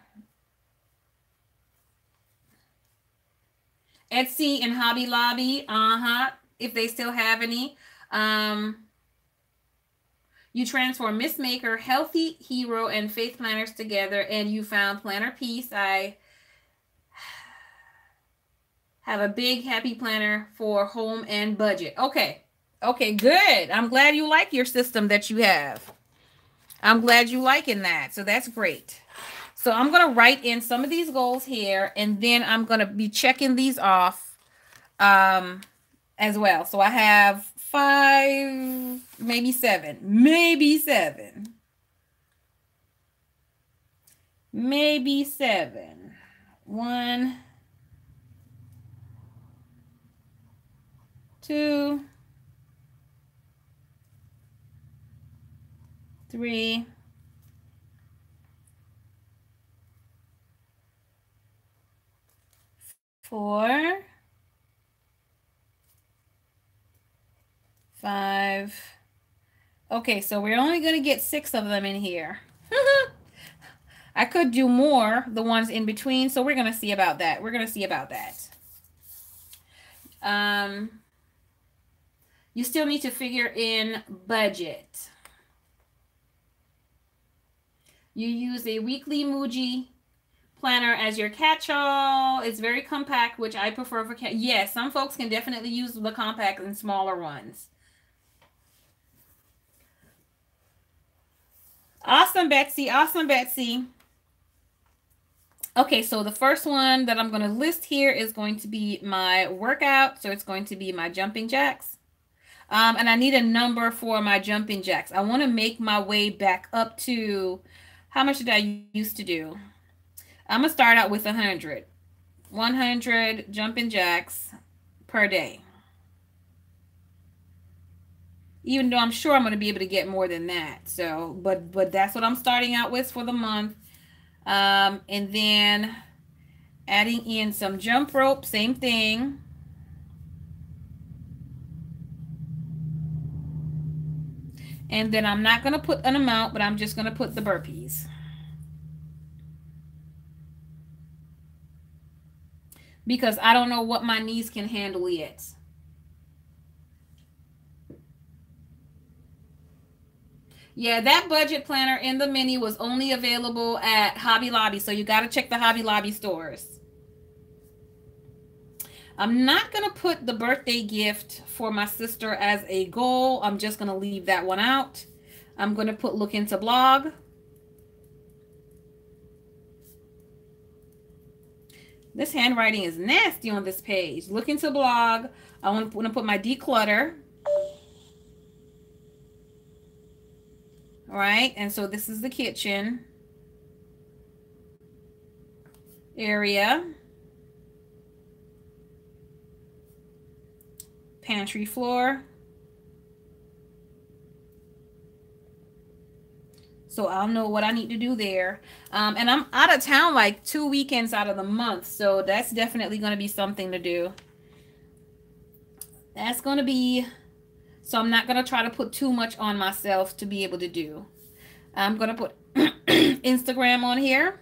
Etsy and Hobby Lobby. If they still have any. You transform Miss Maker, Healthy Hero, and Faith Planners together, and you found Planner Peace. I have a big happy planner for home and budget. Okay. Okay, good. I'm glad you like your system that you have. I'm glad you liking that. So that's great. So I'm going to write in some of these goals here, and then I'm going to be checking these off as well. So I have 5, maybe 7. Maybe 7. Maybe 7. 1, 2, 3, 4, 5. Okay, so we're only going to get 6 of them in here. I could do more, the ones in between, so we're going to see about that. We're going to see about that. You still need to figure in budget. You use a weekly Muji planner as your catch-all. It's very compact, which I prefer for yes, some folks can definitely use the compact and smaller ones. Awesome, Betsy. Awesome, Betsy. Okay, so the first one that I'm going to list here is going to be my workout. So it's going to be my jumping jacks. And I need a number for my jumping jacks. I want to make my way back up to, how much did I used to do? I'm going to start out with 100. 100 jumping jacks per day. Even though I'm sure I'm going to be able to get more than that. So, but that's what I'm starting out with for the month. And then adding in some jump rope, same thing. And then I'm not going to put an amount, but I'm just going to put the burpees. Because I don't know what my knees can handle yet. Yeah, that budget planner in the mini was only available at Hobby Lobby, so you got to check the Hobby Lobby stores. I'm not going to put the birthday gift for my sister as a goal. I'm just going to leave that one out. I'm going to put look into blog. This handwriting is nasty on this page. Look into blog. I want to put my declutter. All right, and so this is the kitchen area. Pantry floor. So I'll know what I need to do there. And I'm out of town like 2 weekends out of the month. So that's definitely going to be something to do. That's going to be... So I'm not going to try to put too much on myself to be able to do. I'm going to put Instagram on here.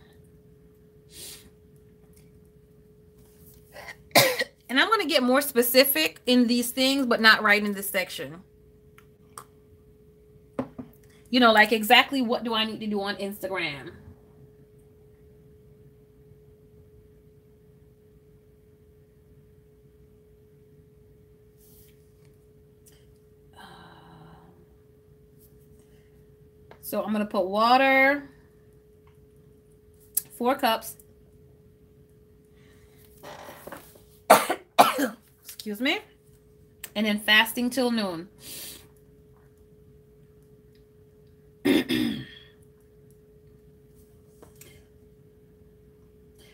And I'm going to get more specific in these things, but not right in this section. You know, like exactly what do I need to do on Instagram? So I'm going to put water, 4 cups. Excuse me. And then fasting till noon.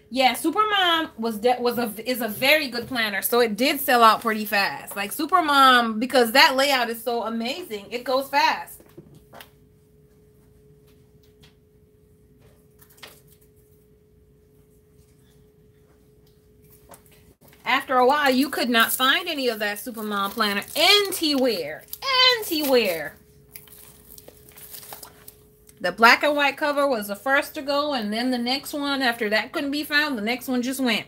Yeah, Supermom is a very good planner. So it did sell out pretty fast. Like Supermom, because that layout is so amazing, it goes fast. After a while, you could not find any of that Supermom planner anywhere. Anywhere. The black and white cover was the first to go, and then the next one, after that couldn't be found, the next one just went.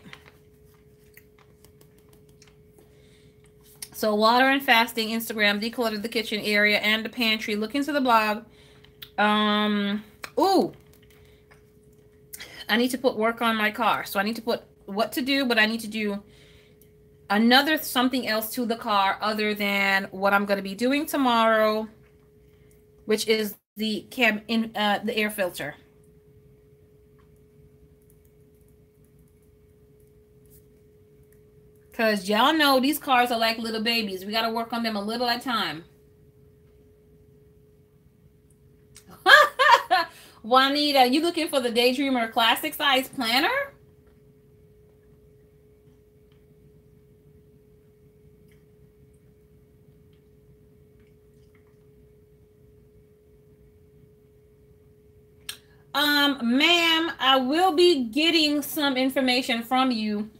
So water and fasting, Instagram, declutter the kitchen area and the pantry. Look into the blog. Ooh, I need to put work on my car. So I need to put what to do, but I need to do another something else to the car other than what I'm going to be doing tomorrow, which is the the air filter. Because y'all know these cars are like little babies. We got to work on them a little at a time. Juanita, you looking for the Daydreamer classic size planner? Ma'am, I will be getting some information from you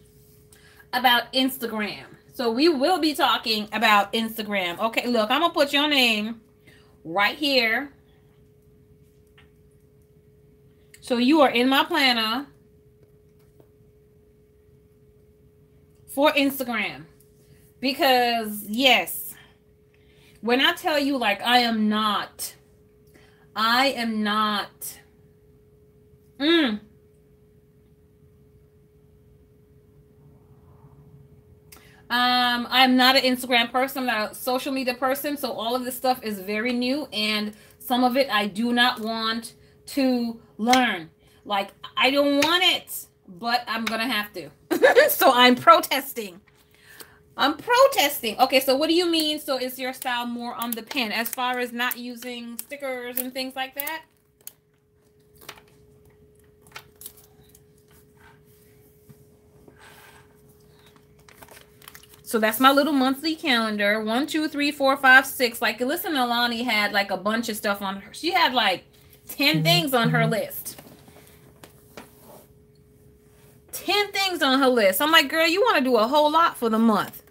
about Instagram. So we will be talking about Instagram. Okay, look, I'm gonna put your name right here. So you are in my planner for Instagram. Because yes, when I tell you like I am not I'm not an Instagram person. I'm not a social media person. So all of this stuff is very new. And some of it I do not want to learn. Like, I don't want it, but I'm going to have to. So I'm protesting. Okay, so what do you mean? So is your style more on the pen as far as not using stickers and things like that? So that's my little monthly calendar. 1, 2, 3, 4, 5, 6. Like, listen, Alani had like a bunch of stuff on her. She had like 10 things on her list. 10 things on her list. I'm like, girl, you want to do a whole lot for the month.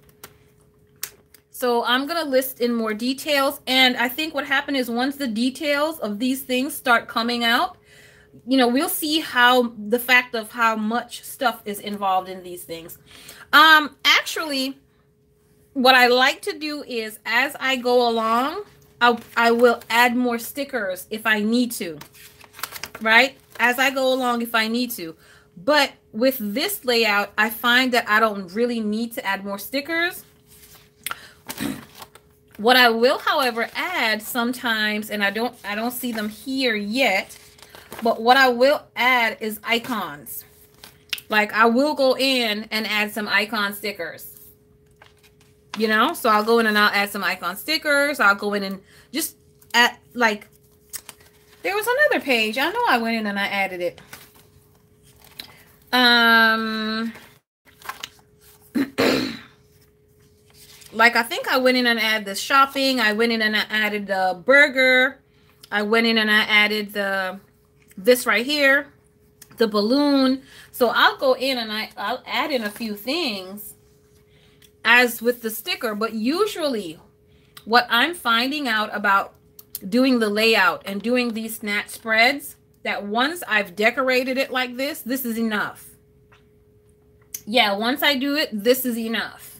So I'm going to list in more details. And I think what happened is once the details of these things start coming out, you know, we'll see how the fact of how much stuff is involved in these things. Actually, what I like to do is as I go along, I will add more stickers if I need to, right? As I go along if I need to. But with this layout, I find that I don't really need to add more stickers. What I will, however, add sometimes, and I don't see them here yet, but what I will add is icons. Like I will go in and add some icon stickers. You know, so I'll go in and I'll add some icon stickers. I'll go in and just add, like, there was another page. I know I went in and I added it. Like, I think I went in and added the shopping. I went in and I added the burger. I went in and I added this right here, the balloon. So I'll go in and I'll add in a few things as with the sticker. But usually what I'm finding out about doing the layout and doing these snatch spreads, that once I've decorated it like this is enough. Yeah, once I do it, this is enough.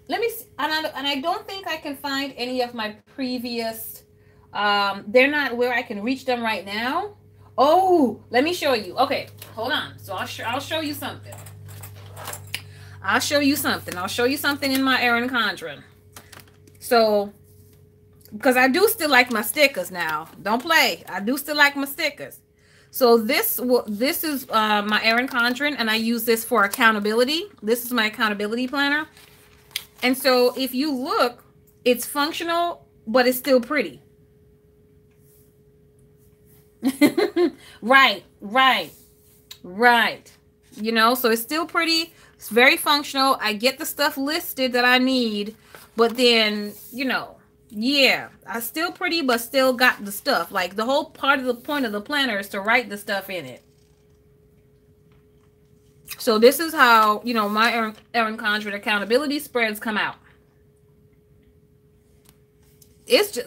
Let me see. And I don't think I can find any of my previous, they're not where I can reach them right now. Oh, let me show you. Okay, hold on. So I'll show you something. I'll show you something in my Erin Condren. So, because I do still like my stickers now. Don't play. I do still like my stickers. So this is my Erin Condren, and I use this for accountability. This is my accountability planner. And so if you look, it's functional, but it's still pretty. Right. You know, so it's still pretty. It's very functional. I get the stuff listed that I need, but then, you know, yeah, I still pretty, but still got the stuff. Like, the whole part of the point of the planner is to write the stuff in it. So this is how, you know, my Erin Condren accountability spreads come out.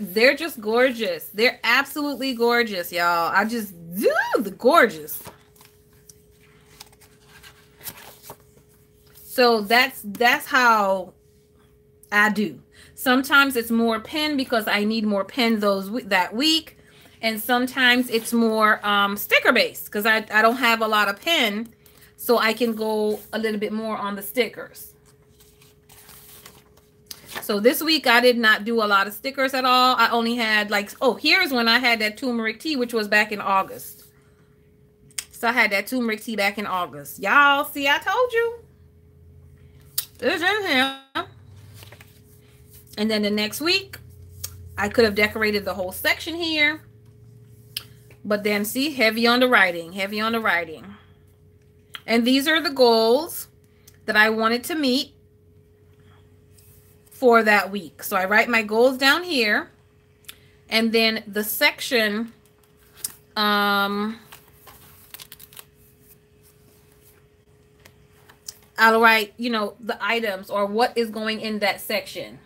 They're just gorgeous. They're absolutely gorgeous, y'all. The gorgeous. So that's how I do. Sometimes it's more pen because I need more pen that week, and sometimes it's more sticker based because I don't have a lot of pen, so I can go a little bit more on the stickers. So this week I did not do a lot of stickers at all. I only had like, oh, here's when I had that turmeric tea, which was back in August. So I had that turmeric tea back in August. Y'all see, I told you. It's in here. And then the next week, I could have decorated the whole section here. But then see, heavy on the writing, heavy on the writing. And these are the goals that I wanted to meet for that week. So I write my goals down here. And then the section, I'll write, you know, the items or what is going in that section.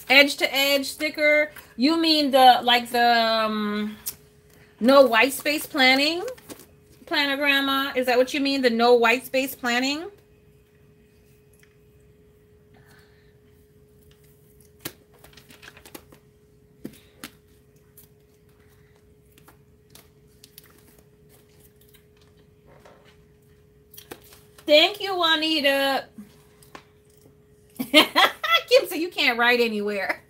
Edge to edge sticker. You mean the, like the no white space planning planogramma? Is that what you mean? The no white space planning? Thank you, Juanita. Kim said you can't write anywhere.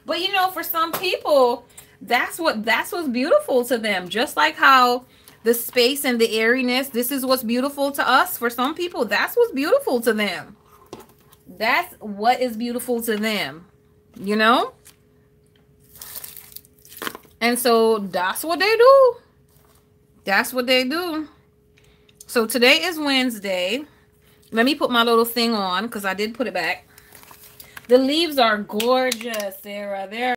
But you know, for some people, that's what's beautiful to them. Just like how the space and the airiness, this is what's beautiful to us. For some people, that's what's beautiful to them. That's what is beautiful to them, you know? And so that's what they do. That's what they do. So today is Wednesday. Let me put my little thing on because I did put it back. The leaves are gorgeous, Sarah. They're